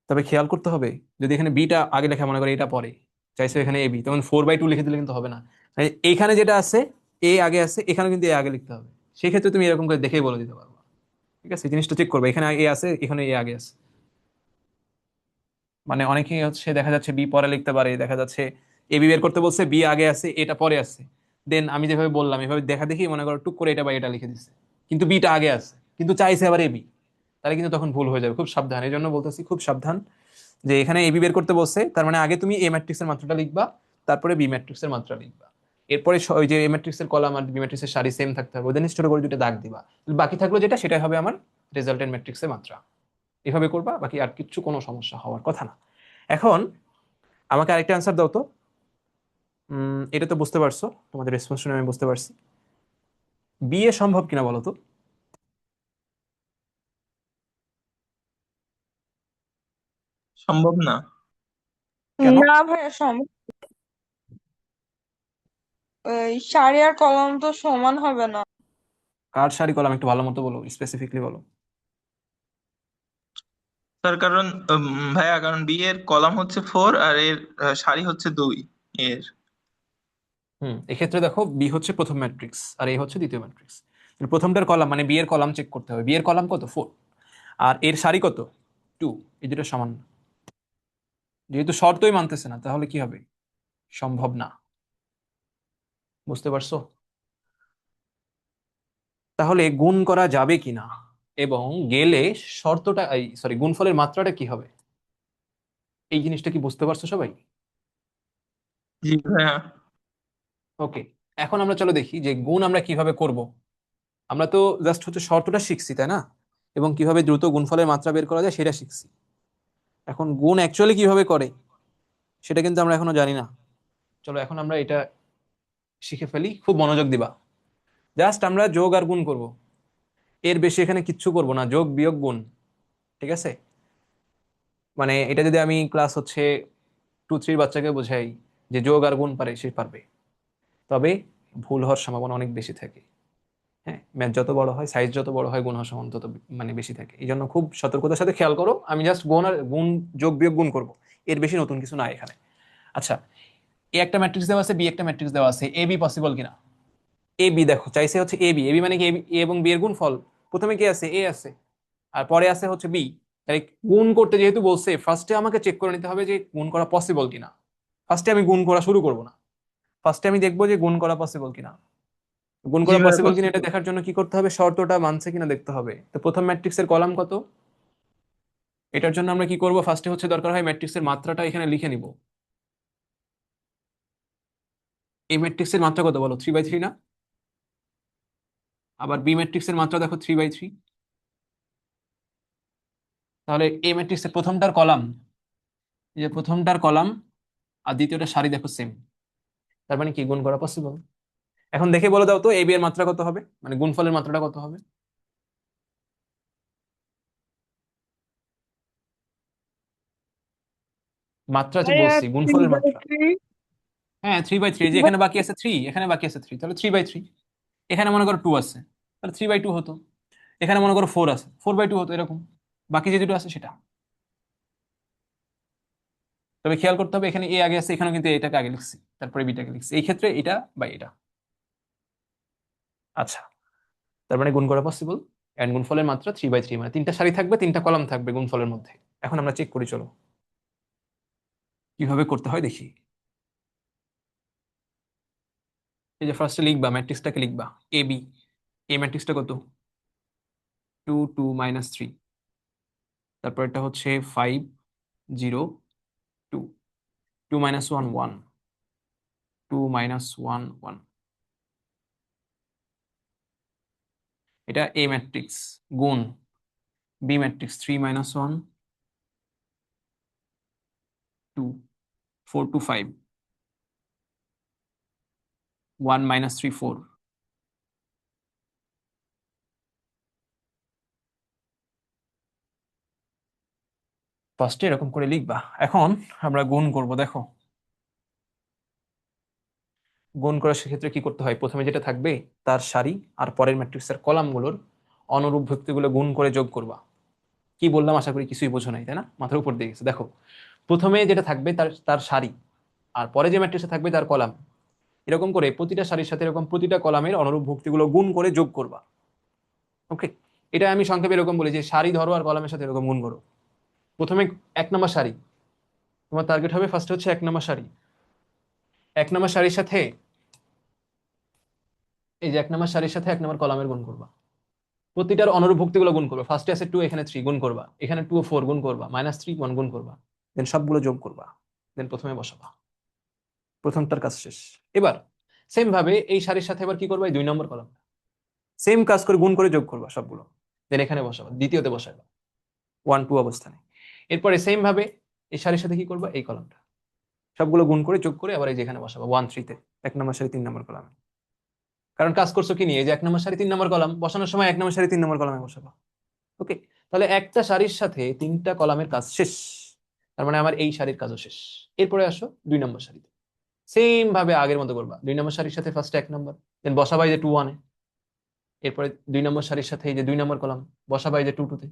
তবে খেয়াল করতে হবে, যদি এখানে বিটা আগে লেখা, মনে করে এটা পরে চাইছে এখানে এ বি, তখন 4/2 লিখে দিলে কিন্তু হবে না। মানে এইখানে যেটা আছে এ আগে আছে, এখানে কিন্তু এ আগে লিখতে হবে। সেই ক্ষেত্রে তুমি এরকম করে দেখেই বলে দিতে পারবে। ঠিক আছে, এই জিনিসটা চেক করবে, এখানে এ আছে, এখানে এ আগে আছে। মানে অনেকেই হচ্ছে দেখা যাচ্ছে বি পরে লিখতে পারে, দেখা যাচ্ছে এ বি বের করতে বলছে, বি আগে আছে, এটা পরে আছে। দেন আমি যেভাবে বললাম এভাবে দেখা দেখি মনে করো টুক করে এটা বা এটা লিখে দিচ্ছে, কিন্তু বিটা আগে আছে, কিন্তু চাইছে আবার এ বি, তাহলে কিন্তু তখন ভুল হয়ে যাবে। খুব সাবধান, এই জন্য বলতেছি খুব সাবধান। যে এখানে এবি বের করতে বলছে, তার মানে আগে তুমি এ ম্যাট্রিক্সের মাত্রাটা লিখবা, তারপরে বি ম্যাট্রিক্সের মাত্রা লিখবা। এরপরে ওই যে এ ম্যাট্রিক্সের কলাম আর বি ম্যাট্রিক্সের সারি সেম থাকতে হবে, ওদের ছোট করে দুটো দাগ দিবা। বাকি থাকলো যেটা, সেটাই হবে আমার রেজাল্টেন্ট ম্যাট্রিক্সের মাত্রা। এভাবে করবা, বাকি আর কিচ্ছু কোনো সমস্যা হওয়ার কথা না। এখন আমাকে আরেকটা অ্যান্সার দাও তো। এটা তো বুঝতে পারছো, তোমাদের রেসপন্স শুনে আমি বুঝতে পারছি। বি এ সম্ভব কিনা বলো তো। সম্ভব না। কেন? না ভাইয়া, ওই সারি আর কলম তো সমান হবে না। কার সারি কলাম একটু ভালো মতো বলো, স্পেসিফিকলি বলো। তার কারণ ভাইয়া, কারণ বি এর কলাম হচ্ছে 4 আর এর সারি হচ্ছে 2 এর। এক্ষেত্রে দেখো বি হচ্ছে প্রথম ম্যাট্রিক্স আর এ হচ্ছে দ্বিতীয় ম্যাট্রিক্স। প্রথমটার কলাম মানে বি এর কলাম চেক করতে হবে, বি এর কলাম কত 4, আর এর সারি কত 2, এই দুটো সমান না। যেহেতু শর্তই মানতেছে না, তাহলে কি হবে, সম্ভব না। বুঝতে পারছো? তাহলে গুণ করা যাবে কিনা, এবং গেলে শর্তটা, সরি, গুণফলের মাত্রাটা কি হবে, এই জিনিসটা কি বুঝতে পারছো সবাই? জি ভাইয়া। ওকে, এখন আমরা চলো দেখি যে গুণ আমরা কিভাবে করব। আমরা তো জাস্ট হচ্ছে শর্তটা শিখছি, তাই না? এবং কিভাবে দ্রুত গুণফলের মাত্রা বের করা যায় সেটা শিখছি। এখন গুণ অ্যাকচুয়ালি কিভাবে করে সেটা কিন্তু আমরা এখনো জানি না। চলো এখন আমরা এটা শিখে ফেলি, খুব মনোযোগ দিবা। জাস্ট আমরা যোগ আর গুণ করব, এর বেশি এখানে কিচ্ছু করব না, যোগ বিয়োগ গুণ। ঠিক আছে, মানে এটা যদি আমি ক্লাস হচ্ছে 2-3 বাচ্চাকে বোঝাই যে যোগ আর গুণ পারে, সে পারবে। তবে ভুল হওয়ার সম্ভাবনা অনেক বেশি থাকে। হ্যাঁ, ম্যাথ যত বড় হয়, সাইজ যত বড় হয়, গুণ হওয়ার সম্ভাবনা তত মানে বেশি থাকে। এই জন্য খুব সতর্কতার সাথে খেয়াল করো, আমি জাস্ট গুণ আর গুণ, যোগ বিয়োগ গুণ করব, এর বেশি নতুন কিছু নাই এখানে। আচ্ছা, এ একটা ম্যাট্রিক্স দেওয়া আছে, বি একটা ম্যাট্রিক্স দেওয়া আছে, এ বি পসিবল কিনা। এ বি দেখো চাইছে হচ্ছে এ বি, এ বি মানে কি, এ এবং বি এর গুণফল। প্রথমে কি আছে, এ আছে, আর পরে আছে হচ্ছে বি। তাই গুণ করতে যেহেতু বলছে, ফার্স্টে আমাকে চেক করে নিতে হবে যে গুণ করা পসিবল কিনা। ফার্স্টে আমি গুণ করা শুরু করব না, ফার্স্টে আমি দেখবো যে গুণ করা পসিবল কিনা। গুণ জি করা ভাইয়া, পসিবল কিনা এটা পসিবল। দেখার জন্য কি করতে হবে, শর্তটা মানছে কিনা দেখতে হবে। তো প্রথম ম্যাট্রিক্সের কলাম কত, এটার জন্য আমরা কি করব, ফার্স্টে হচ্ছে দরকার হয় ম্যাট্রিক্সের মাত্রাটা এখানে লিখে নিব। এই ম্যাট্রিক্সের মাত্রা কত বলো, 3/3 না? আবার বি ম্যাট্রিক্সের মাত্রা দেখো 3/3। তাহলে এ ম্যাট্রিক্সের প্রথমটার কলাম, এই যে প্রথমটার কলাম আর দ্বিতীয়টা সারি দেখো সেম, তার মানে কি গুণ করা পসিবল। এখন দেখে বলে দাও তো এ বি এর মাত্রা কত হবে, মানে গুণফলের মাত্রাটা কত হবে। মাত্রা যে ভাইয়া বলছি, থ্রি গুণফলের বাই মাত্রা। থ্রি হ্যাঁ, 3/3, যে এখানে বাকি আছে 3, এখানে বাকি আছে 3, তাহলে 3/3। এখানে মনে করো 2 আছে, তাহলে 3/2 হতো। এখানে মনে করো 4 আছে, 4/2 হতো, এরকম বাকি যে দুটো আছে সেটা। তবে খেয়াল করতে হবে, এখানে এ আগে আছে, এখানে কিন্তু এটাকে আগে লিখছি, তারপরে বিটাকে লিখছি, এই ক্ষেত্রে এটা বা এটা। আচ্ছা, তার মানে গুণ করা পসিবল। এন্ড গুণফলের মাত্রা 3/3, মানে তিনটা সারি থাকবে, তিনটা কলাম থাকবে গুণফলের মধ্যে। এখন আমরা চেক করি, চলো কিভাবে করতে হয় দেখি। এই যে ফার্স্টে লিখবা, ম্যাট্রিক্সটাকে লিখবা এ বি। এই ম্যাট্রিক্সটা কত, 2 2 -3। তারপর এটা হচ্ছে 5 0 2, 2 - 1 1, 2 - 1 1। এটা এ ম্যাট্রিক্স গুণ বি ম্যাট্রিক্স 3 - 1 2, 4 2 5, 1 - 3 4। ফার্স্টে এরকম করে লিখবা। এখন আমরা গুণ করব, দেখো গুণ করার সেক্ষেত্রে কি করতে হয়, প্রথমে যেটা থাকবে তার সারি আর পরের ম্যাট্রিক্সের কলামগুলোর অনুরূপ ভুক্তিগুলো গুণ করে যোগ করবা। কি বললাম আশা করি কিছুই বোঝো নাই, তাই না? মাথার উপর দিয়ে গেছে। দেখো, প্রথমে যেটা থাকবে তার তার সারি, আর পরে যে ম্যাট্রিক্সে থাকবে তার কলাম। এরকম করে প্রতিটা সারির সাথে এরকম প্রতিটা কলামের অনুরূপ ভুক্তিগুলো গুণ করে যোগ করবা। ওকে, এটা আমি সংক্ষেপে এরকম বলি যে সারি ধরো আর কলামের সাথে এরকম গুণ করো। প্রথমে 1 নম্বর সারি, তোমার টার্গেট হবে ফার্স্ট হচ্ছে 1 নম্বর সারি। 1 নম্বর সারির সাথে এই যে 1 নম্বর সারির সাথে 1 নম্বর কলামের গুণ করবা, প্রতিটার অনুরূপ ভুক্তিগুলো গুণ করবা। ফার্স্টে আছে 2, এখানে 3 গুণ করবা, এখানে 2 ও 4 গুণ করবা, -3 1 গুণ করবা, দেন সবগুলো যোগ করবা, দেন প্রথমে বসাবা। প্রথমটার কাজ শেষ। এবার সেম ভাবে এই সারির সাথে এবার কি করবা, এই 2 নম্বর কলাম সেম কাজ করে গুণ করে যোগ করবা সবগুলো, দেন এখানে বসাবা, দ্বিতীয়তে বসাবা 1 2 অবস্থানে। এরপরে সেম ভাবে এই সারির সাথে কি করবা, এই কলামটা সবগুলো গুণ করে যোগ করে আবার এই যে এখানে বসাবা 1 3 তে, 1 নম্বর সারি 3 নম্বর কলামে। কারণ কাজ করছো কি নিয়ে, এই যে 1 নম্বর সারি 3 নম্বর কলাম বসানোর সময় 1 নম্বর সারি 3 নম্বর কলামে বসাবা। ওকে, তাহলে একটা সারির সাথে 3টা কলামের কাজ শেষ, তার মানে আমার এই সারির কাজও শেষ। এরপরে আসো 2 নম্বর সারিতে, সেম ভাবে আগের মতো করবা। 2 নম্বর সারির সাথে ফার্স্টে 1 নম্বর, দেন বসাবা এই যে 2 1 এ। এরপরে 2 নম্বর সারির সাথে এই যে 2 নম্বর কলাম বসাবা এই যে 2 2 তে।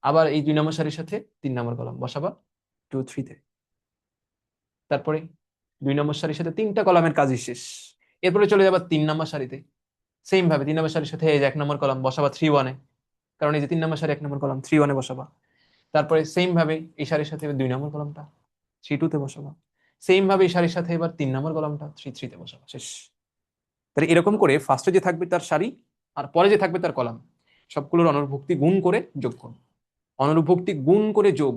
আবার এই 2 নম্বর সারির সাথে 3 নম্বর কলাম বসাবা 2 3 তে। তারপরে 2 নম্বর সারির সাথে 3টা কলামের কাজই শেষ। এরপরে চলে যাবা 3 নম্বর সারিতে, সেম ভাবে 3 নম্বর সারির সাথে এই যে 1 নম্বর কলাম বসাবা 3 1 এ, কারণ এই যে 3 নম্বর সারি 1 নম্বর কলাম 3 1 এ বসাবা। তারপরে সেম ভাবে এই সারির সাথে 2 নম্বর কলামটা 3 2 তে বসাবা। সেম ভাবে এই সারির সাথে এবার 3 নম্বর কলামটা 3 3 তে বসাবা, শেষ। তাহলে এরকম করে ফার্স্টে যে থাকবে তার সারি আর পরে যে থাকবে তার কলাম, সবগুলোর অনুরূপভুক্তি গুণ করে যোগ করব। অনুরূপভুক্তি গুণ করে যোগ,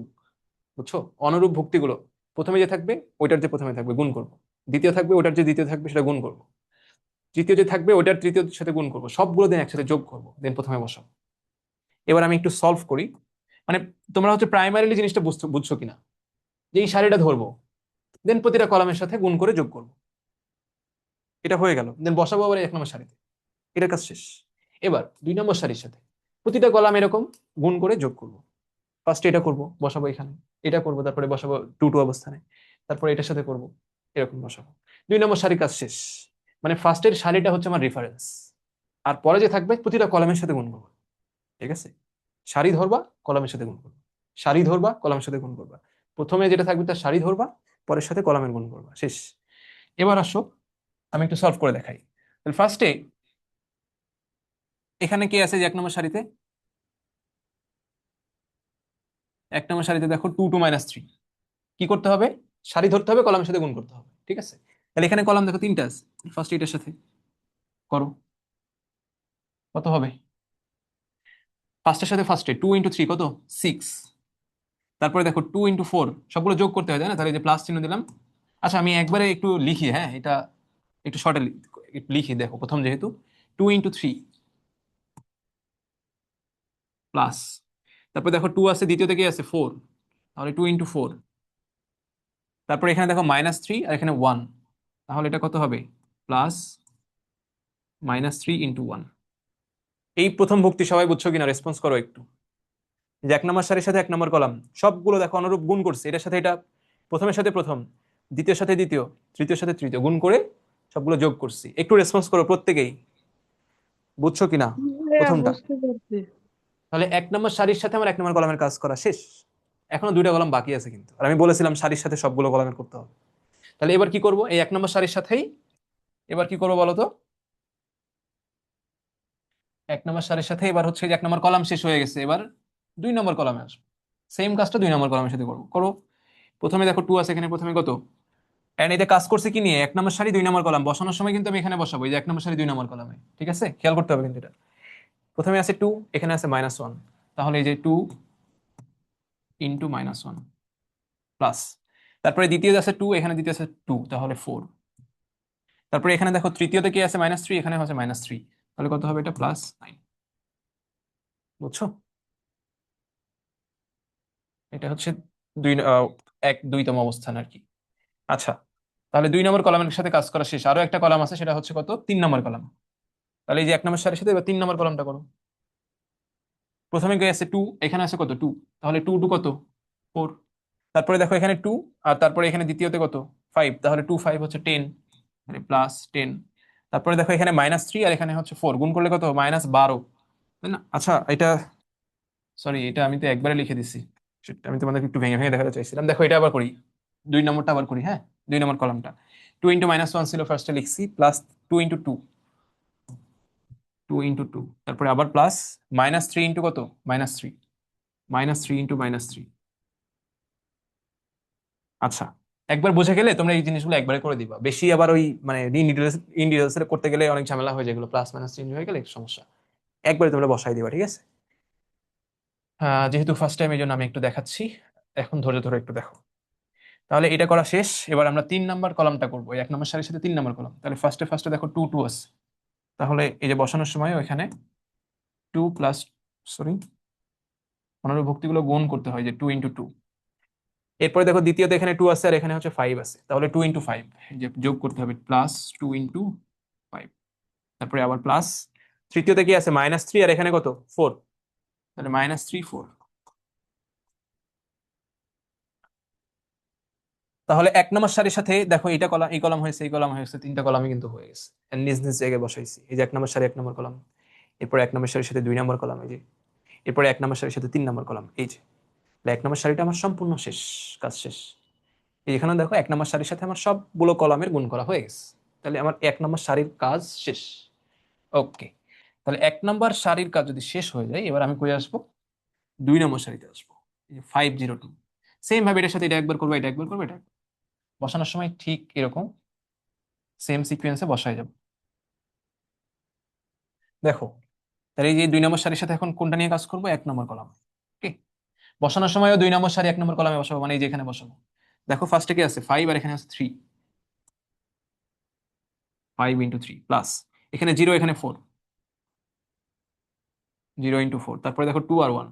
বুঝছো? অনুরূপ ভুক্তিগুলো প্রথমে যে থাকবে ওইটার যে প্রথমে থাকবে গুণ করব, দ্বিতীয় থাকবে ওটার যে দ্বিতীয় থাকবে সেটা গুণ করব, তৃতীয় যে থাকবে ওটার তৃতীয় সাথে গুণ করব, সবগুলো দিন একসাথে যোগ করব, দেন প্রথমে বসাবো। এবার আমি একটু সলভ করি, মানে তোমরা হচ্ছে প্রাইমারিলি জিনিসটা বুঝছো কিনা, যে এই সারিটা ধরবো, দেন প্রতিটা কলামের সাথে গুণ করে যোগ করব, এটা হয়ে গেল। দেন বসাবো আবার 1 নম্বর সারিতে, এটার কাজ শেষ। এবার 2 নম্বর সারির সাথে প্রতিটা কলাম এরকম গুণ করে যোগ করব। ফার্স্টে এটা করব, বসাবো এখানে, এটা করব, তারপরে বসাবো 2 2 অবস্থানে, তারপরে এটার সাথে করব, এরকম বসাবো। 2 নম্বর সারি কাজ শেষ। মানে ফার্স্টের সারিটা হচ্ছে আমার রেফারেন্স, আর পরে যে থাকবে প্রতিটা কলামের সাথে গুণ করবো। ঠিক আছে, সারি ধরবা, কলামের সাথে গুণ করবা, সারি ধরবা, কলামের সাথে গুণ করবা। প্রথমে যেটা থাকবে তার সারি ধরবা, পরের সাথে কলামের গুণ করবা, শেষ। এবার আসো আমি একটু সলভ করে দেখাই। ফার্স্টে এখানে কি আছে যে 1 নম্বর সারিতে, 1 নম্বর সারিতে দেখো 2 2 -3, কি করতে হবে, সারি ধরতে হবে, কলামের সাথে গুণ করতে হবে। ঠিক আছে, তাহলে এখানে কলাম দেখো 3টা আছে, ফার্স্ট এটার সাথে করো, কত হবে, ফার্স্টের সাথে ফার্স্টে 2 × 3 কত 6, তারপরে দেখো 2 × 4, সবগুলো যোগ করতে হয় তাই না, তাহলে এই যে প্লাস চিহ্ন দিলাম। আচ্ছা আমি একবারে একটু লিখি, হ্যাঁ এটা একটু শর্টে লিখি। দেখো প্রথম যেহেতু 2 × 3 প্লাস, তারপর দেখো 2 আছে, দ্বিতীয়তে কি আছে 4, তাহলে 2 × 4, তারপরে এখানে দেখো -3 আর এখানে 1, তাহলে এটা কত হবে প্লাস -3 × 1। এই প্রথম ভুক্তি সবাই বুঝছো কিনা, রেসপন্স করো একটু। যে 1 নম্বর সারির সাথে 1 নম্বর কলাম সবগুলো দেখো অনুরূপ গুণ করছে, এটার সাথে এটা, প্রথমের সাথে প্রথম, দ্বিতীয় সাথে দ্বিতীয়, তৃতীয় সাথে তৃতীয়, গুণ করে সবগুলো যোগ করছি। একটু রেসপন্স করো প্রত্যেকেই, বুঝছো কিনা ভাইয়া প্রথমটা। বুঝতে পারছি। তাহলে 1 নম্বর সারির সাথে আমার 1 নম্বর কলামের কাজ করা শেষ, এখনো 2টা কলাম বাকি আছে কিন্তু, আর আমি বলেছিলাম সারির সাথে সবগুলো কলামের করতে হবে। তাহলে এবার কি করব, এই 1 নম্বর সারির সাথেই এবার কি করবো বলো তো, 1 নম্বর সারির সাথে এবার হচ্ছে যে 1 নম্বর কলাম শেষ হয়ে গেছে, এবার 2 নম্বর কলামে আসবো, সেম কাজটা 2 নম্বর কলামের সাথে করবো। করো, প্রথমে দেখো 2 আছে এখানে, প্রথমে কত, এন্ড এটা কাজ করছে কি নিয়ে, 1 নম্বর সারি 2 নম্বর কলাম বসানোর সময় কিন্তু আমি এখানে বসাবো, এই যে 1 নম্বর সারি 2 নম্বর কলামে। ঠিক আছে, খেয়াল করতে হবে কিন্তু এটা, প্রথমে আছে 2, এখানে আছে -1, তাহলে এই যে 2 × -1 প্লাস, তারপরে দ্বিতীয় আছে 2, এখানে দ্বিতীয় আছে 2, তাহলে 4, তারপরে এখানে দেখো তৃতীয়তে কি আছে -3, এখানে হচ্ছে -3, তাহলে কত হবে এটা +9। বুঝছো, এটা হচ্ছে 2তম অবস্থান আর কি। আচ্ছা, তাহলে 2 নম্বর কলামের সাথে কাজ করা শেষ। আরো একটা কলাম আছে, সেটা হচ্ছে কত, 3 নম্বর কলাম। তাহলে এই যে 1 নম্বর সারির সাথে এবার 3 নম্বর কলামটা করো। প্রথমে গিয়ে আছে 2, এখানে আছে কত 2, তাহলে 2 2 কত 4, তারপরে দেখো এখানে 2, আর তারপরে এখানে দ্বিতীয়তে কত 5, তাহলে 2 5 হচ্ছে 10, মানে +10। তারপরে দেখো এখানে -3 আর এখানে হচ্ছে 4, গুণ করলে কত -12, তাই না? আচ্ছা এটা সরি, এটা আমি তো একবারে লিখে দিছি। সেটা আমি তোমাদেরকে একটু ভেঙে ভেঙে দেখাতে চাইছিলাম। দেখো এটা আবার করি, 2 নম্বরটা আবার করি। হ্যাঁ, 2 নম্বর কলামটা 2 × -1 ছিল, ফার্স্টে লিখছি, প্লাস 2 × 2, 2 × 2, তারপরে আবার প্লাস -3 কত, -3, -3 × -3। আচ্ছা, একবার বুঝে গেলে তোমরা এই জিনিসগুলো একবারে করে দিবা, বেশি আবার ওই মানে ইন ডিটেলস করতে গেলে অনেক ঝামেলা হয়ে যায়, এগুলো প্লাস মাইনাস চেঞ্জ হয়ে গেলে একটু সমস্যা। একবারে তোমরা বসাই দিবা, ঠিক আছে? যেহেতু ফার্স্ট টাইম এই জন্য আমি একটু দেখাচ্ছি, এখন ধৈর্য ধরে একটু দেখো। তাহলে এটা করা শেষ, এবার আমরা 3 নম্বর কলামটা করবো, 1 নম্বর সারির সাথে 3 নম্বর কলাম। তাহলে ফার্স্টে ফার্স্টে দেখো 2 2 আছে, তাহলে এই যে বসানোর সময় এখানে 2 প্লাস, সরি, পুনরাবৃত্তিগুলো গুণ করতে হয়, যে 2 × 2। এরপরে দেখো দ্বিতীয়তে এখানে 2 আছে আর এখানে হচ্ছে 5 আছে, তাহলে 2 × 5, যে যোগ করতে হবে, প্লাস 2 × 5। তারপরে আবার প্লাস, তৃতীয়তে কি আছে, -3 আর এখানে কত, 4, তাহলে -3 4। তাহলে 1 নম্বর সারির সাথে দেখো এটা কলাম, এই কলাম হয়েছে, এই কলাম হয়েছে, 3টা কলামই কিন্তু হয়ে গেছে, আর নিজ নিজ জায়গায় বসাইছি। এই যে 1 নম্বর সারি 1 নম্বর কলাম, এরপর 1 নম্বর সারির সাথে 2 নম্বর কলাম, এই যে, এরপরে 1 নম্বর সারির সাথে 3 নম্বর কলাম, এই যে। 1 নম্বর সারিটা আমার সম্পূর্ণ শেষ, কাজ শেষ। এই এখানে দেখো 1 নম্বর সারির সাথে আমার সবগুলো কলামের গুণ করা হয়ে গেছে, তাহলে আমার 1 নম্বর সারির কাজ শেষ। ওকে, তাহলে 1 নম্বর সারির কাজ যদি শেষ হয়ে যায়, এবার আমি কই আসবো, 2 নম্বর সারিতে আসবো, 502। সেম ভাবে এটার সাথে এটা একবার করবো, এটা একবার করবো, এটা একবার। বসানোর সময় ঠিক এরকম সেম সিকোয়েন্সে বসায় যাব। দেখো, তাহলে এই যে 2 নম্বর সারির সাথে এখন কোনটা নিয়ে কাজ করবো, 1 নম্বর কলাম। ওকে, বসানোর সময়ও 2 নম্বর সারি 1 নম্বর কলামে বসাবো, মানে এই যে এখানে বসাবো। দেখো ফার্স্টে কি আছে, 5 আর এখানে আছে 3, 5 × 3 প্লাস এখানে 0, এখানে 4, 0 × 4, তারপরে দেখো 2 আর 1।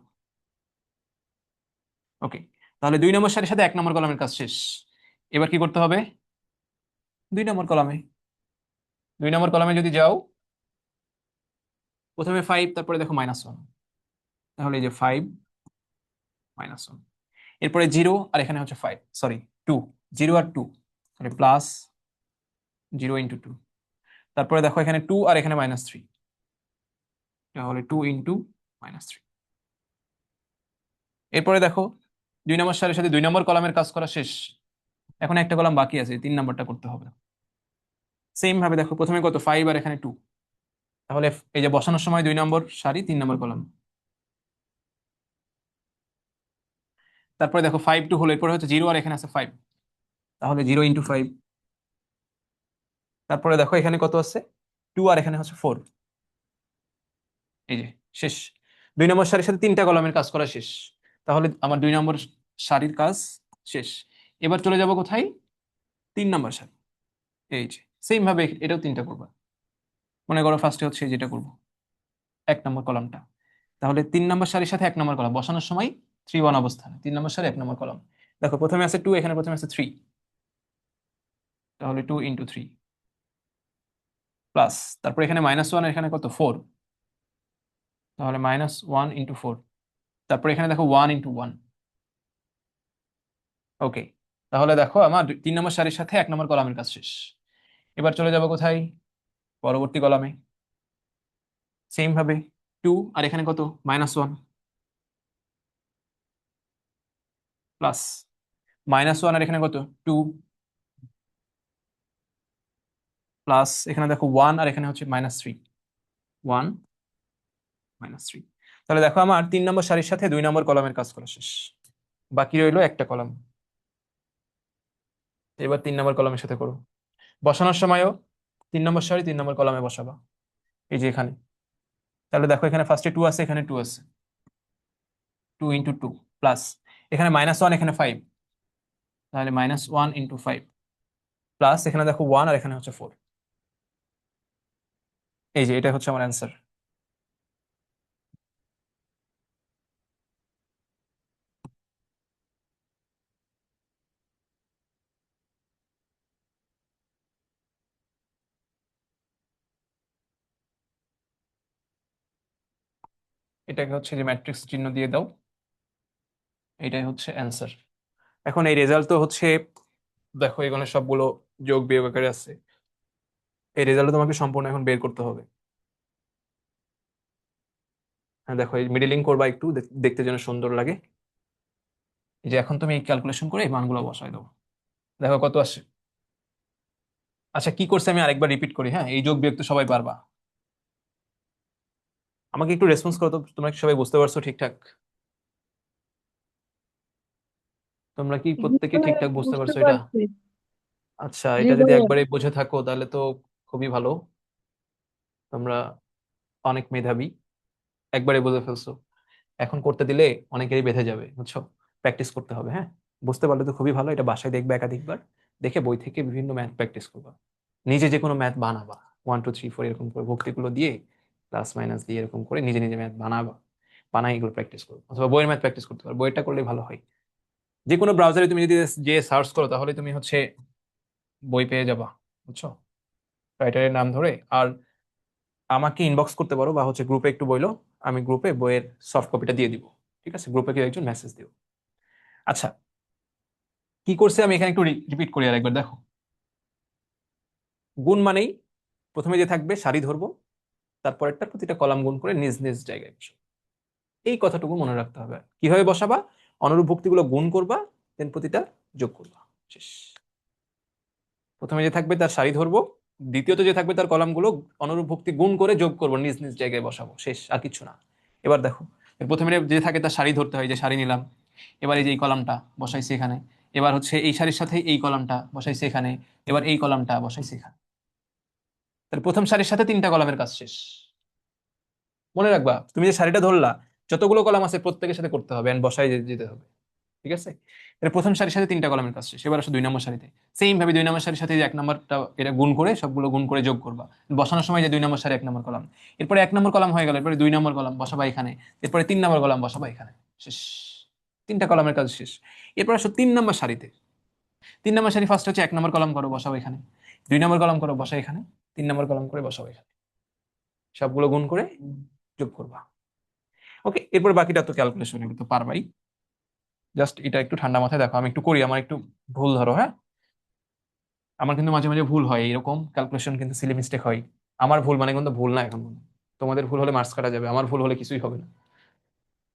ওকে, তাহলে 2 নম্বর সারির সাথে 1 নম্বর কলামের কাজ শেষ। এবার কি করতে হবে, 2 নম্বর কলামে, 2 নম্বর কলামে যদি যাও, প্রথমে 5, তারপরে দেখো -1, তাহলে এই যে 5 -1, এরপরে 0 আর এখানে হচ্ছে 5, সরি 2, 0 আর 2, তাহলে প্লাস 0 × 2, তারপরে দেখো এখানে 2 আর এখানে -3, তাহলে 2 × -3। এরপরে দেখো 2 নম্বর সারির সাথে 2 নম্বর কলামের কাজ করা শেষ, এখন একটা কলাম বাকি আছে, 3 নম্বরটা করতে হবে। সেম ভাবে দেখো প্রথমে কত, 5 আর এখানে 2, তাহলে এই যে বসানোর সময় 2 নম্বর সারি 3 নম্বর কলাম, তারপরে দেখো 5 2 হলো, এরপরে হচ্ছে 0 আর এখানে আছে 5, তাহলে 0 × 5। তারপরে দেখো এখানে কত আছে, 2 আর এখানে হচ্ছে 4, এই যে শেষ। 2 নম্বর সারির সাথে 3টা কলামের কাজ করা শেষ, তাহলে আমার 2 নম্বর সারির কাজ শেষ। এবার চলে যাব কোথায়, 3 নম্বর সারি, এই যে সেম ভাবে এটাও 3টা করবা। মনে করো ফার্স্টে হচ্ছে যেটা করব, 1 নম্বর কলামটা, তাহলে 3 নম্বর সারির সাথে 1 নম্বর কলাম বসানোর সময় 3 1 অবস্থানে, 3 নম্বর সারি 1 নম্বর কলাম। দেখো প্রথমে আছে 2, এখানে প্রথমে আছে 3, তাহলে 2 × 3 প্লাস, তারপর এখানে -1 এখানে কত, 4, তাহলে -1 × 4, তারপর এখানে দেখো 1 × 1। ওকে, তাহলে দেখো আমার 3 নম্বর সারির সাথে 1 নম্বর কলামের কাজ শেষ। এবার চলে যাব কোথায়, পরবর্তী কলামে, সেম ভাবে 2 আর এখানে কত, -1, প্লাস -1 আর এখানে কত, 2, প্লাস এখানে দেখো 1 আর এখানে হচ্ছে -3, 1 -3। তাহলে দেখো আমার 3 নম্বর সারির সাথে 2 নম্বর কলামের কাজ করা শেষ, বাকি রইলো একটা কলাম। এবার 3 নম্বর কলামের সাথে করো, বসানোর সময়ও 3 নম্বর সারি 3 নম্বর কলামে বসাবা, এই যে এখানে। তাহলে দেখো এখানে ফার্স্টে 2 আছে, এখানে 2 আছে, 2 × 2 প্লাস এখানে -1 এখানে 5, তাহলে -1 × 5 প্লাস এখানে দেখো 1 আর এখানে হচ্ছে 4, এই যে এটা হচ্ছে আমার অ্যান্সার। এটাকে হচ্ছে যে ম্যাট্রিক্স চিহ্ন দিয়ে দাও, এটাই হচ্ছে অ্যান্সার। এখন এই রেজাল্ট তো হচ্ছে, দেখো এখানে সবগুলো যোগ বিয়োগ আকারে আছে, এই রেজাল্ট তোমাকে সম্পূর্ণ এখন বের করতে হবে। হ্যাঁ দেখো, এই মিডলিং করবা একটু দেখতে যেন সুন্দর লাগে। এই যে এখন তুমি এই ক্যালকুলেশন করে এই মানগুলো বসাই দাও, দেখো কত আসে। আচ্ছা কি করছে আমি আরেকবার রিপিট করি, হ্যাঁ এই যোগ বিয়োগ তো সবাই পারবা। আমাকে একটু রেসপন্স করো তো, তোমরা কি সবাই বুঝতে পারছো ঠিকঠাক? তোমরা কি জি প্রত্যেকে ভাইয়া, ঠিকঠাক বুঝতে বুঝতে পারছো এটা? পারছি। আচ্ছা, জি এটা যদি ভাইয়া। একবারে বুঝে থাকো তাহলে তো খুবই ভালো। তোমরা অনেক মেধাবী, একবারে বুঝে ফেলছো। এখন করতে দিলে অনেকেরই বেঁধে যাবে, বুঝছো? প্র্যাকটিস করতে হবে, হ্যাঁ। বুঝতে পারলে তো খুবই ভালো, এটা বাসায় দেখবে একাধিকবার, দেখে বই থেকে বিভিন্ন ম্যাথ প্র্যাকটিস করবা। নিজে যে কোনো ম্যাথ বানাবা, 1 2 3 4 এরকম করে ভক্তিগুলো দিয়ে, প্লাস মাইনাস দিয়ে এরকম করে নিজে নিজে ম্যাথ বানাবা। বানাই এগুলো প্র্যাকটিস করবো, অথবা বইয়ের ম্যাথ প্র্যাকটিস করতে পারো, বইটা করলে ভালো হয়। যে কোনো ব্রাউজারে তুমি যদি যে সার্চ করো তাহলে তুমি হচ্ছে বই পেয়ে যাবা, বুঝছো? রাইটারের নাম ধরে। আর আমাকে ইনবক্স করতে পারো, বা হচ্ছে গ্রুপে একটু বইলো, আমি গ্রুপে বইয়ের সফট কপিটা দিয়ে দিব। ঠিক আছে, গ্রুপে কেউ একজন মেসেজ দিও। আচ্ছা, কি করছে আমি এখানে একটু রিপিট করি আরেকবার, দেখো। গুণ মানেই প্রথমে যে থাকবে সারি ধরবো, তারপরেরটা প্রতিটা কলাম গুণ করে নিজ নিজ জায়গায় বসাবো। এই কথাটুকু মনে রাখতে হবে। কিভাবে বসাবা? অনুরূপ ভক্তিগুলো গুণ করবা, দেন প্রতিটা যোগ করবা, শেষ। প্রথমে যে থাকবে তার সারি ধরবো, দ্বিতীয়ত যে থাকবে তার কলামগুলো অনুরূপ ভক্তি গুণ করে যোগ করবো, নিজ নিজ জায়গায় বসাবো, শেষ, আর কিছু না। এবার দেখো, এর প্রথমে যে থাকে তার সারি ধরতে হয়, যে সারি নিলাম। এবার এই যে এই কলামটা বসাইছি এখানে। এবার হচ্ছে এই সারির সাথে এই কলামটা বসাইছি এখানে। এবার এই কলামটা বসাইছি এখানে। তাহলে প্রথম সারির সাথে 3টা কলামের কাজ শেষ। মনে রাখবা, তুমি যে সারিটা ধরলা, যতগুলো কলাম আছে প্রত্যেকের সাথে করতে হবে, এন্ড বসাই যেতে হবে। ঠিক আছে, এটা প্রথম সারির সাথে 3টা কলামের কাজ শেষ। এবার আসো 2 নম্বর সারিতে। সেম ভাবে 2 নম্বর সারির সাথে যে 1 নম্বরটা, এটা গুণ করে সবগুলো গুণ করে যোগ করবা। বসানোর সময় যে 2 নম্বর সারি 1 নম্বর কলাম, এরপরে 1 নম্বর কলাম হয়ে গেল, এরপরে 2 নম্বর কলাম বসাবা এখানে, এরপরে 3 নম্বর কলাম বসাবা এখানে, শেষ। 3টা কলামের কাজ শেষ। এরপর আসো 3 নম্বর সারিতে। 3 নম্বর সারি ফার্স্ট হচ্ছে 1 নম্বর কলাম করো, বসাবো এখানে। 2 নম্বর কলাম করো, বসাও এখানে। 3 নম্বর কলাম করে বসাবো এখানে, সবগুলো গুণ করে যোগ করবা। ওকে, এরপর বাকিটা তো ক্যালকুলেশন, এগুলো তো পারবাই। জাস্ট এটা একটু ঠান্ডা মাথায় দেখো, আমি একটু করি, আমার একটু ভুল ধরো, হ্যাঁ। আমার কিন্তু মাঝে মাঝে ভুল হয়, এরকম ক্যালকুলেশন কিন্তু সিলি মিস্টেক হয়। আমার ভুল মানে কিন্তু ভুল না এখন। তোমাদের ভুল হলে মার্কস কাটা যাবে, আমার ভুল হলে কিছুই হবে না।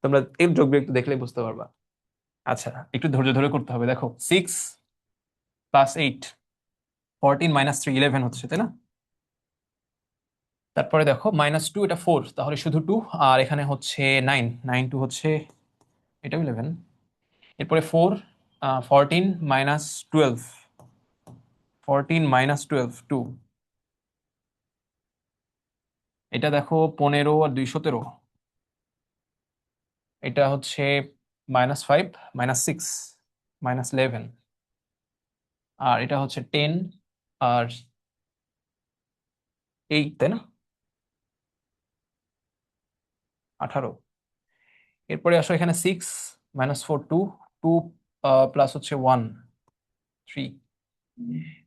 তোমরা এই যোগ বিয়োগ একটু দেখলেই বুঝতে পারবা। আচ্ছা, একটু ধৈর্য ধরে করতে হবে। দেখো, 6 + 8, 14 - 3, 11 হচ্ছে, তাই না? তারপরে দেখো -2, এটা 4, তাহলে শুধু 2। আর এখানে হচ্ছে 9, 9 2 হচ্ছে, এটাও 11। এরপরে 4, 14 - 12, 14 - 12 2। এটা দেখো 15 আর 2 17। এটা হচ্ছে -5 - 6 -11। আর এটা হচ্ছে 10 আর 8, তাই না? 18। এরপরে আসো এখানে 6 - 4 2, 2 প্লাস হচ্ছে 1 3,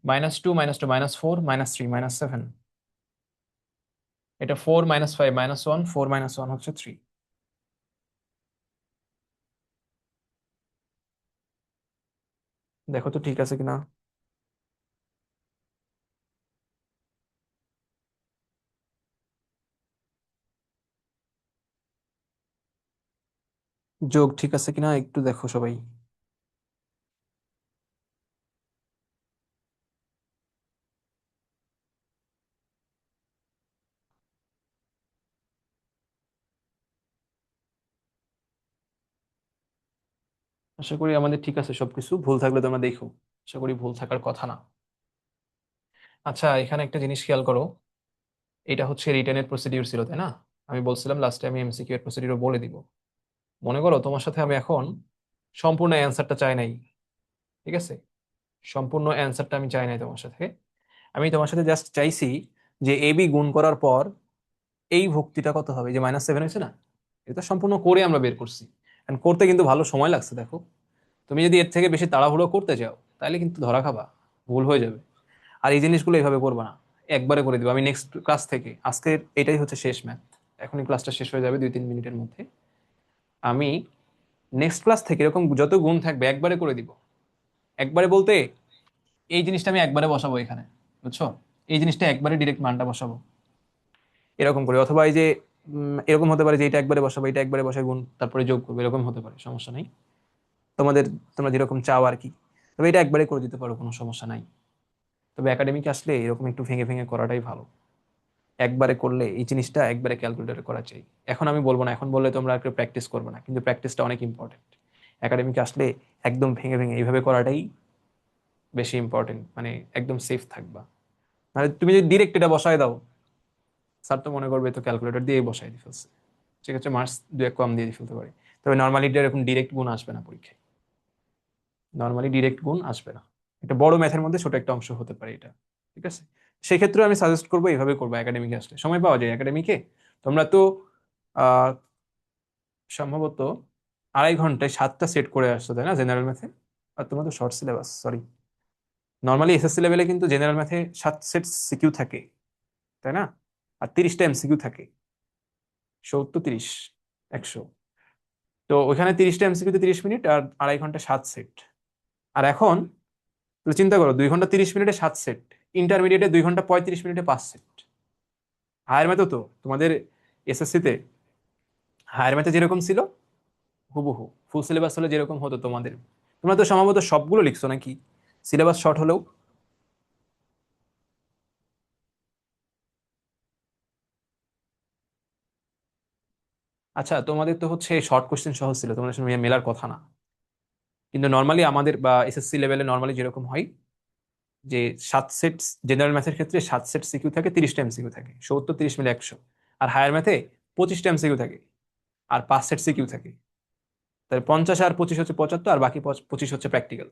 -2 - 2 -4 -3 -7। এটা 4 - 5 -1, 4 - 1 হচ্ছে 3। দেখো তো ঠিক আছে কিনা। যোগ ঠিক আছে কিনা একটু দেখো সবাই। আশা করি আমাদের ঠিক আছে সবকিছু, ভুল থাকলে তোমরা দেখো। আশা করি ভুল থাকার কথা না। আচ্ছা, এখানে একটা জিনিস খেয়াল করো। এটা হচ্ছে রিটেনের প্রসিডিউর ছিল, তাই না? আমি বলছিলাম লাস্টে আমি এমসিকিউ এর প্রসিডিউর বলে দিব। মনে করো তোমার সাথে আমি এখন সম্পূর্ণ অ্যান্সারটা চাই নাই। ঠিক আছে, সম্পূর্ণ অ্যান্সারটা আমি চাই নাই তোমার সাথে। আমি তোমার সাথে জাস্ট চাইছি যে এবি গুণ করার পর এই ভক্তিটা কত হবে, যে -7 হয়েছে না, এটা সম্পূর্ণ করে আমরা বের করছি। And করতে কিন্তু ভালো সময় লাগছে, দেখো। তুমি যদি এর থেকে বেশি তাড়াহুড়ো করতে চাও তাহলে কিন্তু ধরা খাবা, ভুল হয়ে যাবে। আর এই জিনিসগুলো এইভাবে করবা না, একবারে করে দিবা। আমি নেক্সট ক্লাস থেকে, আজকে এটাই হচ্ছে শেষ ম্যাথ, এখনই ক্লাসটা শেষ হয়ে যাবে 2 3 মিনিটের মধ্যে। আমি নেক্সট ক্লাস থেকে এরকম যত গুণ থাকবে একবারে করে দিব। একবারে বলতে এই জিনিসটা আমি একবারে বসাবো এখানে, বুঝছো? এই জিনিসটা একবারে ডিরেক্ট মানটা বসাবো, এরকম করে। অথবা এই যে এরকম হতে পারে যে এটা একবারে বসাবো, এটা একবারে বসাই গুণ তারপরে যোগ করবো, এরকম হতে পারে, সমস্যা নাই। তোমাদের তোমরা যেরকম চাও আর কি। তবে এটা একবারে করে দিতে পারো, কোনো সমস্যা নাই। তবে একাডেমিকে আসলে এরকম একটু ভেঙে ভেঙে করাটাই ভালো। একবারে করলে এই জিনিসটা একবারে ক্যালকুলেটরে করা চাই। এখন আমি বলবো না, এখন বললে তোমরা একটু প্র্যাকটিস করবে না, কিন্তু প্র্যাকটিসটা অনেক ইম্পর্টেন্ট। একাডেমিকে আসলে একদম ভেঙে ভেঙে এইভাবে করাটাই বেশি ইম্পর্টেন্ট, মানে একদম সেফ থাকবা। মানে তুমি যদি ডিরেক্ট এটা বসায় দাও, স্যার তো মনে করবে তো ক্যালকুলেটর দিয়ে বসাই দিয়ে ফেলছে, ঠিক আছে, মার্কস দু এক কম দিয়ে ফেলতে পারে। তবে নর্মালি এরকম ডিরেক্ট গুণ আসবে না পরীক্ষায়, নর্মালি ডিরেক্ট গুণ আসবে না। একটা বড় ম্যাথের মধ্যে ছোট একটা অংশ হতে পারে এটা, ঠিক আছে। সেক্ষেত্রে আমি সাজেস্ট করবো এইভাবে করবো, একাডেমিকে আসলে সময় পাওয়া যায় একাডেমিকে। তোমরা তো আহ সম্ভবত 2.5 ঘন্টায় 7টা সেট করে আসছো, তাই না, জেনারেল ম্যাথে? আর তোমার তো short syllabus, sorry. Normally SSC লেভেলে কিন্তু জেনারেল ম্যাথে 7 সেট সিকিউ থাকে, তাই না? আর 30টা এমসিকিউ থাকে, 70, 30, 100। তো ওইখানে 30টা এমসিকিউতে 30 মিনিট, আর 2.5 ঘন্টা 7 সেট। আর এখন তুমি চিন্তা করো, 2 ঘন্টা 30 মিনিটে 7 সেট, ইন্টারমিডিয়েটে 2 ঘন্টা 35 মিনিটে 5 সেট। হায়ার ম্যাথও তো তোমাদের এসএসসিতে, হায়ার ম্যাথে যেরকম ছিল হুবহু ফুল সিলেবাস হলে যেরকম হতো তোমাদের, তোমরা তো সম্ভবত সবগুলো লিখছো নাকি, সিলেবাস শর্ট হলেও? আচ্ছা, তোমাদের তো হচ্ছে শর্ট কোশ্চেন সহজ ছিল, তোমাদের সঙ্গে মেলার কথা না। কিন্তু নর্মালি আমাদের বা এসএসসি লেভেলে নর্মালি যেরকম হয় যে 7 সেট, জেনারেল ম্যাথের ক্ষেত্রে 7 সেট সিকিউ থাকে, 30টা এমসিকিউ থাকে, 70, 30 মিলে 100। আর হায়ার ম্যাথে 25টা এমসিকিউ থাকে, আর 5 সেট সিকিউ থাকে। তাহলে 50 আর 25 হচ্ছে 75, আর বাকি 25 হচ্ছে প্র্যাকটিক্যাল।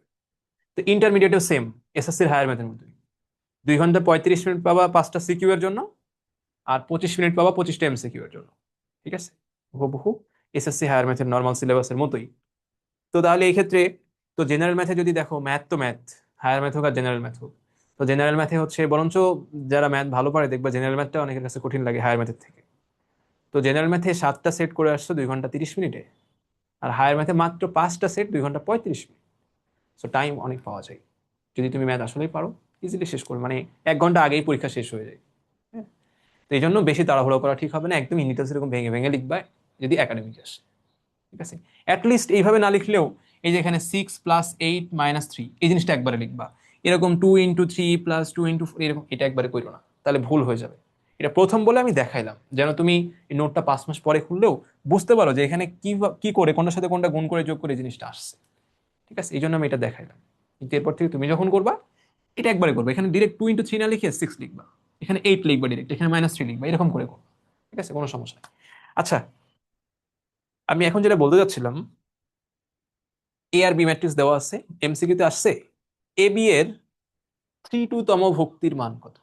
তো ইন্টারমিডিয়েটেও সেম, এসএসসির হায়ার ম্যাথের মতোই। 2 ঘন্টা 35 মিনিট পাবা 5টা সিকিউ এর জন্য, আর 25 মিনিট পাবা 25টা এমসিকিউ এর জন্য, ঠিক আছে। হুবহু এসএসসি হায়ার ম্যাথের নর্মাল সিলেবাসের মতোই। তো তাহলে এই ক্ষেত্রে তো জেনারেল ম্যাথে যদি দেখো, ম্যাথ তো ম্যাথ, হায়ার ম্যাথ হোক আর জেনারেল ম্যাথ হোক, তো জেনারেল ম্যাথে হচ্ছে বরঞ্চ যারা ম্যাথ ভালো পারে দেখবা জেনারেল ম্যাথটা অনেকের কাছে কঠিন লাগে হায়ার ম্যাথের থেকে। তো জেনারেল ম্যাথে 7টা সেট করে আসছো 2 ঘন্টা 30 মিনিটে, আর হায়ার ম্যাথে মাত্র 5টা সেট 2 ঘন্টা 35 মিনিট। সো টাইম অনেক পাওয়া যায়। যদি তুমি ম্যাথ আসলেই পারো, ইজিলি শেষ করবে, মানে 1 ঘন্টা আগেই পরীক্ষা শেষ হয়ে যায়। হ্যাঁ। তো এই জন্য বেশি তাড়াহুড়ো করা ঠিক হবে না, একদম ইউনিট এরকম ভেঙে ভেঙে লিখবা যদি একাডেমিক আসে, ঠিক আছে। অ্যাটলিস্ট এইভাবে না লিখলেও, এই যে এখানে 6 + 8 - 3, এই জিনিসটা একবারে লিখবা। এরকম 2 × 3 + 2 × 4, এরকম এটা একবারে করো না, তাহলে ভুল হয়ে যাবে। এটা প্রথম বলে আমি দেখাইলাম, যেন তুমি এই নোটটা 5 মাস পরে খুললেও বুঝতে পারো যে এখানে কি কি করে কোনটার সাথে কোনটা গুণ করে যোগ করে এই জিনিসটা আসছে, ঠিক আছে। এই জন্য আমি এটা দেখাইলাম। কিন্তু এরপর থেকে তুমি যখন করবা, এটা একবারে করবে, এখানে ডিরেক্ট 2 × 3 না লিখে 6 লিখবা, এখানে 8 লিখবা ডিরেক্ট, এখানে -3 লিখবা, এরকম করে করবা, ঠিক আছে, কোনো সমস্যা নেই। আচ্ছা, আমি এখন যেটা বলতে যাচ্ছিলাম, এ আর বি ম্যাট্রিক্স দেওয়া আছে, এমসিকিউতে আসছে এ বি এর 3 টু তম ভুক্তির মান কত।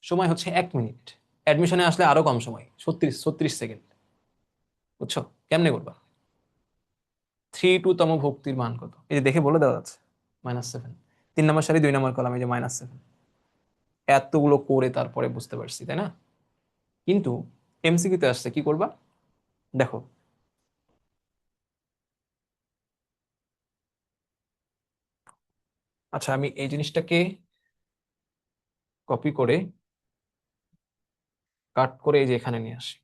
সময় হচ্ছে 1 মিনিট, অ্যাডমিশনে আসলে আরো কম সময়, 36 সেকেন্ড। বুঝছো কেমনে করবা? 3 টু তম ভুক্তির মান কত, এই যে দেখে বলে দেওয়া যাচ্ছে, -7। 3 নম্বর সারি 2 নম্বর কলাম, এই যে -7। এতগুলো করে তারপরে বুঝতে পারছি, তাই না? কিন্তু এমসিকিউতে আসছে, কি করবা দেখো। আচ্ছা, আমি এই জিনিসটাকে কপি করে কাট করে এই যে এখানে নিয়ে আসি।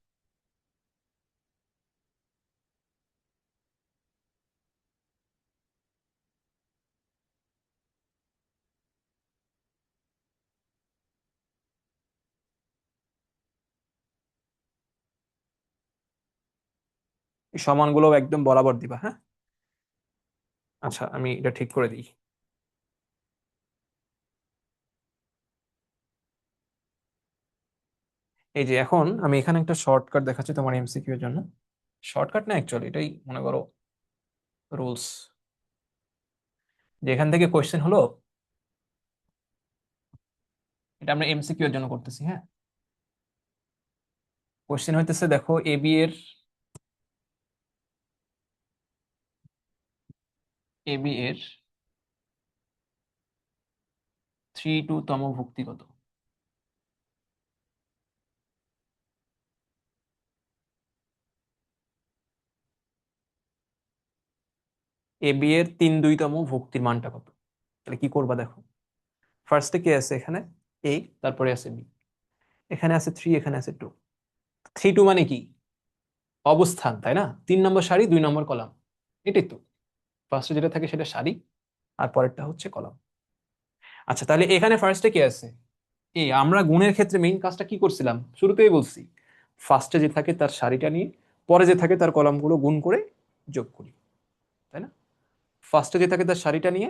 এই সমানগুলো একদম বরাবর দিবা, হ্যাঁ। আচ্ছা, আমি এটা ঠিক করে দিই। এই যে এখন আমি এখানে একটা শর্টকাট দেখাচ্ছি তোমার এমসিকিউ এর জন্য। শর্টকাট না, অ্যাকচুয়ালি এটাই মনে করো রুলস। যে এখান থেকে কোয়েশ্চেন হলো, এটা আমরা এমসিকিউ এর জন্য করতেছি, হ্যাঁ। কোয়েশ্চেন হইতেছে, দেখো এ বি এর 3 টু তম ভুক্তি কত। এ বি এর 3/2তম ভুক্তির মানটা কত। তাহলে কি করবা দেখো, ফার্স্টে কে আছে এখানে, এ, তারপরে আছে বি, এখানে আছে 3, এখানে আছে 2। 3 2 মানে কি? অবস্থান, তাই না? 3 নম্বর সারি 2 নম্বর কলাম, এটাই তো। ফার্স্টে যেটা থাকে সেটা সারি, আর পরেরটা হচ্ছে কলাম। আচ্ছা, তাহলে এখানে ফার্স্টে কি আছে? আমরা গুণের ক্ষেত্রে মেইন কাজটা কি করছিলাম শুরুতেই বলছি, ফার্স্টে যে থাকে তার সারিটা নিয়ে পরে যে থাকে তার কলামগুলো গুণ করে যোগ করি, তাই না? ফার্স্টে যে থাকে তার সারিটা নিয়ে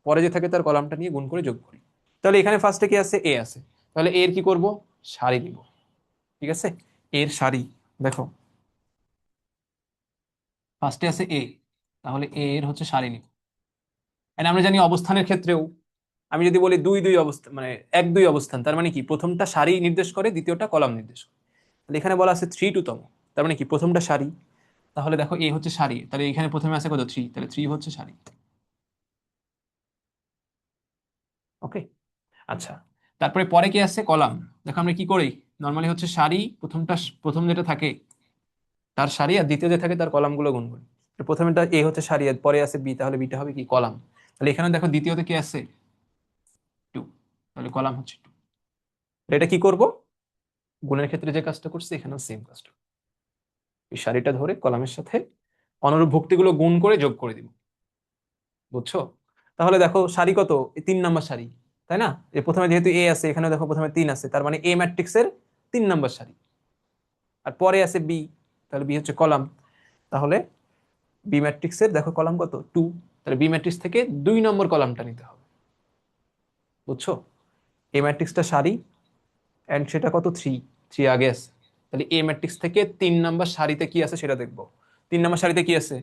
পরে যে থাকে তার কলামটা নিয়ে গুণ করে যোগ করি। তাহলে এখানে ফার্স্টে কি আছে? এ আছে। তাহলে এর কি করব? সারি নিব। ঠিক আছে, এর সারি দেখো, ফার্স্টে আছে এ, তাহলে এ এর হচ্ছে সারি নিব। And আমরা জানি অবস্থানের ক্ষেত্রেও আমি যদি বলি 2 2 অবস্থান, মানে 1 2 অবস্থান, তার মানে কি প্রথমটা সারি নির্দেশ করে, দ্বিতীয়টা কলাম নির্দেশ করে। তাহলে এখানে বলা আছে 3 2 তম, তার মানে কি প্রথমটা সারি। তাহলে দেখো এ হচ্ছে সারি, তাহলে এখানে প্রথমে আছে কত? 3, তাহলে 3 হচ্ছে সারি। ওকে, আচ্ছা। তারপরে পরে কি আছে? কলাম। দেখো আমরা কি করি, নর্মালি হচ্ছে সারি, প্রথম যেটা থাকে তার সারি, আর দ্বিতীয় যে থাকে তার কলামগুলো গুণ করি। তো প্রথমেটা এ হচ্ছে সারি, আর পরে আছে বি, তাহলে বিটা হবে কি? কলাম। তাহলে এখানে দেখো দ্বিতীয়তে কি আছে? 2, তাহলে কলাম হচ্ছে 2। এটা কি করব? গুণের ক্ষেত্রে যে কাজটা করছি এখানেও সেম কাজটা, এই সারিটা ধরে কলামের সাথে অনুরূপ ভুক্তিগুলো গুণ করে যোগ করে দিব। বুঝছো? তাহলে দেখো সারি কত? 3 নম্বর সারি, তাই না? প্রথমে যেহেতু এ আছে, এখানে দেখো প্রথমে 3 আছে, তার মানে এ ম্যাট্রিক্সের 3 নম্বর সারি। আর পরে আছে বি, তাহলে বি হচ্ছে কলাম। তাহলে বি ম্যাট্রিক্সের দেখো কলাম কত? 2, তাহলে বি ম্যাট্রিক্স থেকে 2 নম্বর কলামটা নিতে হবে। বুঝছো? এ ম্যাট্রিক্সটা সারি, এন্ড সেটা কত? 3, 3 আগে আছে। তাহলে এ ম্যাট্রিক্স থেকে 3 নম্বর সারিতে কি আছে সেটা দেখবো। 3 নম্বর সারিতে কি আছে?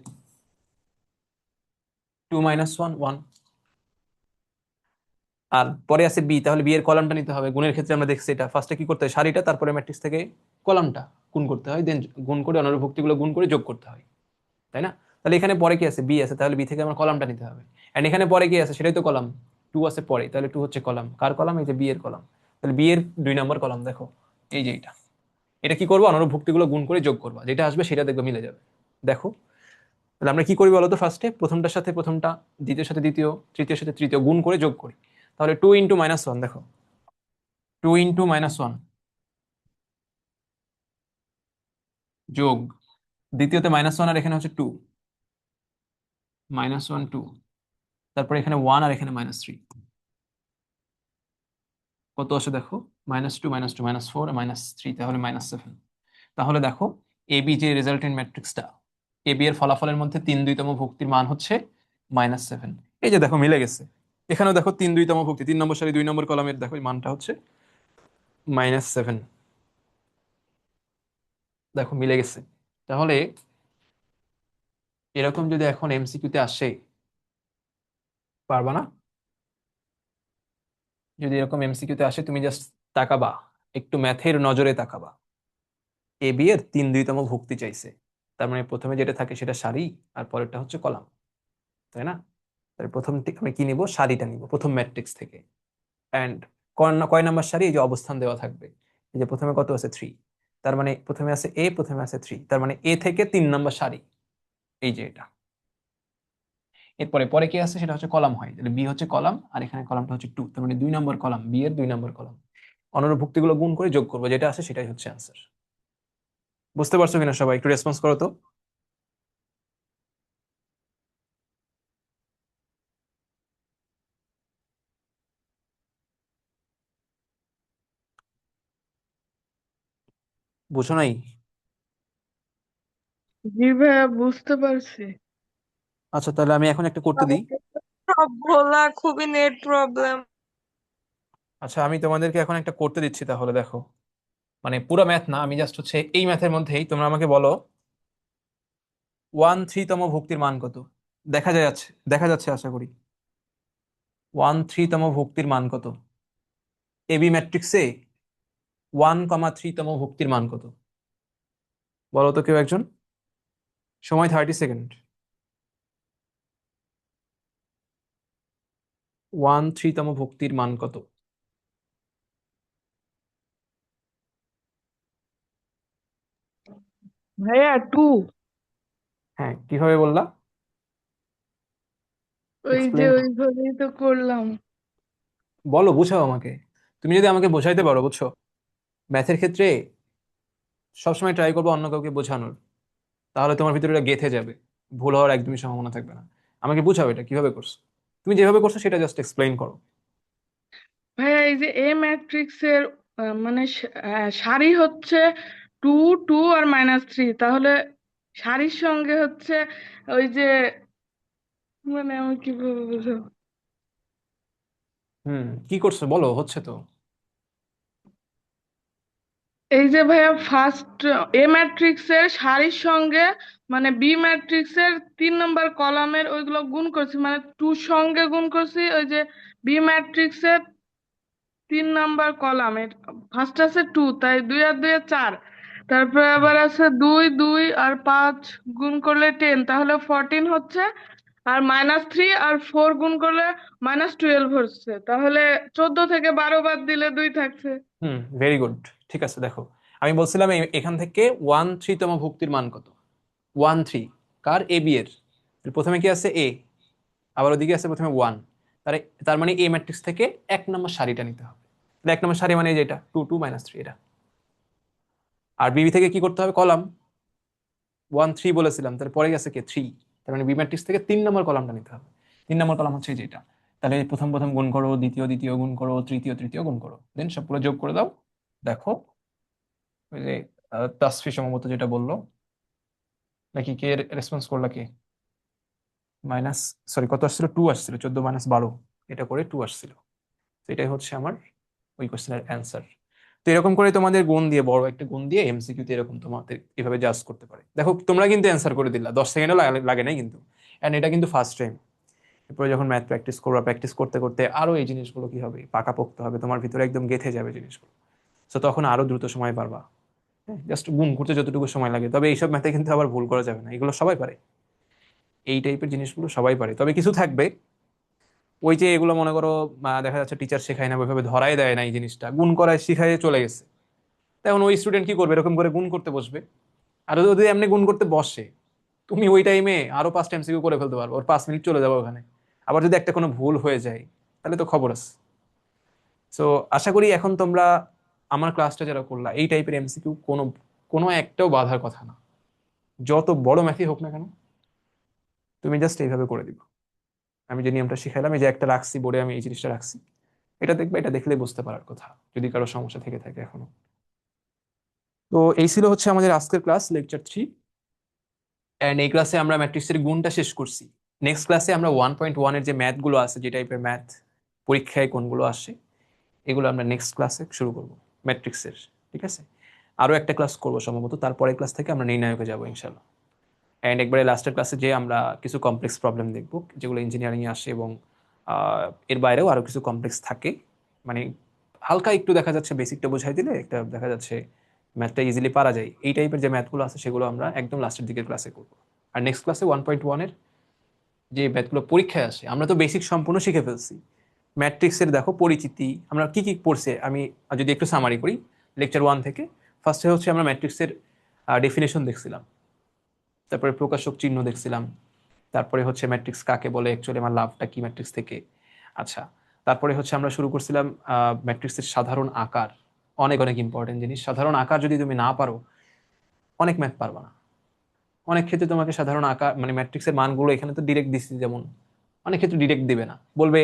2 -1 1। আর পরে আছে বি, তাহলে বি এর কলামটা নিতে হবে। গুণের ক্ষেত্রে আমরা দেখছি এটা, ফার্স্টে কি করতে হয়? সারিটা, তারপরে ম্যাট্রিক্স থেকে কলামটা গুণ করতে হয়, দেন গুণ করে অনুরূপ ভুক্তিগুলো গুণ করে যোগ করতে হয়, তাই না? তাহলে এখানে পরে কি আছে? বি আছে, তাহলে বি থেকে আমার কলামটা নিতে হবে। এন্ড এখানে পরে কি আছে? সেটাই তো কলাম। 2 আছে পরে, তাহলে 2 হচ্ছে কলাম। কার কলাম? এই যে বি এর কলাম। তাহলে বি এর 2 নম্বর কলাম দেখো, এই যে এটা। এটা কি করবো? অনুরূপ ভুক্তিগুলো গুণ করে যোগ করবা, যেটা আসবে সেটা দেখবে মিলে যাবে। দেখো, তাহলে আমরা কি করি বলতো? ফার্স্টে প্রথমটার সাথে প্রথমটা, দ্বিতীয় সাথে দ্বিতীয়, তৃতীয় সাথে তৃতীয় গুণ করে যোগ করি। তাহলে 2 × -1, দেখো 2 × -1 যোগ, দ্বিতীয়তে -1 আর এখানে হচ্ছে 2, -1 2, তারপর এখানে 1 আর এখানে -3, কত আসে দেখো? -2 -2 -4 -3, তাহলে -7। তাহলে দেখো এবি যে রেজাল্টেন্ট ম্যাট্রিক্সটা, এবি এর ফলাফলের মধ্যে 3 2 তম ভুক্তির মান হচ্ছে -7। এই যে দেখো মিলে গেছে। এখানেও দেখো 3 2 তম ভুক্তি, 3 নম্বর সারি 2 নম্বর কলামের দেখো এই মানটা হচ্ছে -7। দেখো মিলে গেছে। তাহলে এরকম যদি এখন এমসিকিউতে আসে, পারবা না? যদি এরকম এমসিকিউতে আসে, তুমি জাস্ট তাকাবা, একটু ম্যাথের নজরে তাকাবা। এ বি এর 3 2 তম ভুক্তি চাইছে, তার মানে প্রথমে যেটা থাকে সেটা সারি, আর পরেরটা হচ্ছে কলাম, তাই না? তাহলে প্রথম আমি কি নিব? সারিটা নিব প্রথম ম্যাট্রিক্স থেকে। অ্যান্ড কয় নাম্বার সারি? এই যে অবস্থান দেওয়া থাকবে, এই যে প্রথমে কত আছে? 3, তার মানে প্রথমে আছে এ, প্রথমে আছে 3, তার মানে এ থেকে 3 নম্বর সারি, এই যে এটা। এরপরে পরে কি আছে? সেটা হচ্ছে কলাম হয়, তাহলে বি হচ্ছে কলাম, আর এখানে কলামটা হচ্ছে 2, তার মানে 2 নম্বর কলাম, বি এর 2 নম্বর কলাম। অনুরূপ ভুক্তিগুলো গুণ করে যোগ করবো, যেটা আছে সেটাই হচ্ছে অ্যান্সার। বুঝতে পারছো কিনা সবাই? একটু রেসপন্স করো তো। বুঝো নাই? জি ভাইয়া, বুঝতে পারছি। আচ্ছা, তাহলে আমি এখন একটা করতে দিই। সব ভোলা, খুবই নেট প্রবলেম। আচ্ছা, আমি তোমাদেরকে এখন একটা করতে দিচ্ছি, তাহলে দেখো, মানে পুরো ম্যাথ না, আমি জাস্ট হচ্ছে এই ম্যাথের মধ্যেই তোমরা আমাকে বলো 1 3 তম ভুক্তির মান কত? দেখা যাচ্ছে আশা করি। 1 3 তম ভুক্তির মান কত? এবি ম্যাট্রিক্সে 1 3 তম ভুক্তির মান কত? বলো তো কেউ একজন। সময় 30 সেকেন্ড। 1 3 তম ভুক্তির মান কত? ভাইয়া, 2। হ্যাঁ, কিভাবে বললা? ওই যে এক্সপ্লেন। ওইভাবেই তো করলাম। বলো, বুঝাও আমাকে। তুমি যদি আমাকে বোঝাইতে পারো, বুঝছো, ম্যাথের ক্ষেত্রে সবসময় ট্রাই করবো অন্য কাউকে বোঝানোর, তাহলে তোমার ভিতরে এটা গেঁথে যাবে, ভুল হওয়ার একদমই সম্ভাবনা থাকবে না। আমাকে বুঝাও এটা কিভাবে করছো, তুমি যেভাবে করছো সেটা জাস্ট এক্সপ্লেইন করো। ভাইয়া এই যে এ ম্যাট্রিক্স এর মানে সারি হচ্ছে 2 2 আর -3, তাহলে সারির সঙ্গে হচ্ছে ওই যে, মানে আমি কিভাবে বুঝাবো? কি করছো বলো, হচ্ছে তো। এই যে ভাইয়া ফার্স্ট এ ম্যাট্রিক্স এর সারির সঙ্গে মানে বি ম্যাট্রিক্স এর 3 নম্বর কলামের ওইগুলো গুণ করছি, মানে 2 সঙ্গে গুণ করছি ওই যে বি ম্যাট্রিক্স এর 3 নম্বর কলামের। ফার্স্ট আছে 2, তাই 2 আর 2 4, তারপরে আবার আছে 2 2 আর 5 গুণ করলে 10, তাহলে 14 হচ্ছে। আর -3 আর 4 গুণ করলে -12 হচ্ছে, তাহলে 14 থেকে 12 বাদ দিলে 2 থাকছে। Very good. ঠিক আছে, দেখো আমি বলছিলাম এখান থেকে 1 3 তম ভুক্তির মান কত, 1 3, কার, এ বি এর। প্রথমে কি আছে, এ, আবার ওদিকে আছে প্রথমে 1। তার তার মানে এ ম্যাট্রিক্স থেকে 1 নম্বর সারিটা নিতে হবে। তাহলে 1 নম্বর সারি মানে এই যেটা 2 2 -3 এটা। আর বিবি থেকে কি করতে হবে, কলাম 1 3 বলেছিলাম, তাহলে পরে গেছে কে 3। তার মানে বি ম্যাট্রিক্স থেকে 3 নম্বর কলামটা নিতে হবে। 3 নম্বর কলাম হচ্ছে এই যেটা। তাহলে প্রথম প্রথম গুণ করো, দ্বিতীয় দ্বিতীয় গুণ করো, তৃতীয় তৃতীয় গুণ করো, দেন সবগুলো যোগ করে দাও। দেখো ওই যে তাসফি সম্ভবত যেটা বললো, নাকি কে রেসপন্স করলা, কে মাইনাস, সরি কত আসছিল, 2 আসছিল, 14 - 12 এটা করে 2 আসছিল। তো এটাই হচ্ছে আমার ওই কোশ্চেনের অ্যান্সার। তো এরকম করে তোমাদের গুণ দিয়ে, বড় একটা গুণ দিয়ে এমসিকিউতে এরকম তোমাদের এভাবে জাজ করতে পারে। দেখো তোমরা কিন্তু অ্যান্সার করে দিলা, 10 সেকেন্ডও লাগে নাই কিন্তু, এন্ড এটা কিন্তু ফার্স্ট টাইম। এরপরে যখন ম্যাথ প্র্যাকটিস করবা, প্র্যাকটিস করতে করতে আরো এই জিনিসগুলো কি হবে, পাকাপোক্ত হবে, তোমার ভিতরে একদম গেঁথে যাবে জিনিসগুলো। তো তখন আরো দ্রুত সময় পারবা। হ্যাঁ, জাস্ট গুণ করতে যতটুকু সময় লাগে। তবে এইসব ম্যাথে কিন্তু আবার ভুল করা যাবে না, এগুলো সবাই পারে, এই টাইপের জিনিসগুলো সবাই পারে। তবে কিছু থাকবে ওই যে এগুলো মনে করো দেখা যাচ্ছে টিচার শেখায় না, ওইভাবে ধরাই দেয় না, এই জিনিসটা গুণ করায় শিখায় চলে গেছে। তখন ওই স্টুডেন্ট কি করবে, এরকম করে গুণ করতে বসবে। আর যদি এমনি গুণ করতে বসে, তুমি ওই টাইমে আরো 5 টাইম সিকিউ করে ফেলতে পারবো, ওর 5 মিনিট চলে যাবে ওখানে। আবার যদি একটা কোনো ভুল হয়ে যায়, তাহলে তো খবর আছে। সো আশা করি এখন তোমরা আমার ক্লাসটা যারা করলা, এই টাইপের এমসিকিউ কোনো কোনো একটাও বাধার কথা না। যত বড় ম্যাথই হোক না কেন, তুমি জাস্ট এইভাবে করে দিবে। আমি যে নিয়মটা শিখাইলাম, এই যে একটা রাখছি বোর্ডে, আমি এই জিনিসটা রাখছি, এটা দেখবে, এটা দেখলে বুঝতে পারার কথা, যদি কারো সমস্যা থেকে থাকে এখনো। তো এই ছিল হচ্ছে আমাদের আজকের ক্লাস, লেকচার 3। অ্যান্ড এই ক্লাসে আমরা ম্যাট্রিক্সের গুণটা শেষ করছি। নেক্সট ক্লাসে আমরা 1.1-এর যে ম্যাথগুলো আছে, যে টাইপের ম্যাথ পরীক্ষায় কোনগুলো আসে, এগুলো আমরা নেক্সট ক্লাসে শুরু করব ম্যাট্রিক্সের। ঠিক আছে, আরো একটা ক্লাস করবো সম্ভবত, তারপরে ক্লাস থেকে আমরা নির্ণায়কে যাবো ইনশাল্লাহ। অ্যান্ড একবারে লাস্টের ক্লাসে যে আমরা কিছু কমপ্লেক্স প্রবলেম দেখব, যেগুলো ইঞ্জিনিয়ারিং এ আসে, এবং এর বাইরেও আরো কিছু কমপ্লেক্স থাকে। মানে হালকা একটু দেখা যাচ্ছে বেসিকটা বোঝাই দিলে একটা দেখা যাচ্ছে ম্যাথটা ইজিলি পারা যায়, এই টাইপের যে ম্যাথগুলো আছে সেগুলো আমরা একদম লাস্টের দিকের ক্লাসে করবো। আর নেক্সট ক্লাসে 1.1-এর যে ম্যাথগুলো পরীক্ষায় আসে, আমরা তো বেসিক সম্পূর্ণ শিখে ফেলছি। ম্যাট্রিক্সের দেখো পরিচিতি আমরা কি কি পড়ছে, আমি যদি একটু সামারি করি লেকচার 1 থেকে। ফার্স্টে হচ্ছে আমরা ম্যাট্রিক্সের ডেফিনেশন দেখছিলাম, তারপরে প্রকাশক চিহ্ন দেখছিলাম, তারপরে হচ্ছে ম্যাট্রিক্স কাকে বলে, অ্যাকচুয়ালি আমার লাভটা কি ম্যাট্রিক্স থেকে। আচ্ছা, তারপরে হচ্ছে আমরা শুরু করছিলাম ম্যাট্রিক্সের সাধারণ আকার, অনেক অনেক ইম্পর্টেন্ট জিনিস। সাধারণ আকার যদি তুমি না পারো, অনেক ম্যাথ পারবা না। অনেক ক্ষেত্রে তোমাকে সাধারণ আকার মানে ম্যাট্রিক্সের মানগুলো এখানে তো ডিরেক্ট দিচ্ছি, যেমন অনেক ক্ষেত্রে ডিরেক্ট দিবে না, বলবে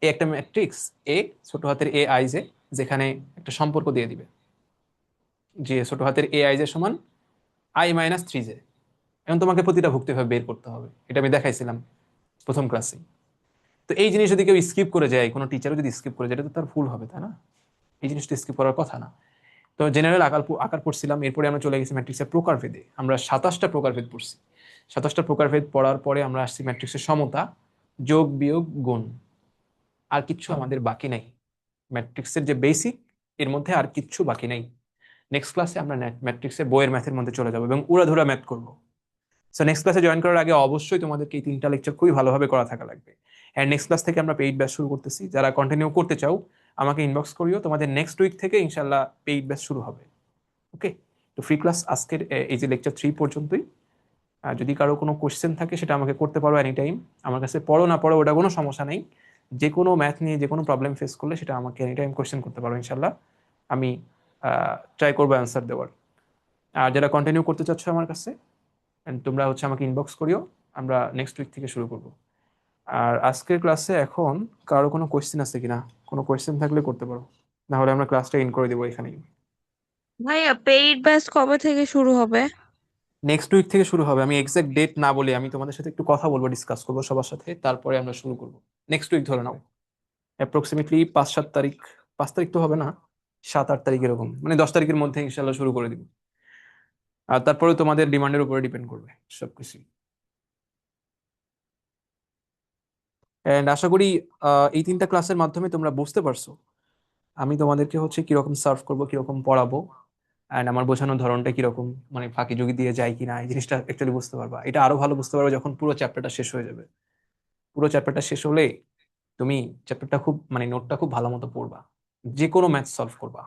এ একটা ম্যাট্রিক্স এ, ছোট হাতের এ আই জে, যেখানে একটা সম্পর্ক দিয়ে দিবে যে ছোট হাতের এ আই জে সমান I-3j। এখন তোমাকে প্রতিটা ভুক্তি ভাবে বের করতে হবে, এটা আমি দেখাইছিলাম প্রথম ক্লাসে। তো এই জিনিস যদি কেউ স্কিপ করে যায়, কোনো টিচারও যদি স্কিপ করে যায়, এটা তো তার ভুল হবে, তাই না? এই জিনিসটা স্কিপ করার কথা না। তো জেনারেল আকার আকার পড়ছিলাম, এরপরে আমরা চলে গেছি ম্যাট্রিক্সের প্রকারভেদে। আমরা 27টা প্রকারভেদ পড়ছি। 27টা প্রকারভেদ পড়ার পরে আমরা আসছি ম্যাট্রিক্সের সমতা, যোগ বিয়োগ গুণ। আর কিচ্ছু আমাদের বাকি নাই, ম্যাট্রিক্সের যে বেসিক, এর মধ্যে আর কিচ্ছু বাকি নাই। নেক্সট ক্লাসে আমরা ম্যাট্রিক্সের বইয়ের ম্যাথের মধ্যে চলে যাবো এবং উড়াধুরা ম্যাথ করবো। সো নেক্সট ক্লাসে জয়েন করার আগে অবশ্যই তোমাদেরকে এই 3টা লেকচার খুবই ভালোভাবে করা থাকা লাগবে। অ্যান্ড নেক্সট ক্লাস থেকে আমরা পেইড ব্যাচ শুরু করতেছি, যারা কন্টিনিউ করতে চাও আমাকে ইনবক্স করিও, তোমাদের নেক্সট উইক থেকে ইনশাল্লাহ পেইড ব্যাচ শুরু হবে। ওকে, তো ফ্রি ক্লাস আজকের এই যে লেকচার 3 পর্যন্তই। যদি কারো কোনো কোশ্চেন থাকে সেটা আমাকে করতে পারো এনি টাইম। আমার কাছে পড়ো না পড়ো ওটা কোনো সমস্যা নেই, যে কোনো ম্যাথ নিয়ে যে কোনো প্রবলেম ফেস করলে সেটা আমাকে এনি টাইম কোশ্চেন করতে পারো ইনশাল্লাহ। আমি ট্রাই করবো অ্যান্সার দেওয়ার। আর যারা কন্টিনিউ করতে চাচ্ছ আমার কাছে, and তোমরা হচ্ছে আমাকে ইনবক্স করিও, আমরা নেক্সট উইক থেকে শুরু করব। আর আজকের ক্লাসে এখন কারো কোনো কোয়েশ্চেন আছে কিনা? কোনো কোয়েশ্চেন থাকলে করতে পারো, না হলে আমরা ক্লাসটা এন্ড করে দেবো এখানেই। ভাইয়া পেইড ব্যাচ কবে থেকে শুরু হবে? নেক্সট উইক থেকে শুরু হবে। আমি এক্সাক্ট ডেট না বলি, আমি তোমাদের সাথে একটু কথা বলবো, ডিসকাস করবো সবার সাথে, তারপরে আমরা শুরু করবো। নেক্সট উইক ধরে নাও, অ্যাপ্রক্সিমেটলি 5-7 তারিখ। 5 তারিখ তো হবে না, 7-8 তারিখ এরকম, মানে 10 তারিখের মধ্যে ইনশাল্লাহ শুরু করে দিব। আর তারপরে তোমাদের ডিমান্ডের উপরে ডিপেন্ড করবে সবকিছু। এন্ড আশা করি এই 3টা ক্লাসের মাধ্যমে তোমরা বুঝতে পারছো আমি তোমাদেরকে হচ্ছে কিরকম সার্ভ করবো, কিরকম পড়াবো, অ্যান্ড আমার বোঝানোর ধরনটা কিরকম, মানে ফাঁকি ঝুঁকি দিয়ে যায় কিনা, এই জিনিসটা অ্যাকচুয়ালি বুঝতে পারবা। এটা আরো ভালো বুঝতে পারবে যখন পুরো চ্যাপ্টারটা শেষ হয়ে যাবে। পুরো চ্যাপ্টারটা শেষ হলে তুমি চ্যাপ্টারটা খুব, মানে নোটটা খুব ভালো মতো পড়বা, যে কোনো ম্যাথ সলভ করবা।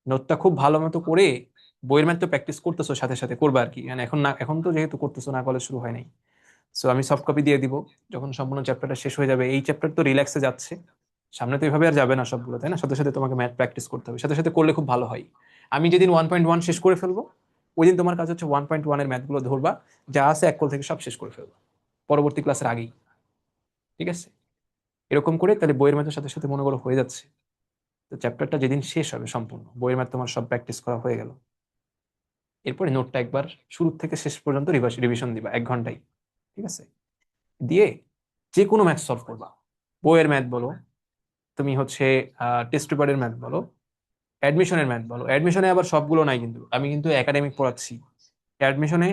নোটটা খুব ভালো মতো করে বইয়ের ম্যাথ তো প্র্যাকটিস করতেছো, সাথে সাথে করবা আর কি, মানে এখন না, এখন তো যেহেতু করতেছো না, কলেজ শুরু হয় নাই। সো আমি সফট কপি দিয়ে দিব যখন সম্পূর্ণ চ্যাপ্টারটা শেষ হয়ে যাবে। এই চ্যাপ্টার তো রিল্যাক্সে যাচ্ছে, সামনে তো এভাবে আর যাবে না সবগুলো, তাই না? সাথে সাথে তোমাকে ম্যাথ প্র্যাকটিস করতে হবে, সাথে সাথে করলে খুব ভালো হয়। আমি যেদিন 1.1 শেষ করে ফেলবো, ওই দিন তোমার কাজ হচ্ছে 1.1 এর ম্যাথগুলো ধরবা, যা আছে এক কল থেকে সব শেষ করে ফেলবা পরবর্তী ক্লাসের আগেই। ঠিক আছে? এরকম করে তাহলে বইয়ের ম্যাথের সাথে সাথে মনে করো হয়ে যাচ্ছে। তো চ্যাপ্টারটা যেদিন শেষ হবে সম্পূর্ণ, বইয়ের ম্যাথ তোমার সব প্র্যাকটিস করা হয়ে গেল। এরপরে নোটটা একবার শুরু থেকে শেষ পর্যন্ত রিভিশন দিবা 1 ঘন্টায়। ঠিক আছে? দিয়ে যে কোনো ম্যাথ সলভ করবা, বইয়ের ম্যাথ বলো, তুমি হচ্ছে টেস্ট পেপারের ম্যাথ বলো, অ্যাডমিশনের ম্যাথ বলো। অ্যাডমিশনে আবার সবগুলো নাই, কিন্তু আমি কিন্তু একাডেমিক পড়াচ্ছি। অ্যাডমিশনে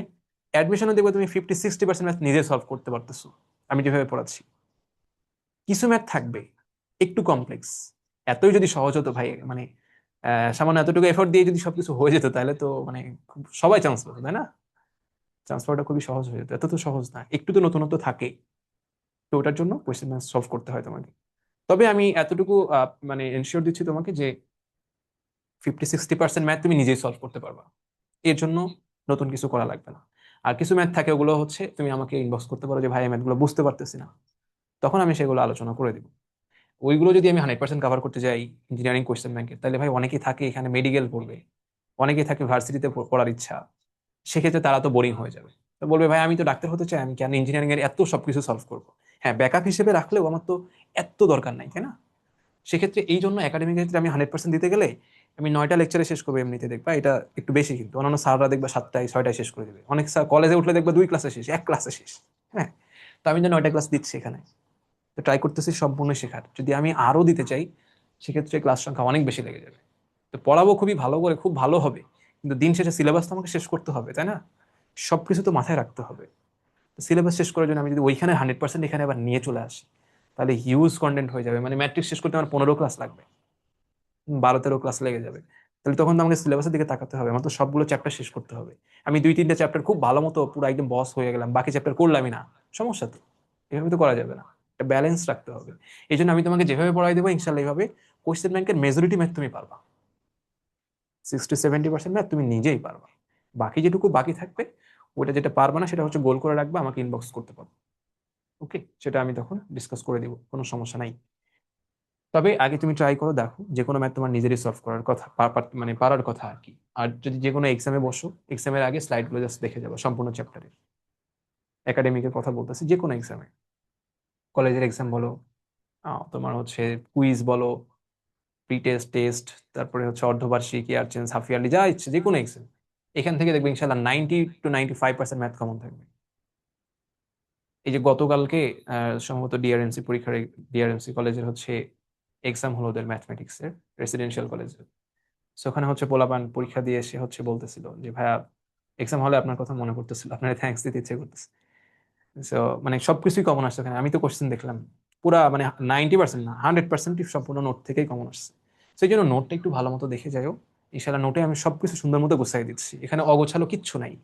অ্যাডমিশনে দেখবে তুমি 50-60% ম্যাথ নিজে সলভ করতে পারতেছো আমি যেভাবে পড়াচ্ছি। কিছু ম্যাথ থাকবে একটু কমপ্লেক্স। এতই যদি সহজ হতো ভাই, মানে সামান্য এতটুকু এফোর্ট দিয়ে যদি সবকিছু হয়ে যেত, তাহলে তো মানে সবাই চান্স পেতো, তাই না? চান্স পাওয়াটা খুবই সহজ হয়ে যেত। এত তো সহজ না, একটু তো নতুনত্ব থাকে। তো ওটার জন্য কোয়েশ্চেন ম্যাথ সলভ করতে হয় তোমাকে। তবে আমি এতটুকু মানে এনশিওর দিচ্ছি তোমাকে যে 50-60% ম্যাথ তুমি নিজেই সলভ করতে পারবা। এর জন্য নতুন কিছু করা লাগবে না। আর কিছু ম্যাথ থাকে, ওগুলো হচ্ছে তুমি আমাকে ইনবক্স করতে পারো যে ভাই এই ম্যাথগুলো বুঝতে পারতেছি না, তখন আমি সেগুলো আলোচনা করে দিব। ওইগুলো যদি আমি 100% কভার করতে যাই ইঞ্জিনিয়ারিং কোয়েশ্চেন ব্যাংকে, তাহলে ভাই অনেকেই থাকে এখানে মেডিকেল পড়বে, অনেকেই থাকে ভার্সিটিতে পড়ার ইচ্ছা, সেক্ষেত্রে তারা তো বোরিং হয়ে যাবে। তো বলবে ভাই আমি তো ডাক্তার হতে চাই, আমি কেন ইঞ্জিনিয়ারিং এর এত সবকিছু সলভ করবো? হ্যাঁ, ব্যাকআপ হিসেবে রাখলেও আমার তো এত দরকার নাই, তাই না? সেক্ষেত্রে এই জন্য একাডেমিক ক্ষেত্রে আমি 100% দিতে গেলে আমি 9টা লেকচারে শেষ করবো এমনিতে, দেখবা এটা একটু বেশি। কিন্তু অন্যান্য স্যাররা দেখবা 7টায় 6টায় শেষ করে দেবে, অনেক স্যার কলেজে উঠলে দেখবা 2 ক্লাসে শেষ, 1 ক্লাসে শেষ। হ্যাঁ, তো আমি যে 9টা ক্লাস দিচ্ছি এখানে, তো ট্রাই করতেছি সম্পূর্ণ শেখার। যদি আমি আরো দিতে চাই, সেক্ষেত্রে ক্লাস সংখ্যা অনেক বেশি লেগে যাবে। তো পড়াবো খুবই ভালো করে, খুব ভালো হবে, কিন্তু দিন শেষে সিলেবাস তো আমাকে শেষ করতে হবে, তাই না? সবকিছু তো মাথায় রাখতে হবে। সিলেবাস শেষ করার জন্য আমি যদি ওইখানে 100% এখানে আবার নিয়ে চলে আসি, তাহলে হিউজ কন্টেন্ট হয়ে যাবে। মানে ম্যাট্রিক্স শেষ করতে আমার 15 ক্লাস লাগবে, 12-13 ক্লাস লেগে যাবে। তাহলে তখন তো আমাকে সিলেবাসের দিকে তাকাতে হবে, আমার তো সবগুলো চ্যাপ্টার শেষ করতে হবে। আমি 2-3টা চ্যাপ্টার খুব ভালো মতো পুরো একদম বস হয়ে গেলাম, বাকি চ্যাপ্টার করলামই না, সমস্যা তো। এভাবে তো করা যাবে না, একটা ব্যালেন্স রাখতে হবে। এই জন্য আমি তোমাকে যেভাবে পড়াই দেবো ইনশাল্লাহ এইভাবে কোয়েশ্চেন ব্যাংকের মেজরিটি ম্যাথ তুমি পারবা। 60-70% ম্যাথ তুমি নিজেই পারবা। বাকি যেটুকু বাকি থাকবে, ওটা যেটা পারবা না সেটা হচ্ছে গোল করে রাখবা, আমাকে ইনবক্স করতে পারবো। ওকে, সেটা আমি তখন ডিসকাস করে দিব, কোনো সমস্যা নাই। তবে আগে তুমি ট্রাই করো, দেখো যে কোনো ম্যাথ তোমার নিজেরই সলভ করার কথা, মানে পারার কথা আর কি। আর যদি যে কোনো এক্সামে বসো, এক্সামের আগে স্লাইডগুলো জাস্ট দেখে যাবো সম্পূর্ণ চ্যাপ্টারের। একাডেমিকের কথা বলতেছি, যে কোনো এক্সামে, কলেজের এক্সাম বলো, তোমার হচ্ছে কুইজ বলো, প্রি টেস্ট, টেস্ট, তারপরে হচ্ছে অর্ধবার্ষিক, ইয়ার চেঞ্জ, হাফ ইয়ারলি, যা ইচ্ছে যে কোনো এক্সাম, এখান থেকে দেখবে ইনশাল্লাহ 90-95% ম্যাথ কমন থাকবে। এই যে গতকালকে সম্ভবত ডিআরএমসি পরীক্ষার, ডিআরএমসি কলেজের হচ্ছে এক্সাম হলো ওদের ম্যাথমেটিক্স এর, রেসিডেন্সিয়াল কলেজের। সো ওখানে হচ্ছে পোলাপান পরীক্ষা দিয়ে এসে হচ্ছে বলতেছিল যে ভাইয়া এক্সাম হলে আপনার কথা মনে করতেছিল, আপনার থ্যাঙ্কস দিতে ইচ্ছে করতেছে। সো মানে সবকিছুই কমন আসছে ওখানে, আমি তো কোশ্চেন দেখলাম পুরা, মানে 90% না, 100% সম্পূর্ণ নোট থেকেই কমন আসছে। সেই জন্য নোটটা একটু ভালো মতো দেখে যাও। ইনশাল্লাহ নোটে আমি সবকিছু সুন্দর মতো গুছাই দিচ্ছি, এখানে অগোছালো কিচ্ছু নাই।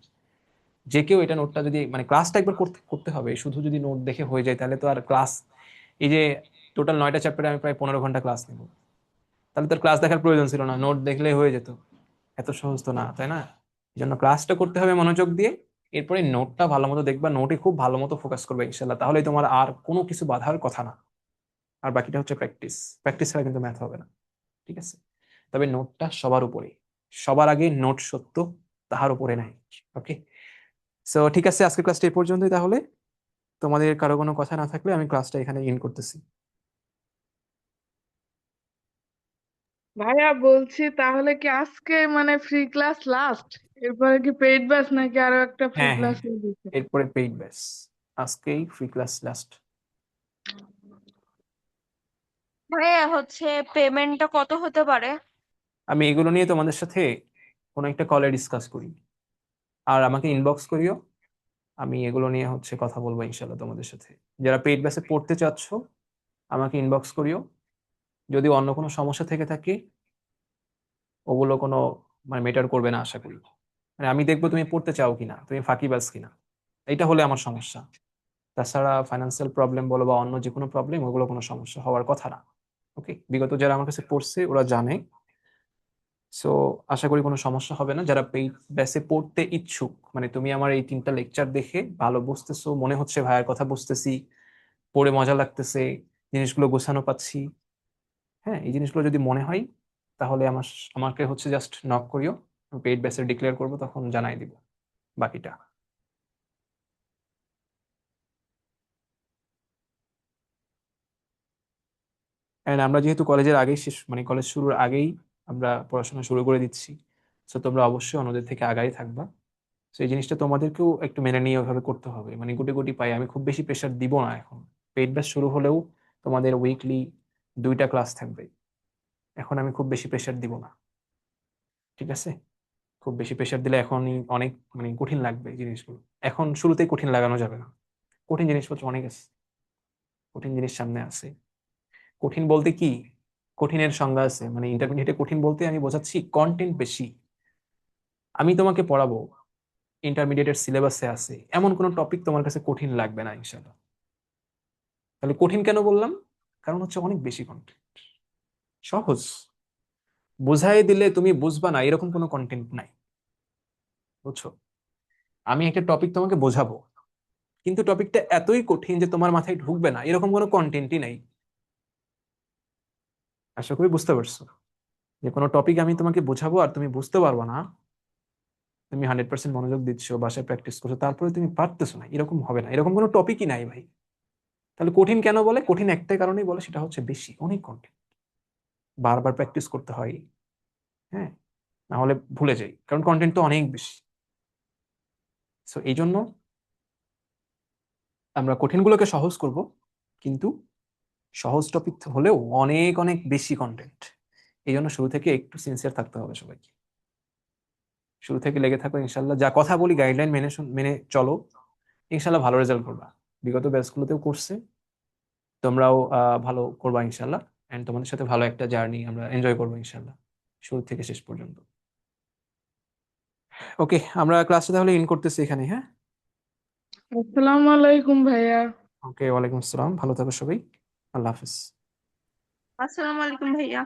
যে কেউ এটা নোটটা যদি, মানে ক্লাসটা একবার করতে করতে হবে, শুধু যদি নোট দেখে হয়ে যায় তাহলে তো আর ক্লাস, এই যে টোটাল 9টা চ্যাপ্টারে আমি প্রায় 15 ঘন্টা ক্লাস নেব, তাহলে তার ক্লাস দেখার প্রয়োজন ছিল না, নোট দেখলেই হয়ে যেত। এত সহজ তো না, তাই না? এই জন্য ক্লাসটা করতে হবে মনোযোগ দিয়ে, এরপরে নোটটা ভালো মতো দেখবা, নোটে খুব ভালো মতো ফোকাস করবে ইনশাল্লাহ, তাহলেই তোমার আর কোনো কিছু বাধার কথা না। আর বাকিটা হচ্ছে প্র্যাকটিস, প্র্যাকটিস ছাড়া কিন্তু ম্যাথ হবে না। ঠিক আছে? তবে নোটটা সবার উপরে, সবার আগে নোট সত্য, তাহার উপরে নাই। ওকে, সো ঠিক আছে, আজকের ক্লাসটা এই পর্যন্তই। তাহলে তোমাদের কারো কোনো কথা না থাকলে আমি ক্লাসটা এখানে ইন করতেছি। ভাইয়া বলছি তাহলে কি আজকে মানে ফ্রি ক্লাস লাস্ট, এরপরে কি পেইড ব্যাচ নাকি আরো একটা ফ্রি হ্যাঁ হ্যাঁ, ক্লাস দিচ্ছে? এরপরে পেইড ব্যাচ, আজকেই ফ্রি ক্লাস লাস্ট। ভাইয়া হচ্ছে পেমেন্টটা কত হতে পারে? আমি এগুলো নিয়ে তোমাদের সাথে কোনো একটা কলে ডিসকাস করি, আর আমাকে ইনবক্স করিও, আমি এগুলো নিয়ে কথা বলবো ইনশাল্লাহ তোমাদের সাথে। যারা পেইড ব্যাচে পড়তে চাচ্ছ আমাকে ইনবক্স করিও, যদি অন্য কোনো সমস্যা থেকে থাকে ওগুলো কোনো মানে মেটার করবে না আশা করি। মানে আমি দেখবো তুমি পড়তে চাও কিনা, তুমি ফাঁকিবাজ কিনা, এটা হলে আমার সমস্যা। তাছাড়া ফাইন্যান্সিয়াল প্রবলেম বলো বা অন্য যে কোনো প্রবলেম, ওগুলো কোনো সমস্যা হওয়ার কথা না। ওকে, বিগত যারা আমার কাছে পড়ছে ওরা জানে। সো আশা করি কোনো সমস্যা হবে না। যারা পেইড ব্যাচে পড়তে ইচ্ছুক, মানে তুমি আমার এই 3টা লেকচার দেখে ভালো বুঝতেছো, মনে হচ্ছে ভাইয়ের কথা বুঝতেছি, পড়ে মজা লাগতেছে, জিনিসগুলো গোছানো পাচ্ছি, হ্যাঁ, এই জিনিসগুলো যদি মনে হয় তাহলে আমাকে জাস্ট নক করিও, পেইড ব্যাচে ডিক্লেয়ার করবো, তখন জানাই দিব বাকিটা। এন্ড আমরা যেহেতু কলেজের আগেই শেষ, মানে কলেজ শুরুর আগেই আমরা পড়াশোনা শুরু করে দিচ্ছি, তো তোমরা অবশ্যই অন্যদের থেকে আগাই থাকবা। তো এই জিনিসটা তোমাদেরকেও একটু মেনে নিয়ে ওইভাবে করতে হবে, মানে গুটি গুটি পাই। আমি খুব বেশি প্রেশার দিব না এখন। পেইড ব্যাচ শুরু হলেও তোমাদের উইকলি 2টা ক্লাস থাকবে, এখন আমি খুব বেশি প্রেশার দিব না, ঠিক আছে? খুব বেশি প্রেশার দিলে এখনই অনেক মানে কঠিন লাগবে জিনিসগুলো, এখন শুরুতেই কঠিন লাগানো যাবে না। কঠিন জিনিসপত্র অনেক আছে, কঠিন জিনিস সামনে আছে। কঠিন বলতে কি, কঠিনের সংজ্ঞা আছে, মানে ইন্টারমিডিয়েটে কঠিন বলতে আমি বোঝাচ্ছি কন্টেন্ট বেশি। আমি তোমাকে পড়াবো, ইন্টারমিডিয়েটের সিলেবাসে আছে, এমন কোনো টপিক তোমার কাছে কঠিন লাগবে না ইনশাল্লাহ। তাহলে কঠিন কেন বললাম? কারণ অনেক বেশি কন্টেন্ট। সহজ, বোঝাই দিলে তুমি বুঝবা না এরকম কোনো কন্টেন্ট নাই, বুঝছো? আমি একটা টপিক তোমাকে বোঝাবো, কিন্তু টপিকটা এতই কঠিন যে তোমার মাথায় ঢুকবে না, এরকম কোনো কন্টেন্টই নাই। আশা করি বুঝতে পারছো, যে কোনো টপিক আমি তোমাকে বোঝাবো আর তুমি বুঝতে পারবা না, তুমি 100% মনোযোগ দিচ্ছ, বাসায় প্র্যাকটিস করছো, তারপরে তুমি পারতেছো না, এরকম হবে না, এরকম কোনো টপিকই নাই ভাই। তাহলে কঠিন কেন বলে? কঠিন একটাই কারণেই বলে, সেটা হচ্ছে বেশি, অনেক কন্টেন্ট, বারবার প্র্যাকটিস করতে হয়, হ্যাঁ, না হলে ভুলে যাই, কারণ কন্টেন্ট তো অনেক বেশি। সো এই জন্য আমরা কঠিনগুলোকে সহজ করব, কিন্তু সহজ টপিক হলেও অনেক অনেক বেশি কন্টেন্ট। এই জন্য শুরু থেকে একটু সিনসিয়ার থাকতে হবে সবাইকে, শুরু থেকে লেগে থাকো ইনশাল্লাহ। যা কথা বলি গাইডলাইন মেনে মেনে চলো, ইনশাল্লাহ ভালো রেজাল্ট করবা। বিগত ব্যাচগুলোতেও করছে, তোমরাও ভালো করবা ইনশাল্লাহ। এন্ড তোমাদের সাথে ভালো একটা জার্নি আমরা এনজয় করবো ইনশাল্লাহ, শুরু থেকে শেষ পর্যন্ত। ওকে, আমরা ক্লাসটা তাহলে ইন করতেছি এখানে, হ্যাঁ? আসসালামু আলাইকুম ভাইয়া। ওকে, ওয়ালাইকুম আসসালাম, ভালো থাকো সবাই, আল্লাহ হাফিজ। আসসালামু আলাইকুম ভাইয়া।